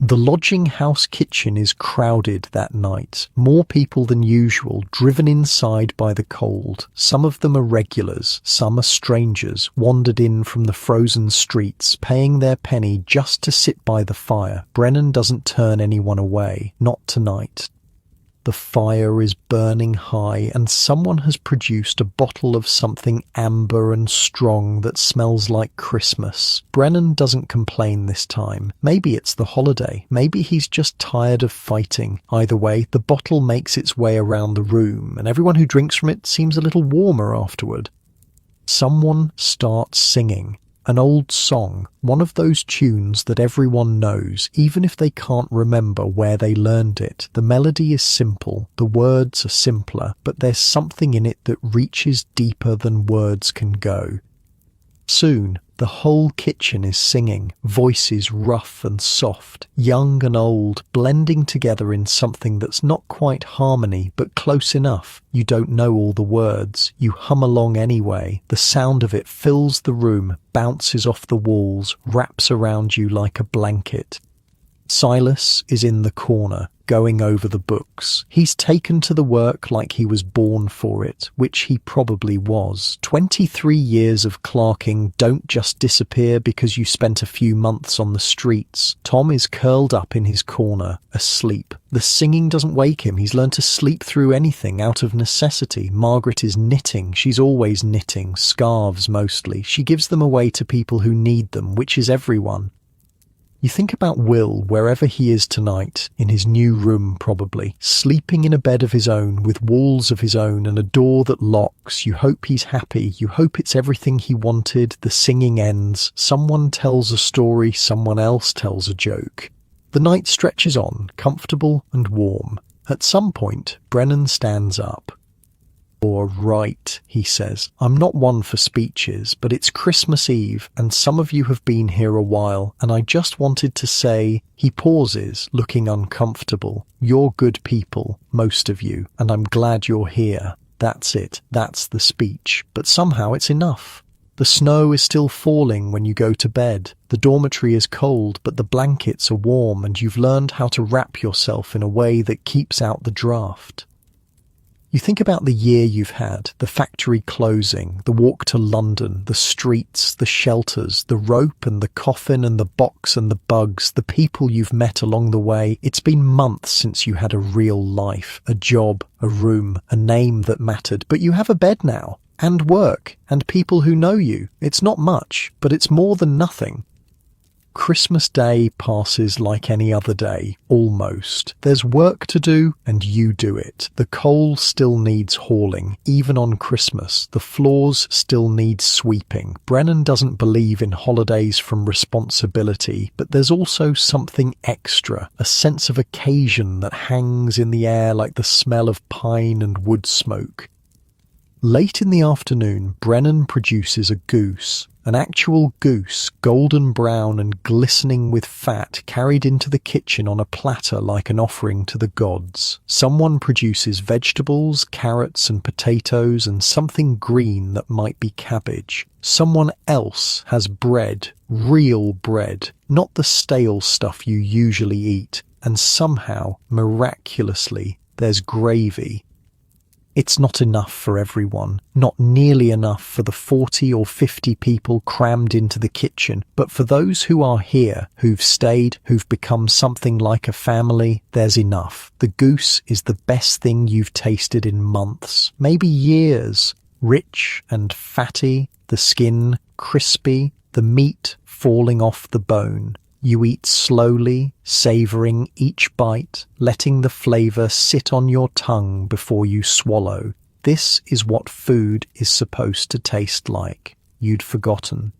Speaker 1: The lodging house kitchen is crowded that night. More people than usual, driven inside by the cold. Some of them are regulars, some are strangers, wandered in from the frozen streets, paying their penny just to sit by the fire. Brennan doesn't turn anyone away, not tonight. The fire is burning high, and someone has produced a bottle of something amber and strong that smells like Christmas. Brennan doesn't complain this time. Maybe it's the holiday. Maybe he's just tired of fighting. Either way, the bottle makes its way around the room, and everyone who drinks from it seems a little warmer afterward. Someone starts singing. An old song, one of those tunes that everyone knows, even if they can't remember where they learned it. The melody is simple, the words are simpler, but there's something in it that reaches deeper than words can go. Soon, the whole kitchen is singing, voices rough and soft, young and old, blending together in something that's not quite harmony, but close enough. You don't know all the words. You hum along anyway. The sound of it fills the room, bounces off the walls, wraps around you like a blanket. Silas is in the corner, going over the books. He's taken to the work like he was born for it, which he probably was. 23 years of clerking don't just disappear because you spent a few months on the streets. Tom is curled up in his corner, asleep. The singing doesn't wake him. He's learned to sleep through anything out of necessity. Margaret is knitting. She's always knitting, scarves mostly. She gives them away to people who need them, which is everyone. You think about Will wherever he is tonight, in his new room probably, sleeping in a bed of his own, with walls of his own and a door that locks. You hope he's happy. You hope it's everything he wanted. The singing ends. Someone tells a story. Someone else tells a joke. The night stretches on, comfortable and warm. At some point, Brennan stands up. "All right," he says. "I'm not one for speeches, but it's Christmas Eve, and some of you have been here a while, and I just wanted to say..." He pauses, looking uncomfortable. "You're good people, most of you, and I'm glad you're here." That's it. That's the speech. But somehow it's enough. The snow is still falling when you go to bed. The dormitory is cold, but the blankets are warm, and you've learned how to wrap yourself in a way that keeps out the draft. You think about the year you've had, the factory closing, the walk to London, the streets, the shelters, the rope and the coffin and the box and the bugs, the people you've met along the way. It's been months since you had a real life, a job, a room, a name that mattered, but you have a bed now, and work, and people who know you. It's not much, but it's more than nothing. Christmas Day passes like any other day, almost. There's work to do, and you do it. The coal still needs hauling, even on Christmas. The floors still need sweeping. Brennan doesn't believe in holidays from responsibility, but there's also something extra, a sense of occasion that hangs in the air like the smell of pine and wood smoke. Late in the afternoon, Brennan produces a goose. An actual goose, golden brown and glistening with fat, carried into the kitchen on a platter like an offering to the gods. Someone produces vegetables, carrots and potatoes and something green that might be cabbage. Someone else has bread, real bread, not the stale stuff you usually eat. And somehow, miraculously, there's gravy. It's not enough for everyone, not nearly enough for the 40 or 50 people crammed into the kitchen, but for those who are here, who've stayed, who've become something like a family, there's enough. The goose is the best thing you've tasted in months, maybe years. Rich and fatty, the skin crispy, the meat falling off the bone. You eat slowly, savouring each bite, letting the flavour sit on your tongue before you swallow. This is what food is supposed to taste like. You'd forgotten.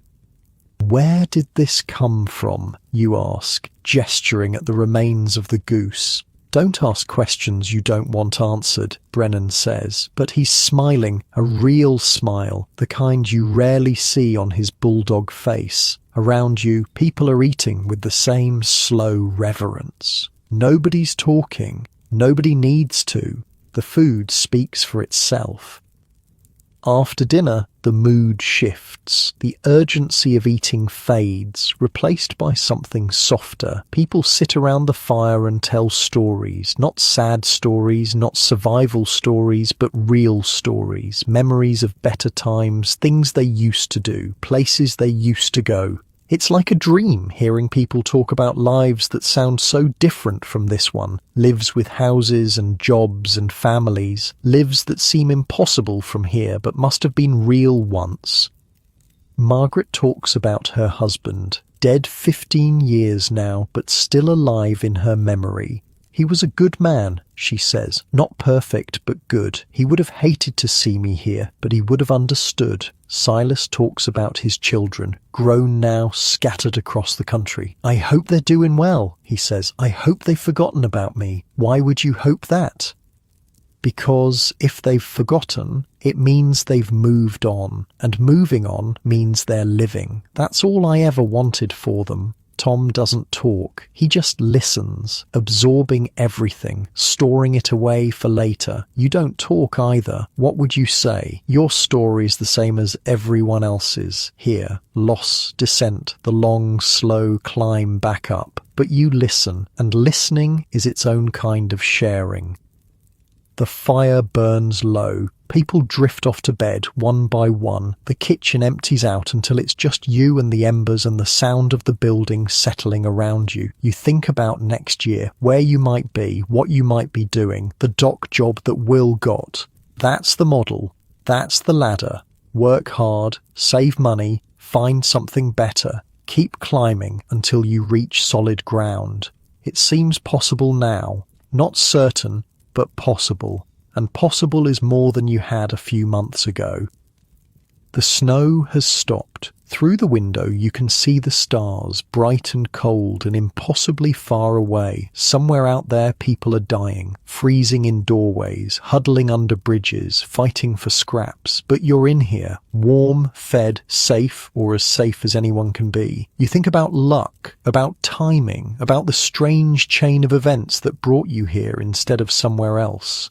Speaker 1: "Where did this come from?" you ask, gesturing at the remains of the goose. "Don't ask questions you don't want answered," Brennan says, but he's smiling, a real smile, the kind you rarely see on his bulldog face. Around you, people are eating with the same slow reverence. Nobody's talking. Nobody needs to. The food speaks for itself. After dinner, the mood shifts. The urgency of eating fades, replaced by something softer. People sit around the fire and tell stories. Not sad stories, not survival stories, but real stories. Memories of better times, things they used to do, places they used to go. It's like a dream hearing people talk about lives that sound so different from this one. Lives with houses and jobs and families. Lives that seem impossible from here but must have been real once. Margaret talks about her husband, dead 15 years now but still alive in her memory. "He was a good man," she says. "Not perfect, but good. He would have hated to see me here, but he would have understood." Silas talks about his children, grown now, scattered across the country. "I hope they're doing well," he says. "I hope they've forgotten about me." Why would you hope that? Because if they've forgotten, it means they've moved on, and moving on means they're living. That's all I ever wanted for them. Tom doesn't talk. He just listens, absorbing everything, storing it away for later. You don't talk either. What would you say? Your story's the same as everyone else's. Here, loss, descent, the long, slow climb back up. But you listen, and listening is its own kind of sharing. The fire burns low. People drift off to bed one by one. The kitchen empties out until it's just you and the embers and the sound of the building settling around you. You think about next year, where you might be, what you might be doing, the dock job that Will got. That's the model. That's the ladder. Work hard, save money, find something better. Keep climbing until you reach solid ground. It seems possible now. Not certain, but possible. And possible is more than you had a few months ago. The snow has stopped. Through the window you can see the stars, bright and cold and impossibly far away. Somewhere out there people are dying, freezing in doorways, huddling under bridges, fighting for scraps. But you're in here, warm, fed, safe, or as safe as anyone can be. You think about luck, about timing, about the strange chain of events that brought you here instead of somewhere else.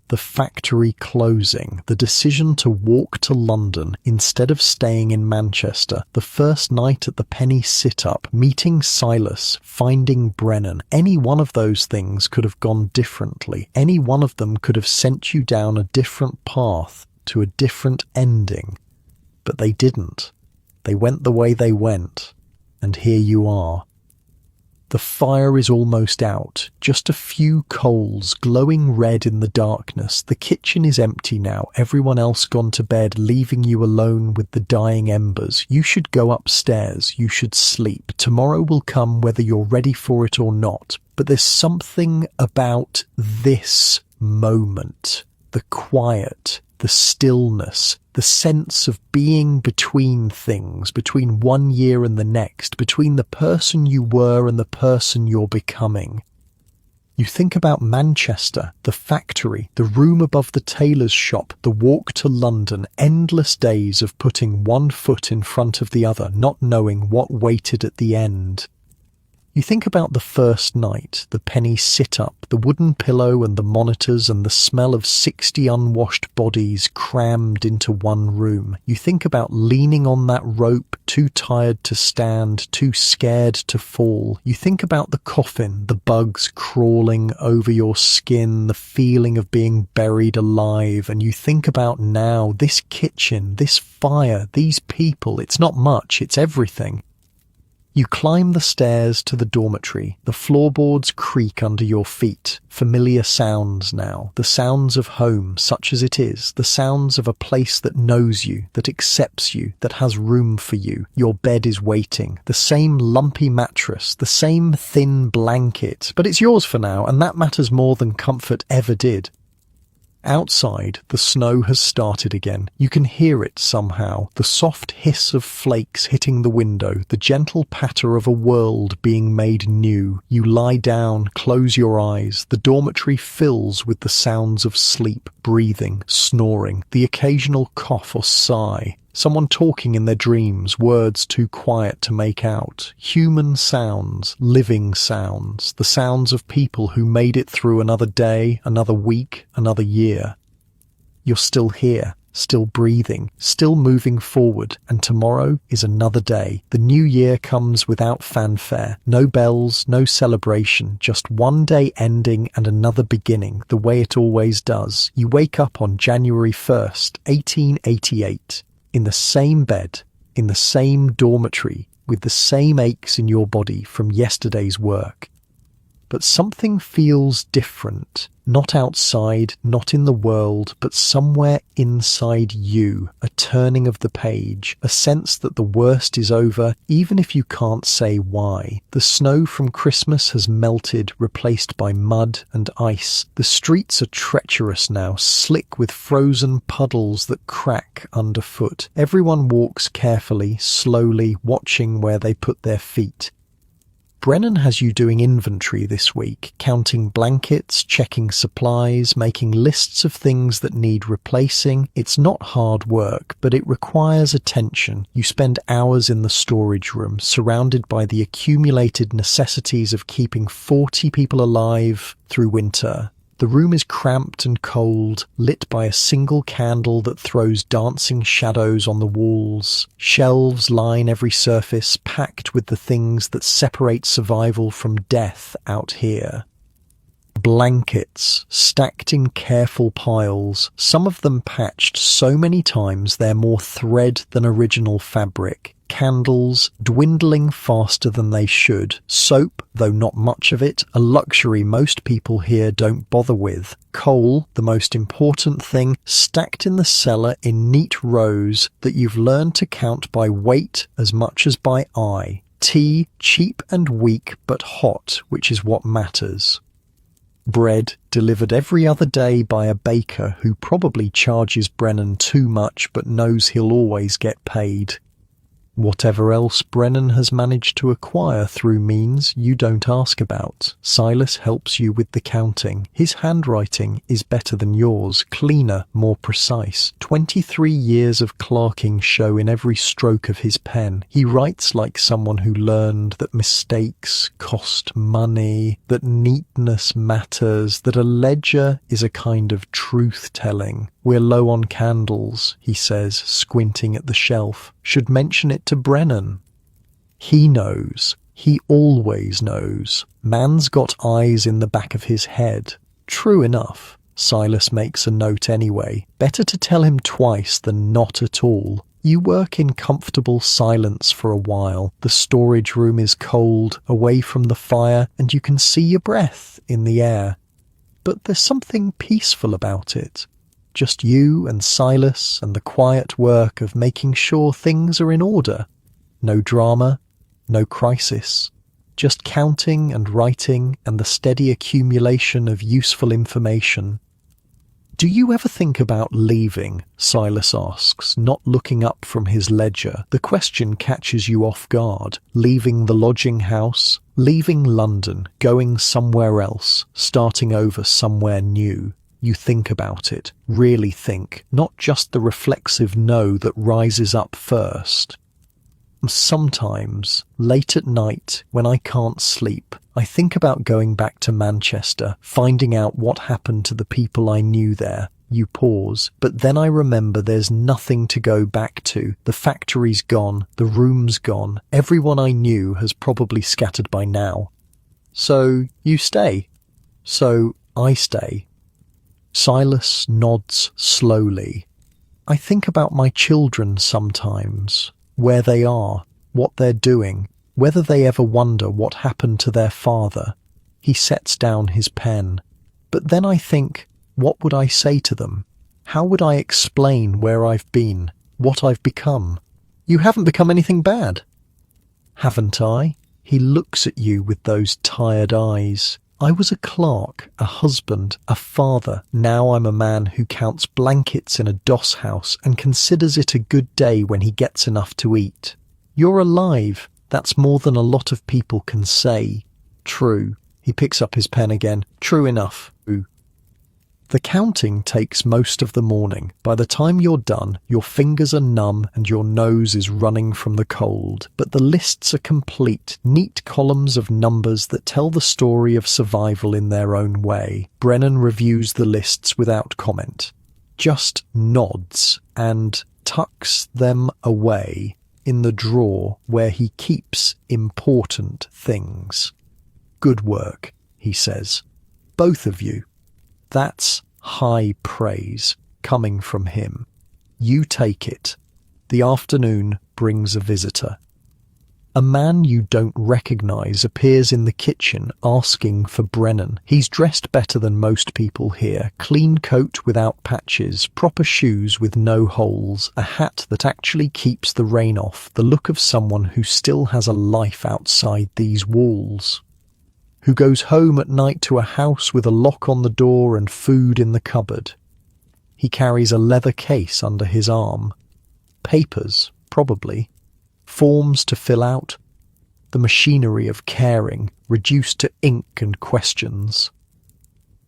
Speaker 1: The factory closing, the decision to walk to London instead of staying in Manchester, the first night at the penny sit-up, meeting Silas, finding Brennan. Any one of those things could have gone differently. Any one of them could have sent you down a different path to a different ending. But they didn't. They went the way they went. And here you are. The fire is almost out, just a few coals glowing red in the darkness. The kitchen is empty now, everyone else gone to bed, leaving you alone with the dying embers. You should go upstairs, you should sleep. Tomorrow will come whether you're ready for it or not. But there's something about this moment, the quiet, the stillness, the sense of being between things, between one year and the next, between the person you were and the person you're becoming. You think about Manchester, the factory, the room above the tailor's shop, the walk to London, endless days of putting one foot in front of the other, not knowing what waited at the end. You think about the first night, the penny sit-up, the wooden pillow and the monitors and the smell of 60 unwashed bodies crammed into one room. You think about leaning on that rope, too tired to stand, too scared to fall. You think about the coffin, the bugs crawling over your skin, the feeling of being buried alive. And you think about now, this kitchen, this fire, these people. It's not much, it's everything. You climb the stairs to the dormitory. The floorboards creak under your feet. Familiar sounds now. The sounds of home, such as it is. The sounds of a place that knows you, that accepts you, that has room for you. Your bed is waiting. The same lumpy mattress, the same thin blanket. But it's yours for now, and that matters more than comfort ever did. Outside, the snow has started again. You can hear it somehow, the soft hiss of flakes hitting the window, the gentle patter of a world being made new. You lie down, close your eyes. The dormitory fills with the sounds of sleep, breathing, snoring, the occasional cough or sigh. Someone talking in their dreams, words too quiet to make out. Human sounds, living sounds, the sounds of people who made it through another day, another week, another year. You're still here, still breathing, still moving forward, and tomorrow is another day. The new year comes without fanfare. No bells, no celebration, just one day ending and another beginning, the way it always does. You wake up on January 1st, 1888. In the same bed, in the same dormitory, with the same aches in your body from yesterday's work. But something feels different, not outside, not in the world, but somewhere inside you, a turning of the page, a sense that the worst is over, even if you can't say why. The snow from Christmas has melted, replaced by mud and ice. The streets are treacherous now, slick with frozen puddles that crack underfoot. Everyone walks carefully, slowly, watching where they put their feet. Brennan has you doing inventory this week, counting blankets, checking supplies, making lists of things that need replacing. It's not hard work, but it requires attention. You spend hours in the storage room, surrounded by the accumulated necessities of keeping 40 people alive through winter. The room is cramped and cold, lit by a single candle that throws dancing shadows on the walls. Shelves line every surface, packed with the things that separate survival from death out here. Blankets, stacked in careful piles, some of them patched so many times they're more thread than original fabric. Candles, dwindling faster than they should. Soap, though not much of it, a luxury most people here don't bother with. Coal, the most important thing, stacked in the cellar in neat rows that you've learned to count by weight as much as by eye. Tea, cheap and weak but hot, which is what matters. Bread, delivered every other day by a baker who probably charges Brennan too much but knows he'll always get paid. Whatever else Brennan has managed to acquire through means you don't ask about. Silas helps you with the counting. His handwriting is better than yours, cleaner, more precise. 23 years of clerking show in every stroke of his pen. He writes like someone who learned that mistakes cost money, that neatness matters, that a ledger is a kind of truth-telling. We're low on candles, he says, squinting at the shelf. Should mention it to Brennan. He knows. He always knows. Man's got eyes in the back of his head. True enough. Silas makes a note anyway. Better to tell him twice than not at all. You work in comfortable silence for a while. The storage room is cold, away from the fire, and you can see your breath in the air. But there's something peaceful about it. Just you and Silas and the quiet work of making sure things are in order. No drama, no crisis. Just counting and writing and the steady accumulation of useful information. Do you ever think about leaving? Silas asks, not looking up from his ledger. The question catches you off guard. Leaving the lodging house, leaving London, going somewhere else, starting over somewhere new. You think about it, really think, not just the reflexive no that rises up first. Sometimes, late at night, when I can't sleep, I think about going back to Manchester, finding out what happened to the people I knew there. You pause, but then I remember there's nothing to go back to. The factory's gone, the room's gone, everyone I knew has probably scattered by now. So you stay. So I stay. Silas nods slowly. I think about my children sometimes, where they are, what they're doing, whether they ever wonder what happened to their father. He sets down his pen. But then I think, what would I say to them? How would I explain where I've been, what I've become? You haven't become anything bad. Haven't I? He looks at you with those tired eyes. I was a clerk, a husband, a father. Now I'm a man who counts blankets in a doss house and considers it a good day when he gets enough to eat. You're alive. That's more than a lot of people can say. True. He picks up his pen again. True enough. The counting takes most of the morning. By the time you're done, your fingers are numb and your nose is running from the cold. But the lists are complete, neat columns of numbers that tell the story of survival in their own way. Brennan reviews the lists without comment, just nods and tucks them away in the drawer where he keeps important things. Good work, he says. Both of you. That's high praise coming from him. You take it. The afternoon brings a visitor. A man you don't recognize appears in the kitchen asking for Brennan. He's dressed better than most people here. Clean coat without patches, proper shoes with no holes, a hat that actually keeps the rain off, the look of someone who still has a life outside these walls. Who goes home at night to a house with a lock on the door and food in the cupboard. He carries a leather case under his arm. Papers, probably. Forms to fill out. the machinery of caring, reduced to ink and questions.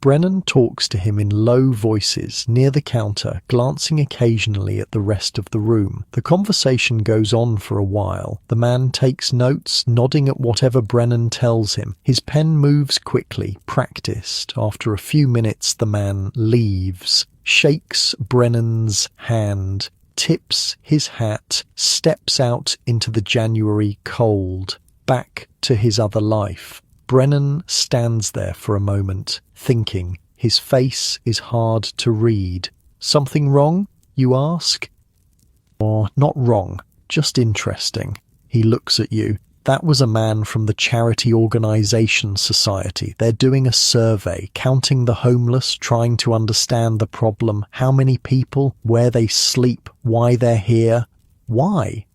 Speaker 1: Brennan talks to him in low voices near the counter, glancing occasionally at the rest of the room. The conversation goes on for a while. The man takes notes, nodding at whatever Brennan tells him. His pen moves quickly, practiced. After a few minutes, the man leaves, shakes Brennan's hand, tips his hat, steps out into the January cold, back to his other life. Brennan stands there for a moment, thinking. His face is hard to read. Something wrong, you ask? Or not wrong, just interesting. He looks at you. That was a man from the Charity Organisation Society. They're doing a survey, counting the homeless, trying to understand the problem, how many people, where they sleep, why they're here. Why?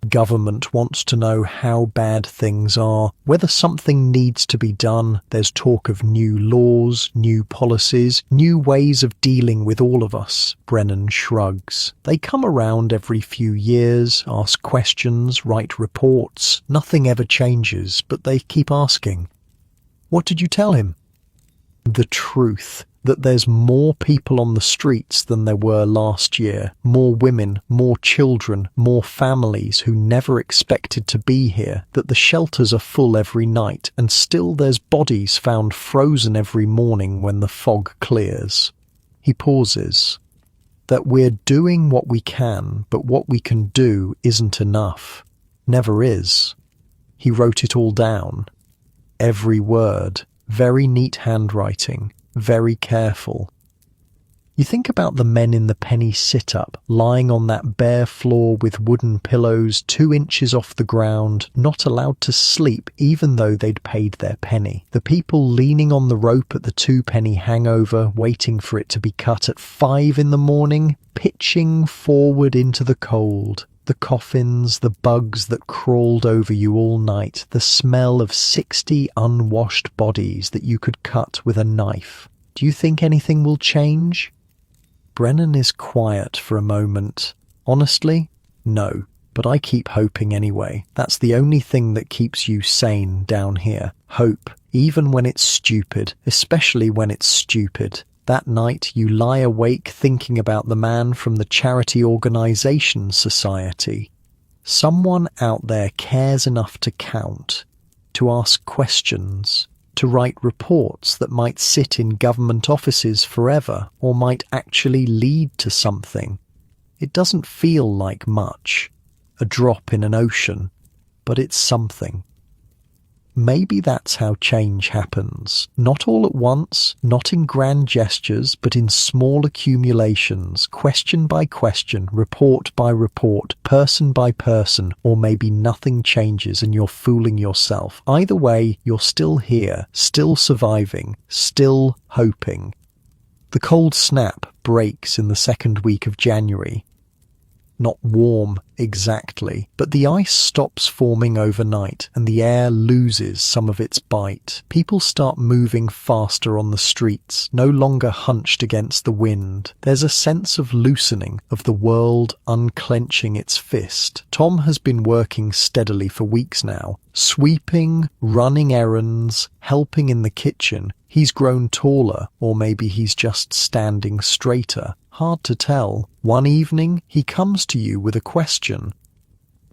Speaker 1: Government wants to know how bad things are, whether something needs to be done. There's talk of new laws, new policies, new ways of dealing with all of us. Brennan shrugs. They come around every few years, ask questions, write reports. Nothing ever changes, but they keep asking. What did you tell him? The truth. That there's more people on the streets than there were last year, more women, more children, more families who never expected to be here, that the shelters are full every night, and still there's bodies found frozen every morning when the fog clears. He pauses. That we're doing what we can, but what we can do isn't enough. Never is. He wrote it all down. Every word. Very neat handwriting. Very careful. You think about the men in the penny sit-up, lying on that bare floor with wooden pillows 2 inches off the ground, not allowed to sleep even though they'd paid their penny. The people leaning on the rope at the 2-penny hangover, waiting for it to be cut at 5 in the morning, pitching forward into the cold. The coffins, the bugs that crawled over you all night, the smell of 60 unwashed bodies that you could cut with a knife. Do you think anything will change? Brennan is quiet for a moment. Honestly, no, but I keep hoping anyway. That's the only thing that keeps you sane down here. Hope, even when it's stupid, especially when it's stupid. That night you lie awake thinking about the man from the Charity Organisation Society. Someone out there cares enough to count, to ask questions, to write reports that might sit in government offices forever or might actually lead to something. It doesn't feel like much, a drop in an ocean, but it's something. Maybe that's how change happens. Not all at once, not in grand gestures, but in small accumulations, question by question, report by report, person by person, or maybe nothing changes and you're fooling yourself. Either way, you're still here, still surviving, still hoping. The cold snap breaks in the second week of January. Not warm exactly, but the ice stops forming overnight and the air loses some of its bite. People start moving faster on the streets, no longer hunched against the wind. There's a sense of loosening, of the world unclenching its fist. Tom has been working steadily for weeks now, sweeping, running errands, helping in the kitchen. He's grown taller, or maybe he's just standing straighter. Hard to tell. One evening, he comes to you with a question.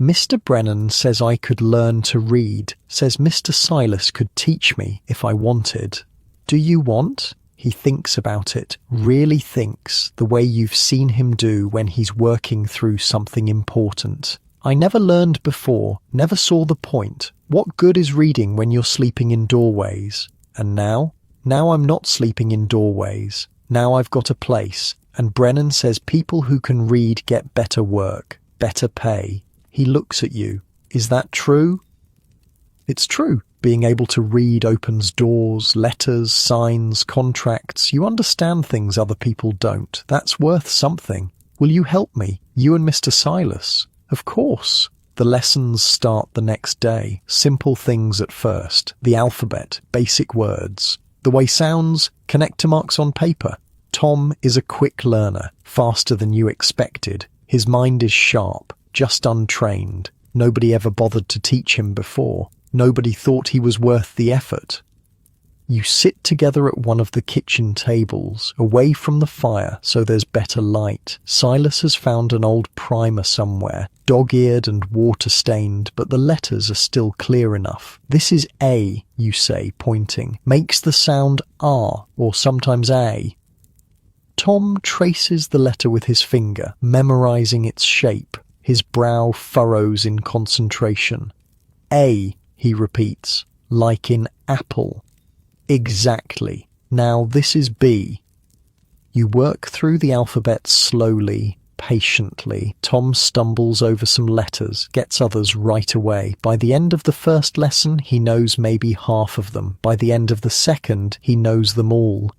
Speaker 1: Mr. Brennan says I could learn to read, says Mr. Silas could teach me if I wanted. Do you want? He thinks about it, really thinks, the way you've seen him do when he's working through something important. I never learned before, never saw the point. What good is reading when you're sleeping in doorways? And now? Now I'm not sleeping in doorways. Now I've got a place. And Brennan says people who can read get better work, better pay. He looks at you. Is that true? It's true. Being able to read opens doors, letters, signs, contracts. You understand things other people don't. That's worth something. Will you help me? You and Mr. Silas? Of course. The lessons start the next day. Simple things at first. The alphabet, basic words. The way sounds, connect to marks on paper. Tom is a quick learner, faster than you expected. His mind is sharp, just untrained. Nobody ever bothered to teach him before. Nobody thought he was worth the effort. You sit together at one of the kitchen tables, away from the fire so there's better light. Silas has found an old primer somewhere, dog-eared and water-stained, but the letters are still clear enough. This is A, you say, pointing. Makes the sound R, or sometimes A. Tom traces the letter with his finger, memorizing its shape. His brow furrows in concentration. A, he repeats, like in apple. Exactly. Now this is B. You work through the alphabet slowly, patiently. Tom stumbles over some letters, gets others right away. By the end of the first lesson, he knows maybe half of them. By the end of the second, he knows them all.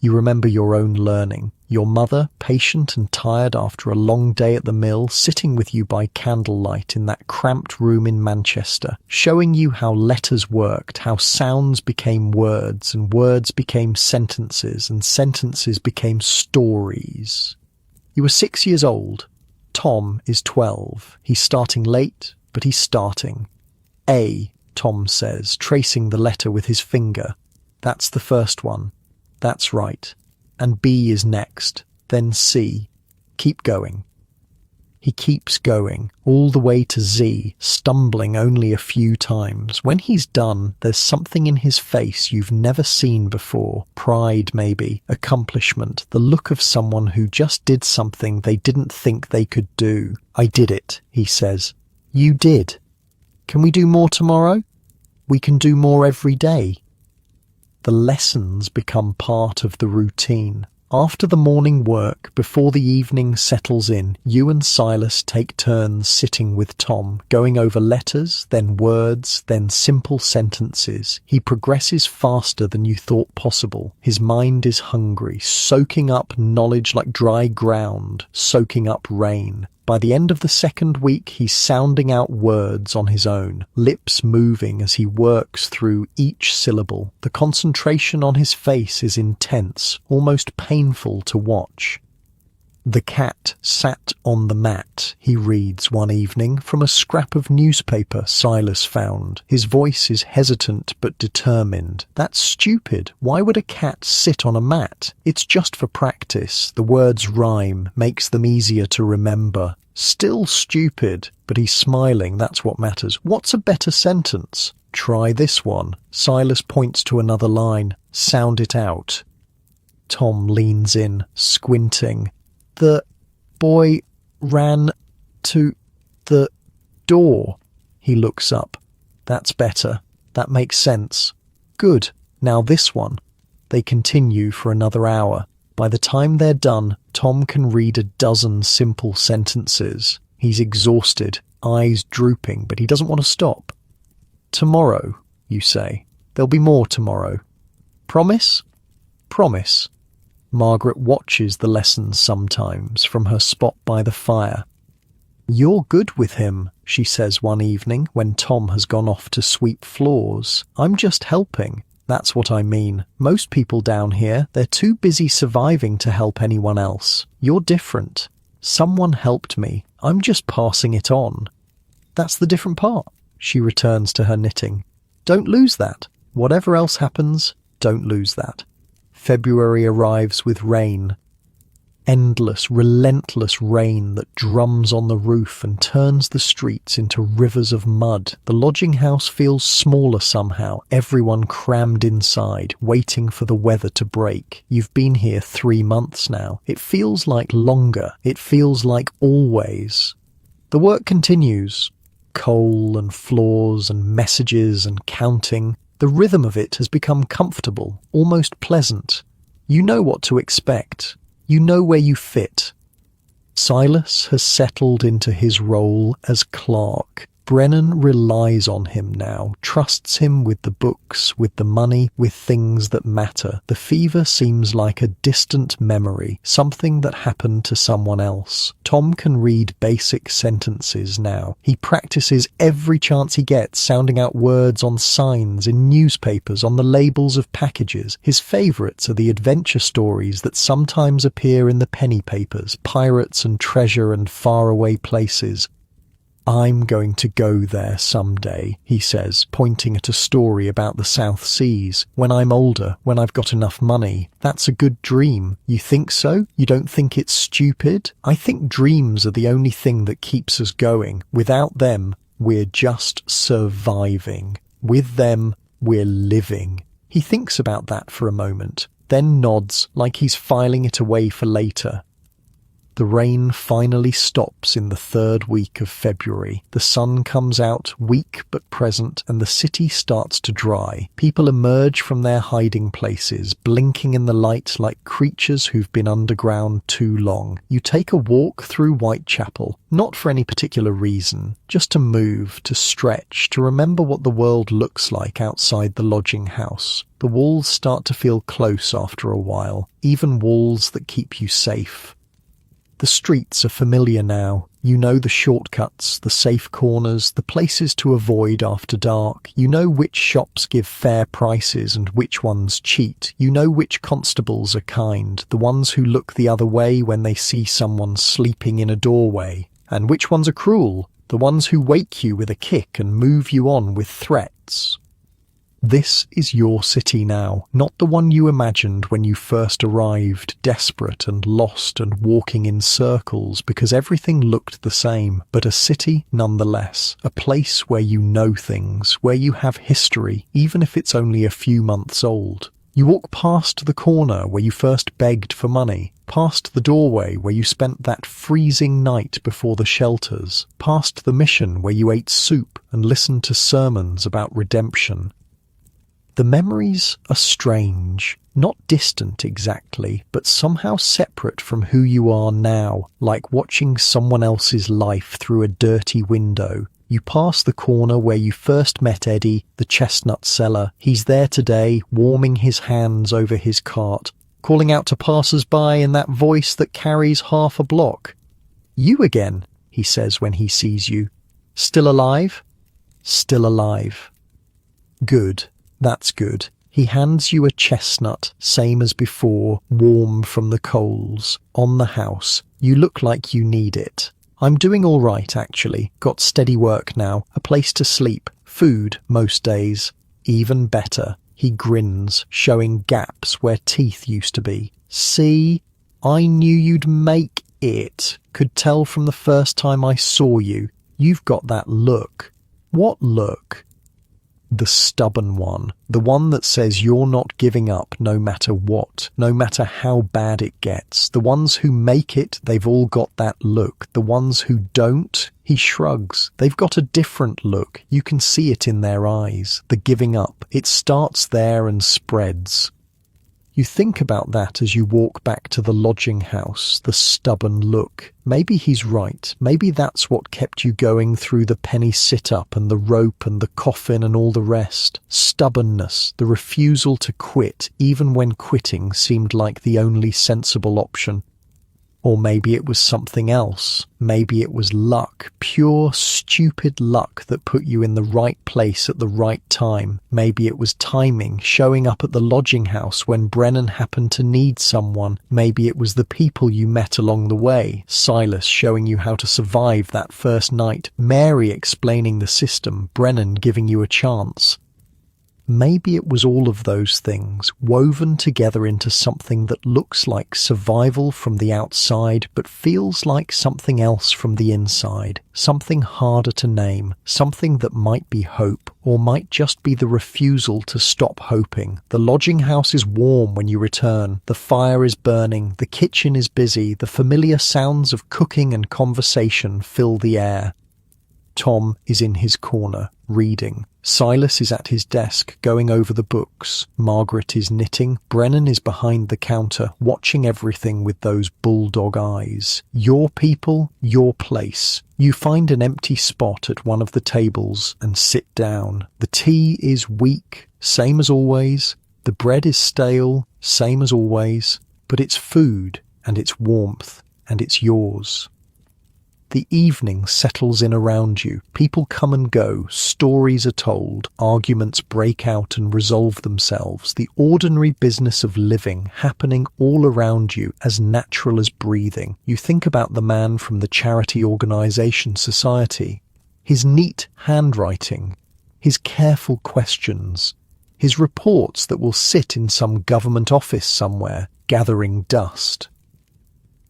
Speaker 1: You remember your own learning. Your mother, patient and tired after a long day at the mill, sitting with you by candlelight in that cramped room in Manchester, showing you how letters worked, how sounds became words, and words became sentences, and sentences became stories. You were 6 years old. Tom is 12. He's starting late, but he's starting. A, Tom says, tracing the letter with his finger. That's the first one. That's right. And B is next, then C. Keep going. He keeps going, all the way to Z, stumbling only a few times. When he's done, there's something in his face you've never seen before. Pride, maybe, accomplishment, the look of someone who just did something they didn't think they could do. I did it, he says. You did. Can we do more tomorrow? We can do more every day. The lessons become part of the routine. After the morning work, before the evening settles in, you and Silas take turns sitting with Tom, going over letters, then words, then simple sentences. He progresses faster than you thought possible. His mind is hungry, soaking up knowledge like dry ground, soaking up rain. By the end of the second week, he's sounding out words on his own, lips moving as he works through each syllable. The concentration on his face is intense, almost painful to watch. The cat sat on the mat, he reads one evening from a scrap of newspaper Silas found. His voice is hesitant but determined. That's stupid. Why would a cat sit on a mat? It's just for practice. The words rhyme, makes them easier to remember. Still stupid, but he's smiling, that's what matters. What's a better sentence? Try this one. Silas points to another line. Sound it out. Tom leans in, squinting. The boy ran to the door. He looks up. That's better. That makes sense. Good. Now this one. They continue for another hour. By the time they're done, Tom can read a dozen simple sentences. He's exhausted, eyes drooping, but he doesn't want to stop. Tomorrow, you say. There'll be more tomorrow. Promise? Promise. Margaret watches the lessons sometimes from her spot by the fire. You're good with him, she says one evening when Tom has gone off to sweep floors. I'm just helping. That's what I mean. Most people down here, they're too busy surviving to help anyone else. You're different. Someone helped me. I'm just passing it on. That's the different part. She returns to her knitting. Don't lose that. Whatever else happens, don't lose that. February arrives with rain. Endless, relentless rain that drums on the roof and turns the streets into rivers of mud. The lodging house feels smaller somehow, everyone crammed inside, waiting for the weather to break. You've been here 3 months now. It feels like longer. It feels like always. The work continues. Coal and floors and messages and counting. The rhythm of it has become comfortable, almost pleasant. You know what to expect. You know where you fit. Silas has settled into his role as clerk. Brennan relies on him now, trusts him with the books, with the money, with things that matter. The fever seems like a distant memory, something that happened to someone else. Tom can read basic sentences now. He practices every chance he gets, sounding out words on signs, in newspapers, on the labels of packages. His favourites are the adventure stories that sometimes appear in the penny papers, pirates and treasure and faraway places. I'm going to go there someday, he says, pointing at a story about the South Seas. When I'm older, when I've got enough money. That's a good dream. You think so? You don't think it's stupid? I think dreams are the only thing that keeps us going. Without them, we're just surviving. With them, we're living. He thinks about that for a moment, then nods like he's filing it away for later. The rain finally stops in the third week of February. The sun comes out, weak but present, and the city starts to dry. People emerge from their hiding places, blinking in the light like creatures who've been underground too long. You take a walk through Whitechapel, not for any particular reason, just to move, to stretch, to remember what the world looks like outside the lodging house. The walls start to feel close after a while, even walls that keep you safe. The streets are familiar now. You know the shortcuts, the safe corners, the places to avoid after dark. You know which shops give fair prices and which ones cheat. You know which constables are kind, the ones who look the other way when they see someone sleeping in a doorway. And which ones are cruel, the ones who wake you with a kick and move you on with threats. This is your city now, not the one you imagined when you first arrived, desperate and lost and walking in circles because everything looked the same, but a city nonetheless, a place where you know things, where you have history, even if it's only a few months old. You walk past the corner where you first begged for money, past the doorway where you spent that freezing night before the shelters, past the mission where you ate soup and listened to sermons about redemption. The memories are strange, not distant exactly, but somehow separate from who you are now, like watching someone else's life through a dirty window. You pass the corner where you first met Eddie, the chestnut seller. He's there today, warming his hands over his cart, calling out to passers-by in that voice that carries half a block. "You again," he says when he sees you. "Still alive?" "Still alive." "Good. That's good." He hands you a chestnut, same as before, warm from the coals. On the house. You look like you need it. "I'm doing all right, actually. Got steady work now, a place to sleep, food most days. Even better." He grins, showing gaps where teeth used to be. "See? I knew you'd make it. Could tell from the first time I saw you. You've got that look." "What look?" "The stubborn one, the one that says you're not giving up no matter what, no matter how bad it gets. The ones who make it, they've all got that look. The ones who don't," he shrugs, "they've got a different look. You can see it in their eyes. The giving up. It starts there and spreads." You think about that as you walk back to the lodging house, the stubborn look. Maybe he's right. Maybe that's what kept you going through the penny sit-up and the rope and the coffin and all the rest. Stubbornness, the refusal to quit, even when quitting seemed like the only sensible option. Or maybe it was something else. Maybe it was luck, pure, stupid luck that put you in the right place at the right time. Maybe it was timing, showing up at the lodging house when Brennan happened to need someone. Maybe it was the people you met along the way. Silas showing you how to survive that first night. Mary explaining the system. Brennan giving you a chance. Maybe it was all of those things, woven together into something that looks like survival from the outside, but feels like something else from the inside. Something harder to name, something that might be hope, or might just be the refusal to stop hoping. The lodging house is warm when you return. The fire is burning. The kitchen is busy. The familiar sounds of cooking and conversation fill the air. Tom is in his corner, reading. Silas is at his desk, going over the books. Margaret is knitting. Brennan is behind the counter, watching everything with those bulldog eyes. Your people, your place. You find an empty spot at one of the tables and sit down. The tea is weak, same as always. The bread is stale, same as always. But it's food, and it's warmth, and it's yours. The evening settles in around you. People come and go. Stories are told. Arguments break out and resolve themselves. The ordinary business of living happening all around you, as natural as breathing. You think about the man from the charity organisation Society. His neat handwriting, his careful questions, his reports that will sit in some government office somewhere, gathering dust.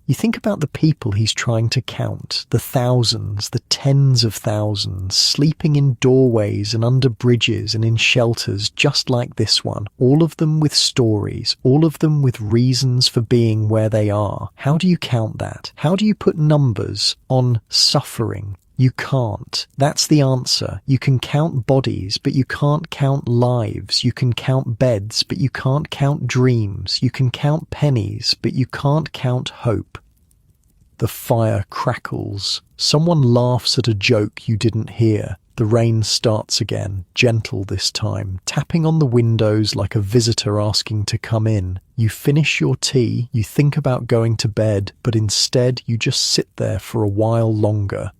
Speaker 1: You think about the people he's trying to count, the thousands, the tens of thousands, sleeping in doorways and under bridges and in shelters just like this one, all of them with stories, all of them with reasons for being where they are. How do you count that? How do you put numbers on suffering? You can't. That's the answer. You can count bodies, but you can't count lives. You can count beds, but you can't count dreams. You can count pennies, but you can't count hope. The fire crackles. Someone laughs at a joke you didn't hear. The rain starts again, gentle this time, tapping on the windows like a visitor asking to come in. You finish your tea, you think about going to bed, but instead you just sit there for a while longer.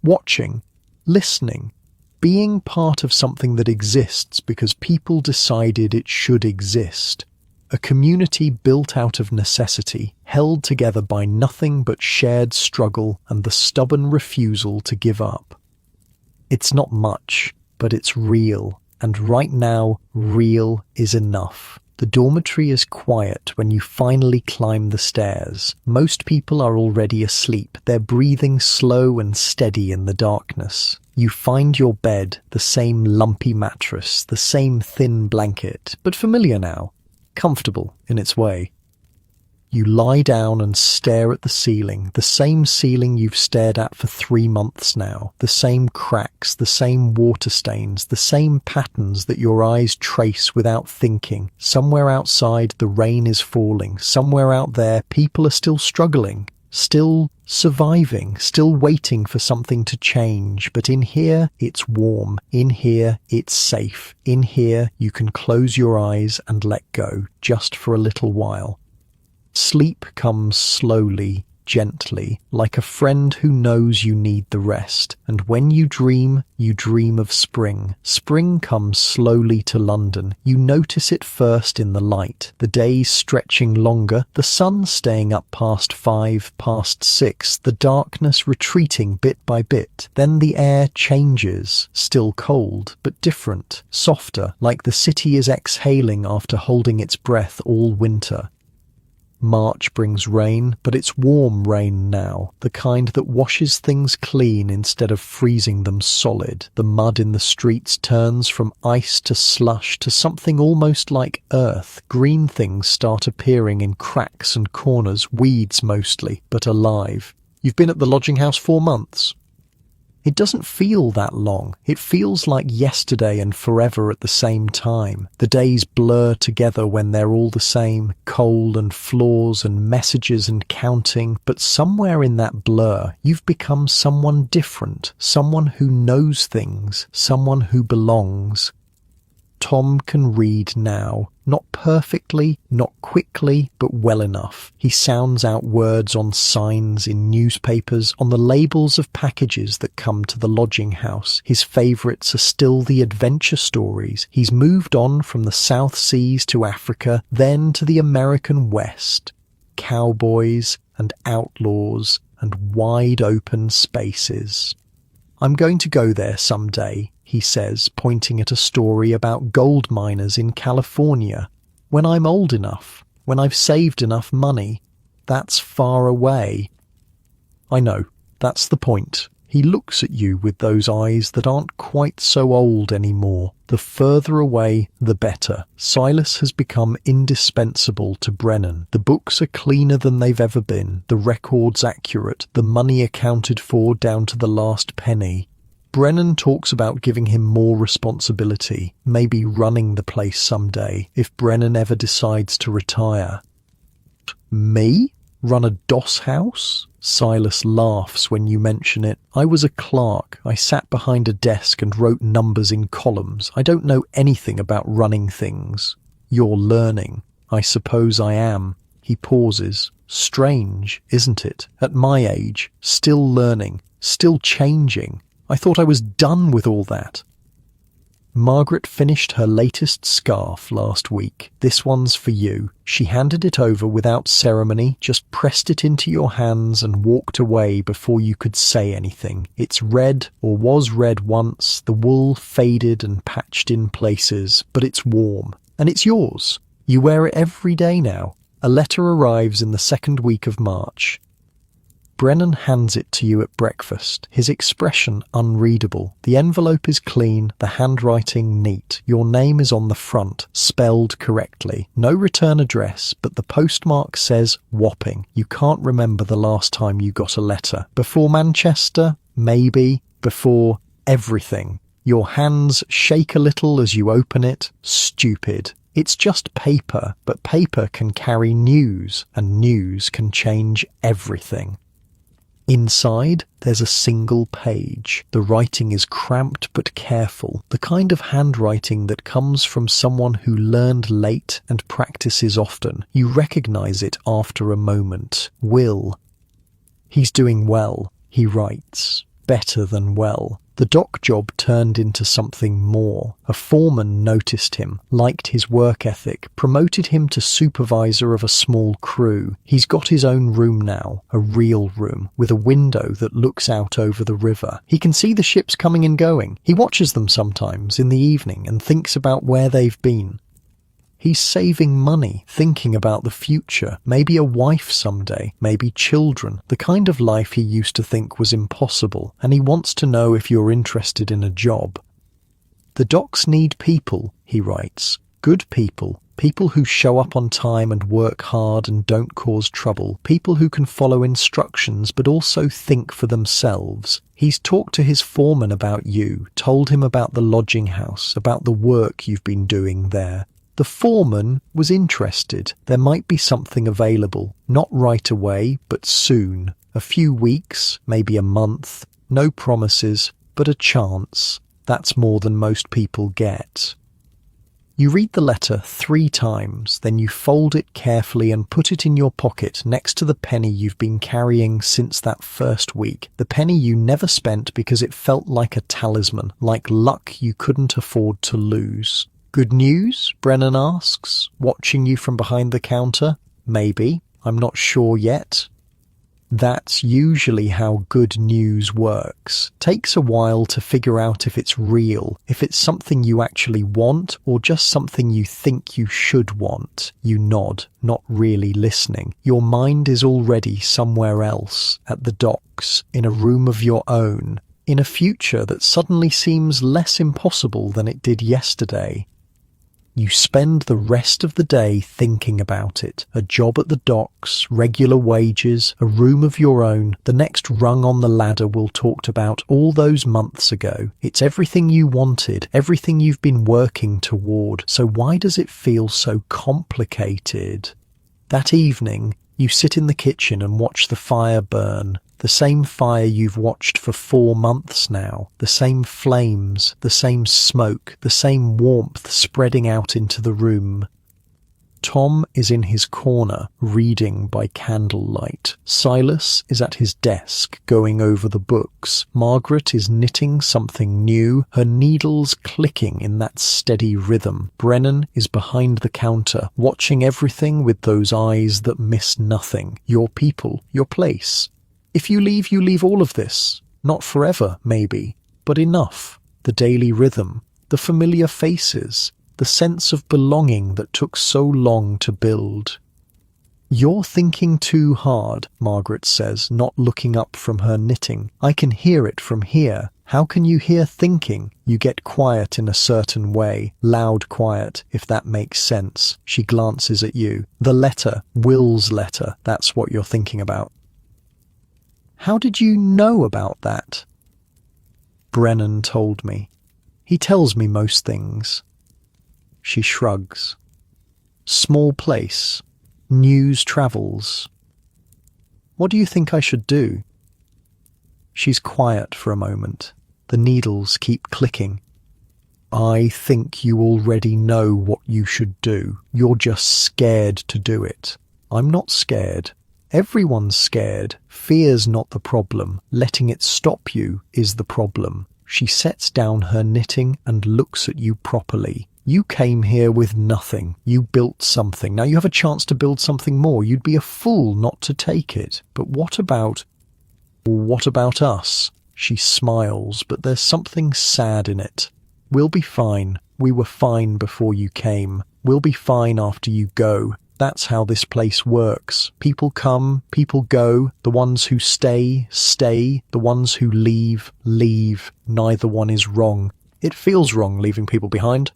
Speaker 1: Watching, listening, being part of something that exists because people decided it should exist. A community built out of necessity, held together by nothing but shared struggle and the stubborn refusal to give up. It's not much, but it's real, and right now, real is enough. The dormitory is quiet when you finally climb the stairs. Most people are already asleep, their breathing slow and steady in the darkness. You find your bed, the same lumpy mattress, the same thin blanket, but familiar now, comfortable in its way. You lie down and stare at the ceiling, the same ceiling you've stared at for 3 months now, the same cracks, the same water stains, the same patterns that your eyes trace without thinking. Somewhere outside the rain is falling, somewhere out there people are still struggling, still surviving, still waiting for something to change. But in here, it's warm. In here, it's safe. In here, you can close your eyes and let go, just for a little while. Sleep comes slowly, gently, like a friend who knows you need the rest. And when you dream of spring. Spring comes slowly to London. You notice it first in the light, the days stretching longer, the sun staying up past 5, past 6, the darkness retreating bit by bit. Then the air changes, still cold, but different, softer, like the city is exhaling after holding its breath all winter. March brings rain, but it's warm rain now, the kind that washes things clean instead of freezing them solid. The mud in the streets turns from ice to slush to something almost like earth. Green things start appearing in cracks and corners, weeds mostly, but alive. You've been at the lodging house 4 months. It doesn't feel that long. It feels like yesterday and forever at the same time. The days blur together when they're all the same, cold and floors and messages and counting. But somewhere in that blur, you've become someone different, someone who knows things, someone who belongs. Tom can read now. Not perfectly, not quickly, but well enough. He sounds out words on signs, in newspapers, on the labels of packages that come to the lodging house. His favourites are still the adventure stories. He's moved on from the South Seas to Africa, then to the American West. Cowboys and outlaws and wide open spaces. I'm going to go there someday, he says, pointing at a story about gold miners in California. When I'm old enough, when I've saved enough money. That's far away. I know, that's the point. He looks at you with those eyes that aren't quite so old anymore. The further away, the better. Silas has become indispensable to Brennan. The books are cleaner than they've ever been, the records accurate, the money accounted for down to the last penny. Brennan talks about giving him more responsibility, maybe running the place someday, if Brennan ever decides to retire. Me? Run a doss house? Silas laughs when you mention it. I was a clerk. I sat behind a desk and wrote numbers in columns. I don't know anything about running things. You're learning. I suppose I am. He pauses. Strange, isn't it? At my age, still learning, still changing. I thought I was done with all that. Margaret finished her latest scarf last week. This one's for you. She handed it over without ceremony, just pressed it into your hands and walked away before you could say anything. It's red, or was red once, the wool faded and patched in places, but it's warm. And it's yours. You wear it every day now. A letter arrives in the second week of March. Brennan hands it to you at breakfast, his expression unreadable. The envelope is clean, the handwriting neat. Your name is on the front, spelled correctly. No return address, but the postmark says Wapping. You can't remember the last time you got a letter. Before Manchester? Maybe. Before everything. Your hands shake a little as you open it. Stupid. It's just paper, but paper can carry news, and news can change everything. Inside, there's a single page. The writing is cramped but careful, the kind of handwriting that comes from someone who learned late and practices often. You recognize it after a moment. Will. He's doing well, he writes. Better than well. The dock job turned into something more. A foreman noticed him, liked his work ethic, promoted him to supervisor of a small crew. He's got his own room now, a real room, with a window that looks out over the river. He can see the ships coming and going. He watches them sometimes in the evening and thinks about where they've been. He's saving money, thinking about the future, maybe a wife someday, maybe children, the kind of life he used to think was impossible, and he wants to know if you're interested in a job. The docks need people, he writes, good people, people who show up on time and work hard and don't cause trouble, people who can follow instructions but also think for themselves. He's talked to his foreman about you, told him about the lodging house, about the work you've been doing there. The foreman was interested. There might be something available. Not right away, but soon. A few weeks, maybe a month. No promises, but a chance. That's more than most people get. You read the letter 3 times, then you fold it carefully and put it in your pocket next to the penny you've been carrying since that first week. The penny you never spent because it felt like a talisman, like luck you couldn't afford to lose. Good news? Brennan asks, watching you from behind the counter. Maybe. I'm not sure yet. That's usually how good news works. Takes a while to figure out if it's real, if it's something you actually want or just something you think you should want. You nod, not really listening. Your mind is already somewhere else, at the docks, in a room of your own, in a future that suddenly seems less impossible than it did yesterday. You spend the rest of the day thinking about it. A job at the docks, regular wages, a room of your own, the next rung on the ladder we'll talked about all those months ago. It's everything you wanted, everything you've been working toward. So why does it feel so complicated? That evening, you sit in the kitchen and watch the fire burn. The same fire you've watched for 4 months now, the same flames, the same smoke, the same warmth spreading out into the room. Tom is in his corner, reading by candlelight. Silas is at his desk, going over the books. Margaret is knitting something new, her needles clicking in that steady rhythm. Brennan is behind the counter, watching everything with those eyes that miss nothing. Your people, your place. If you leave all of this. Not forever, maybe, but enough. The daily rhythm, the familiar faces, the sense of belonging that took so long to build. You're thinking too hard, Margaret says, not looking up from her knitting. I can hear it from here. How can you hear thinking? You get quiet in a certain way, loud quiet, if that makes sense. She glances at you. The letter, Will's letter, that's what you're thinking about. How did you know about that? Brennan told me. He tells me most things. She shrugs. Small place. News travels. What do you think I should do? She's quiet for a moment. The needles keep clicking. I think you already know what you should do. You're just scared to do it. I'm not scared. Everyone's scared. Fear's not the problem. Letting it stop you is the problem. She sets down her knitting and looks at you properly. You came here with nothing. You built something. Now you have a chance to build something more. You'd be a fool not to take it. But what about us? She smiles, but there's something sad in it. We'll be fine. We were fine before you came. We'll be fine after you go. That's how this place works. People come, people go. The ones who stay, stay. The ones who leave, leave. Neither one is wrong. It feels wrong leaving people behind.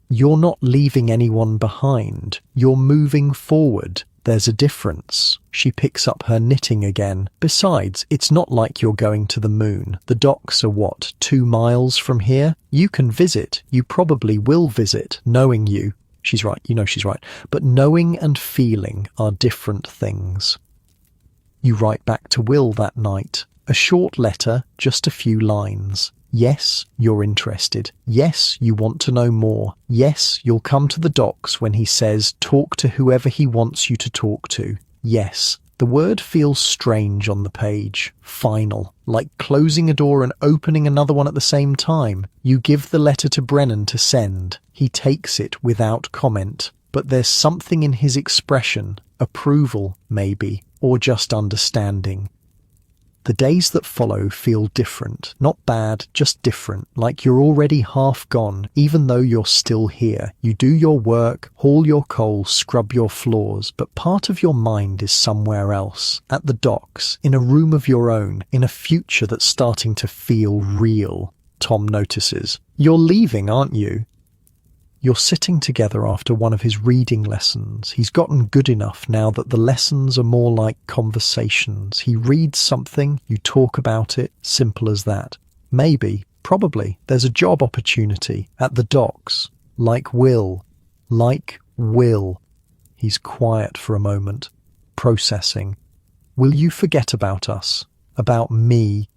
Speaker 1: You're not leaving anyone behind. You're moving forward. There's a difference. She picks up her knitting again. Besides, it's not like you're going to the moon. The docks are 2 miles from here? You can visit. You probably will visit, knowing you. She's right. You know she's right. But knowing and feeling are different things. You write back to Will that night. A short letter, just a few lines. Yes, you're interested. Yes, you want to know more. Yes, you'll come to the docks when he says talk to whoever he wants you to talk to. Yes. The word feels strange on the page. Final. Like closing a door and opening another one at the same time. You give the letter to Brennan to send. He takes it without comment. But there's something in his expression. Approval, maybe. Or just understanding. The days that follow feel different. Not bad, just different. Like you're already half gone, even though you're still here. You do your work, haul your coal, scrub your floors, but part of your mind is somewhere else. At the docks, in a room of your own, in a future that's starting to feel real. Tom notices. You're leaving, aren't you? You're sitting together after one of his reading lessons. He's gotten good enough now that the lessons are more like conversations. He reads something, you talk about it, simple as that. Maybe, probably, there's a job opportunity at the docks. Like Will. He's quiet for a moment, processing. Will you forget about us? About me?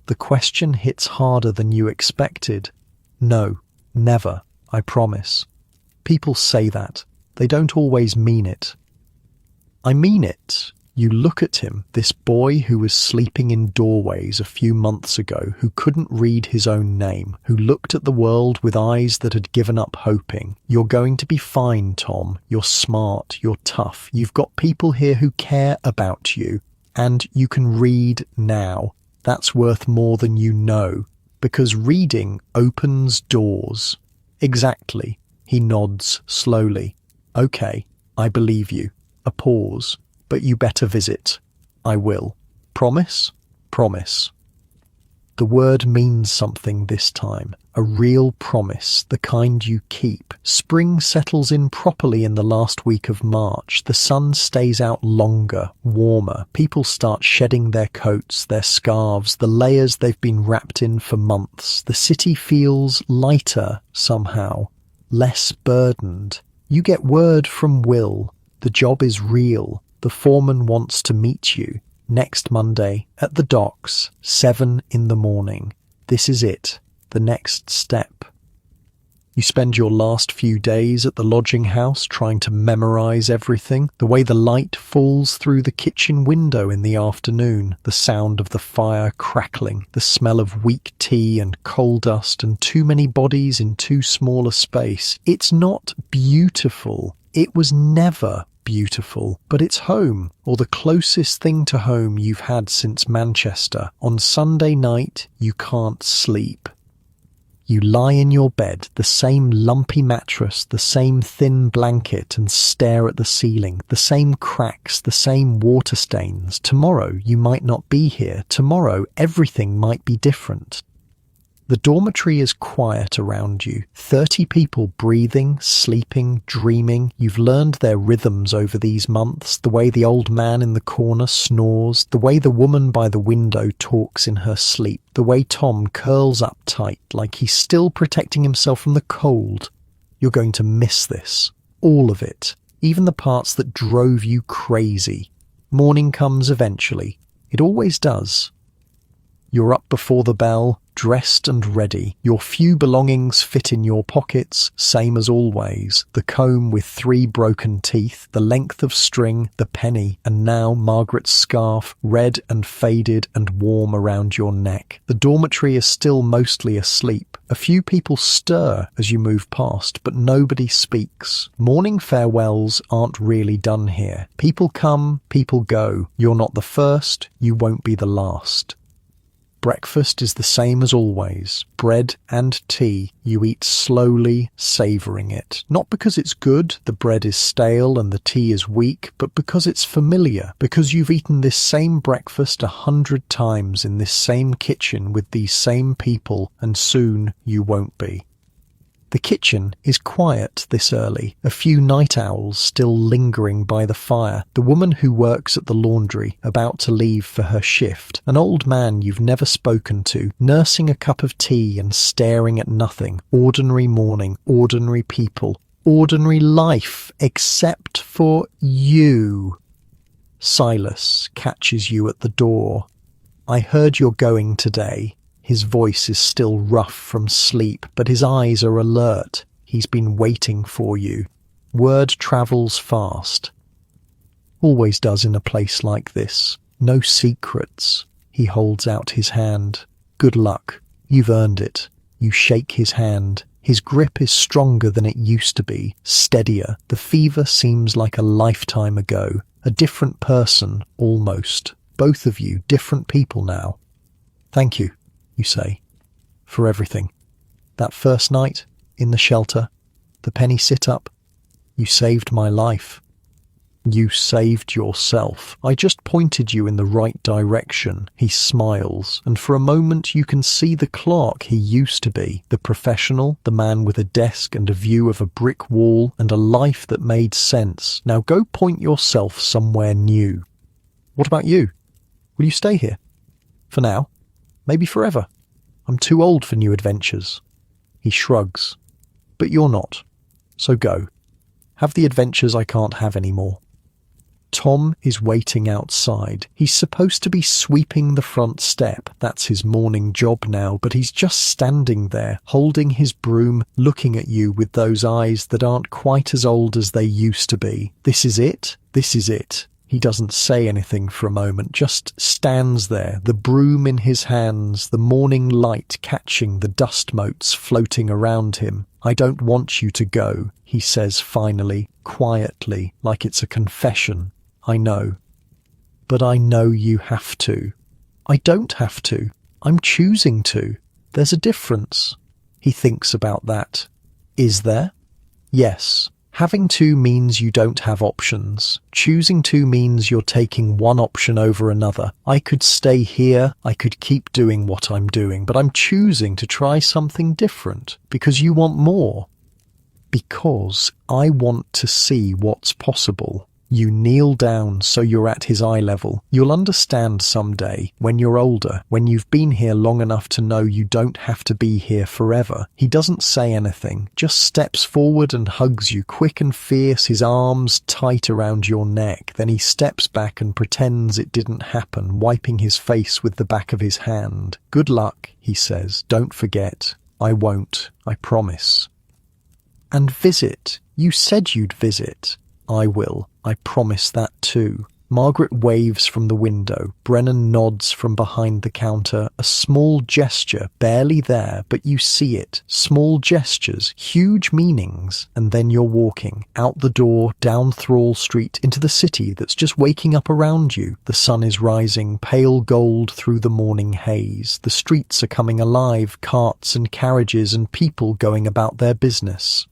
Speaker 1: The question hits harder than you expected. No, never. I promise. People say that. They don't always mean it. I mean it. You look at him, this boy who was sleeping in doorways a few months ago, who couldn't read his own name, who looked at the world with eyes that had given up hoping. You're going to be fine, Tom. You're smart. You're tough. You've got people here who care about you. And you can read now. That's worth more than you know. Because reading opens doors. Exactly. He nods slowly. Okay, I believe you. A pause. But you better visit. I will. Promise? Promise. The word means something this time. A real promise, the kind you keep. Spring settles in properly in the last week of March. The sun stays out longer, warmer. People start shedding their coats, their scarves, the layers they've been wrapped in for months. The city feels lighter somehow, less burdened. You get word from Will. The job is real. The foreman wants to meet you. Next Monday, at the docks, 7 in the morning. This is it. The next step. You spend your last few days at the lodging house trying to memorize everything. The way the light falls through the kitchen window in the afternoon. The sound of the fire crackling. The smell of weak tea and coal dust and too many bodies in too small a space. It's not beautiful. It was never beautiful, but it's home, or the closest thing to home you've had since Manchester. On Sunday night, you can't sleep. You lie in your bed, the same lumpy mattress, the same thin blanket, and stare at the ceiling, the same cracks, the same water stains. Tomorrow, you might not be here. Tomorrow, everything might be different. The dormitory is quiet around you. 30 people breathing, sleeping, dreaming. You've learned their rhythms over these months, the way the old man in the corner snores, the way the woman by the window talks in her sleep, the way Tom curls up tight like he's still protecting himself from the cold. You're going to miss this. All of it. Even the parts that drove you crazy. Morning comes eventually. It always does. You're up before the bell, dressed and ready. Your few belongings fit in your pockets, same as always. The comb with 3 broken teeth, the length of string, the penny, and now Margaret's scarf, red and faded and warm around your neck. The dormitory is still mostly asleep. A few people stir as you move past, but nobody speaks. Morning farewells aren't really done here. People come, people go. You're not the first, you won't be the last. Breakfast is the same as always. Bread and tea. You eat slowly, savouring it. Not because it's good, the bread is stale and the tea is weak, but because it's familiar. Because you've eaten this same breakfast 100 times in this same kitchen with these same people, and soon you won't be. The kitchen is quiet this early, a few night owls still lingering by the fire, the woman who works at the laundry about to leave for her shift, an old man you've never spoken to, nursing a cup of tea and staring at nothing. Ordinary morning, ordinary people, ordinary life, except for you. Silas catches you at the door. I heard you're going today. His voice is still rough from sleep, but his eyes are alert. He's been waiting for you. Word travels fast. Always does in a place like this. No secrets. He holds out his hand. Good luck. You've earned it. You shake his hand. His grip is stronger than it used to be, steadier. The fever seems like a lifetime ago. A different person, almost. Both of you, different people now. Thank you. You say, for everything. That first night, in the shelter, the penny sit-up, you saved my life. You saved yourself. I just pointed you in the right direction. He smiles, and for a moment you can see the clerk he used to be, the professional, the man with a desk and a view of a brick wall and a life that made sense. Now go point yourself somewhere new. What about you? Will you stay here? For now? Maybe forever. I'm too old for new adventures. He shrugs. But you're not. So go. Have the adventures I can't have anymore. Tom is waiting outside. He's supposed to be sweeping the front step. That's his morning job now, but he's just standing there, holding his broom, looking at you with those eyes that aren't quite as old as they used to be. This is it? This is it. He doesn't say anything for a moment, just stands there, the broom in his hands, the morning light catching the dust motes floating around him. I don't want you to go, he says finally, quietly, like it's a confession. I know. But I know you have to. I don't have to. I'm choosing to. There's a difference. He thinks about that. Is there? Yes. Having to means you don't have options. Choosing to means you're taking one option over another. I could stay here, I could keep doing what I'm doing, but I'm choosing to try something different because you want more. Because I want to see what's possible. You kneel down so you're at his eye level. You'll understand someday, when you're older, when you've been here long enough to know you don't have to be here forever. He doesn't say anything, just steps forward and hugs you quick and fierce, his arms tight around your neck. Then he steps back and pretends it didn't happen, wiping his face with the back of his hand. Good luck, he says. Don't forget. I won't. I promise. And visit. You said you'd visit. I will. I promise that too. Margaret waves from the window. Brennan nods from behind the counter. A small gesture, barely there, but you see it. Small gestures, huge meanings. And then you're walking. Out the door, down Thrall Street, into the city that's just waking up around you. The sun is rising, pale gold through the morning haze. The streets are coming alive, carts and carriages and people going about their business.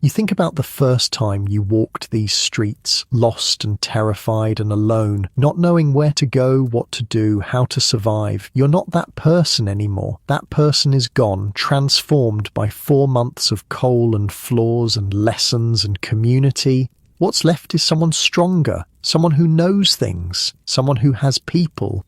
Speaker 1: You think about the first time you walked these streets, lost and terrified and alone, not knowing where to go, what to do, how to survive. You're not that person anymore. That person is gone, transformed by 4 months of coal and floors and lessons and community. What's left is someone stronger, someone who knows things, someone who has people.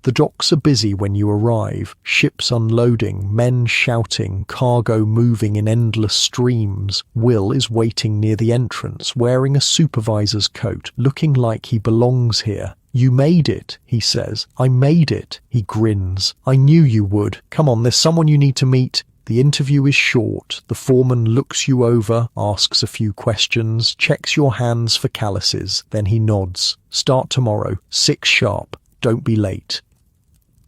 Speaker 1: The docks are busy when you arrive, ships unloading, men shouting, cargo moving in endless streams. Will is waiting near the entrance, wearing a supervisor's coat, looking like he belongs here. "You made it," he says. "I made it." He grins. "I knew you would. Come on, there's someone you need to meet." The interview is short. The foreman looks you over, asks a few questions, checks your hands for calluses. Then he nods. "Start tomorrow, 6 sharp. Don't be late."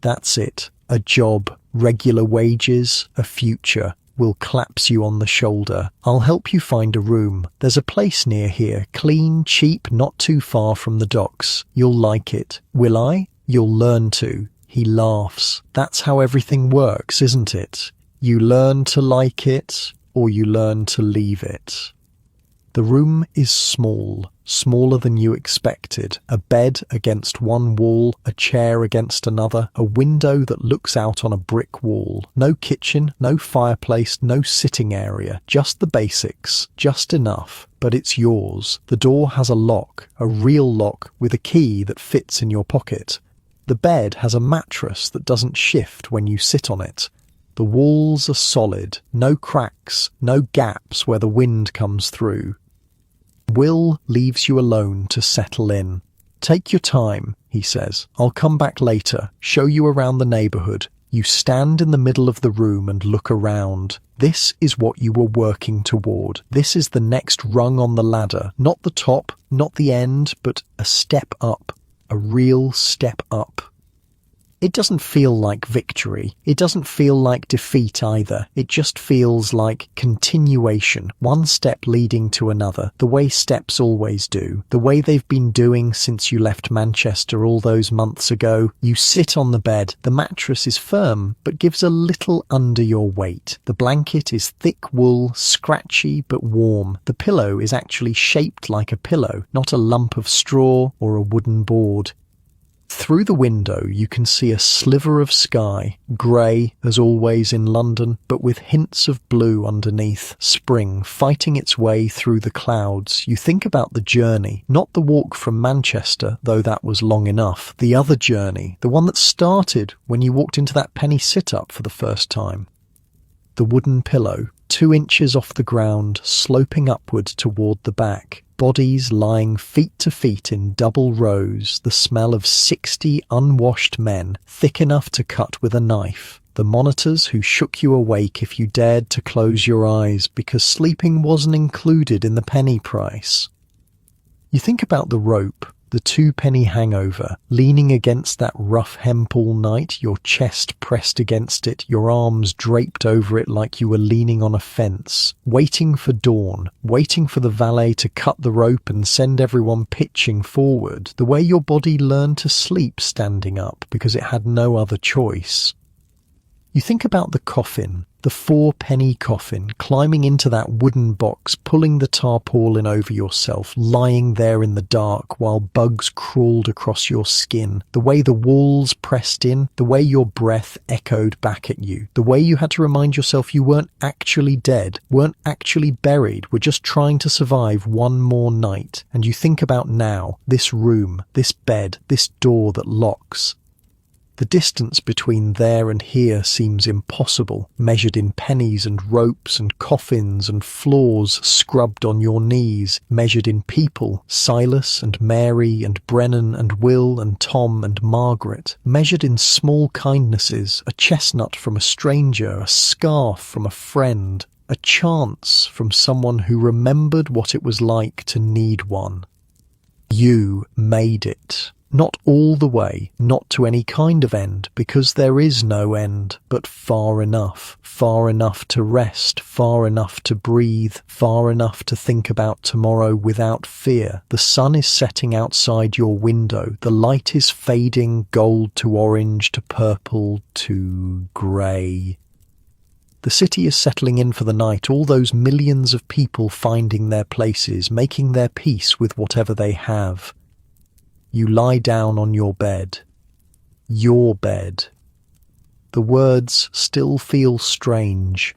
Speaker 1: That's it. A job, regular wages, a future. Will claps you on the shoulder. "I'll help you find a room. There's a place near here, clean, cheap, not too far from the docks. You'll like it." "Will I?" "You'll learn to." He laughs. That's how everything works, isn't it? You learn to like it, or you learn to leave it. The room is small, smaller than you expected. A bed against one wall, a chair against another, a window that looks out on a brick wall. No kitchen, no fireplace, no sitting area, just the basics, just enough. But it's yours. The door has a lock, a real lock with a key that fits in your pocket. The bed has a mattress that doesn't shift when you sit on it. The walls are solid, no cracks, no gaps where the wind comes through. Will leaves you alone to settle in. "Take your time," he says. "I'll come back later, show you around the neighbourhood." You stand in the middle of the room and look around. This is what you were working toward. This is the next rung on the ladder. Not the top, not the end, but a step up. A real step up. It doesn't feel like victory. It doesn't feel like defeat either. It just feels like continuation, one step leading to another, the way steps always do, the way they've been doing since you left Manchester all those months ago. You sit on the bed. The mattress is firm, but gives a little under your weight. The blanket is thick wool, scratchy but warm. The pillow is actually shaped like a pillow, not a lump of straw or a wooden board. Through the window you can see a sliver of sky, grey as always in London, but with hints of blue underneath, spring fighting its way through the clouds. You think about the journey, not the walk from Manchester, though that was long enough, the other journey, the one that started when you walked into that penny sit-up for the first time. The wooden pillow, 2 inches off the ground, sloping upward toward the back. Bodies lying feet to feet in double rows, the smell of 60 unwashed men, thick enough to cut with a knife. The monitors who shook you awake if you dared to close your eyes because sleeping wasn't included in the penny price. You think about the rope, the 2-penny hangover, leaning against that rough hemp all night, your chest pressed against it, your arms draped over it like you were leaning on a fence, waiting for dawn, waiting for the valet to cut the rope and send everyone pitching forward, the way your body learned to sleep standing up because it had no other choice. You think about the coffin, the 4-penny coffin, climbing into that wooden box, pulling the tarpaulin over yourself, lying there in the dark while bugs crawled across your skin, the way the walls pressed in, the way your breath echoed back at you, the way you had to remind yourself you weren't actually dead, weren't actually buried, were just trying to survive one more night. And you think about now, this room, this bed, this door that locks. The distance between there and here seems impossible, measured in pennies and ropes and coffins and floors scrubbed on your knees, measured in people, Silas and Mary and Brennan and Will and Tom and Margaret, measured in small kindnesses, a chestnut from a stranger, a scarf from a friend, a chance from someone who remembered what it was like to need one. You made it. Not all the way, not to any kind of end, because there is no end, but far enough to rest, far enough to breathe, far enough to think about tomorrow without fear. The sun is setting outside your window, the light is fading gold to orange to purple to grey. The city is settling in for the night, all those millions of people finding their places, making their peace with whatever they have. You lie down on your bed. Your bed. The words still feel strange.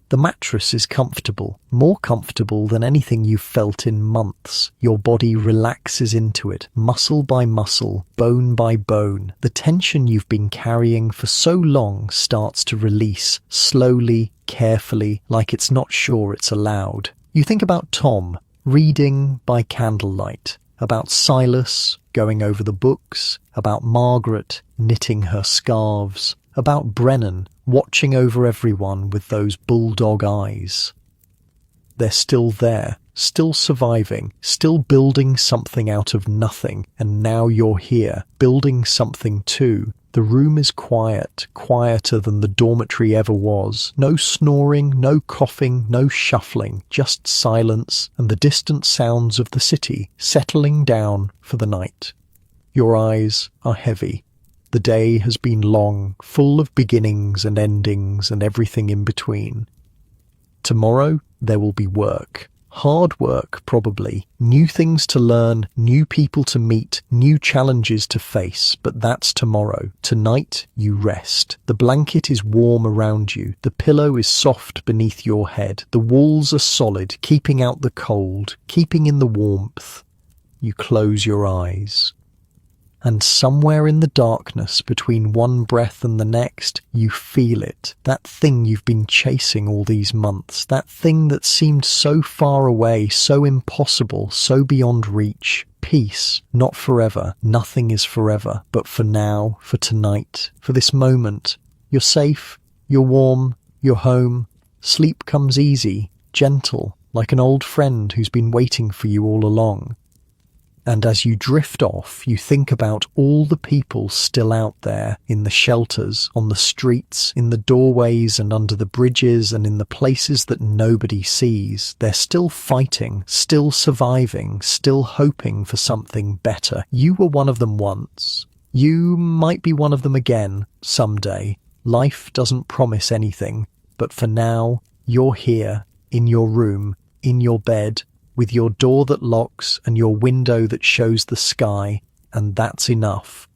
Speaker 1: The mattress is comfortable, more comfortable than anything you've felt in months. Your body relaxes into it, muscle by muscle, bone by bone. The tension you've been carrying for so long starts to release, slowly, carefully, like it's not sure it's allowed. You think about Tom, reading by candlelight, about Silas, going over the books, about Margaret, knitting her scarves, about Brennan, watching over everyone with those bulldog eyes. They're still there, still surviving, still building something out of nothing, and now you're here, building something too. The room is quiet, quieter than the dormitory ever was. No snoring, no coughing, no shuffling, just silence and the distant sounds of the city settling down for the night. Your eyes are heavy. The day has been long, full of beginnings and endings and everything in between. Tomorrow there will be work. Hard work, probably. New things to learn, new people to meet, new challenges to face, but that's tomorrow. Tonight, you rest. The blanket is warm around you. The pillow is soft beneath your head. The walls are solid, keeping out the cold, keeping in the warmth. You close your eyes. And somewhere in the darkness between one breath and the next, you feel it. That thing you've been chasing all these months. That thing that seemed so far away, so impossible, so beyond reach. Peace, not forever. Nothing is forever. But for now, for tonight, for this moment. You're safe, you're warm, you're home. Sleep comes easy, gentle, like an old friend who's been waiting for you all along. And as you drift off, you think about all the people still out there, in the shelters, on the streets, in the doorways and under the bridges and in the places that nobody sees. They're still fighting, still surviving, still hoping for something better. You were one of them once. You might be one of them again, someday. Life doesn't promise anything, but for now, you're here, in your room, in your bed, with your door that locks and your window that shows the sky, and that's enough.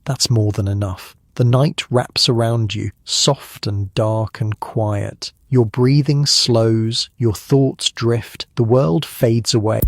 Speaker 1: That's more than enough. The night wraps around you, soft and dark and quiet. Your breathing slows, your thoughts drift, the world fades away.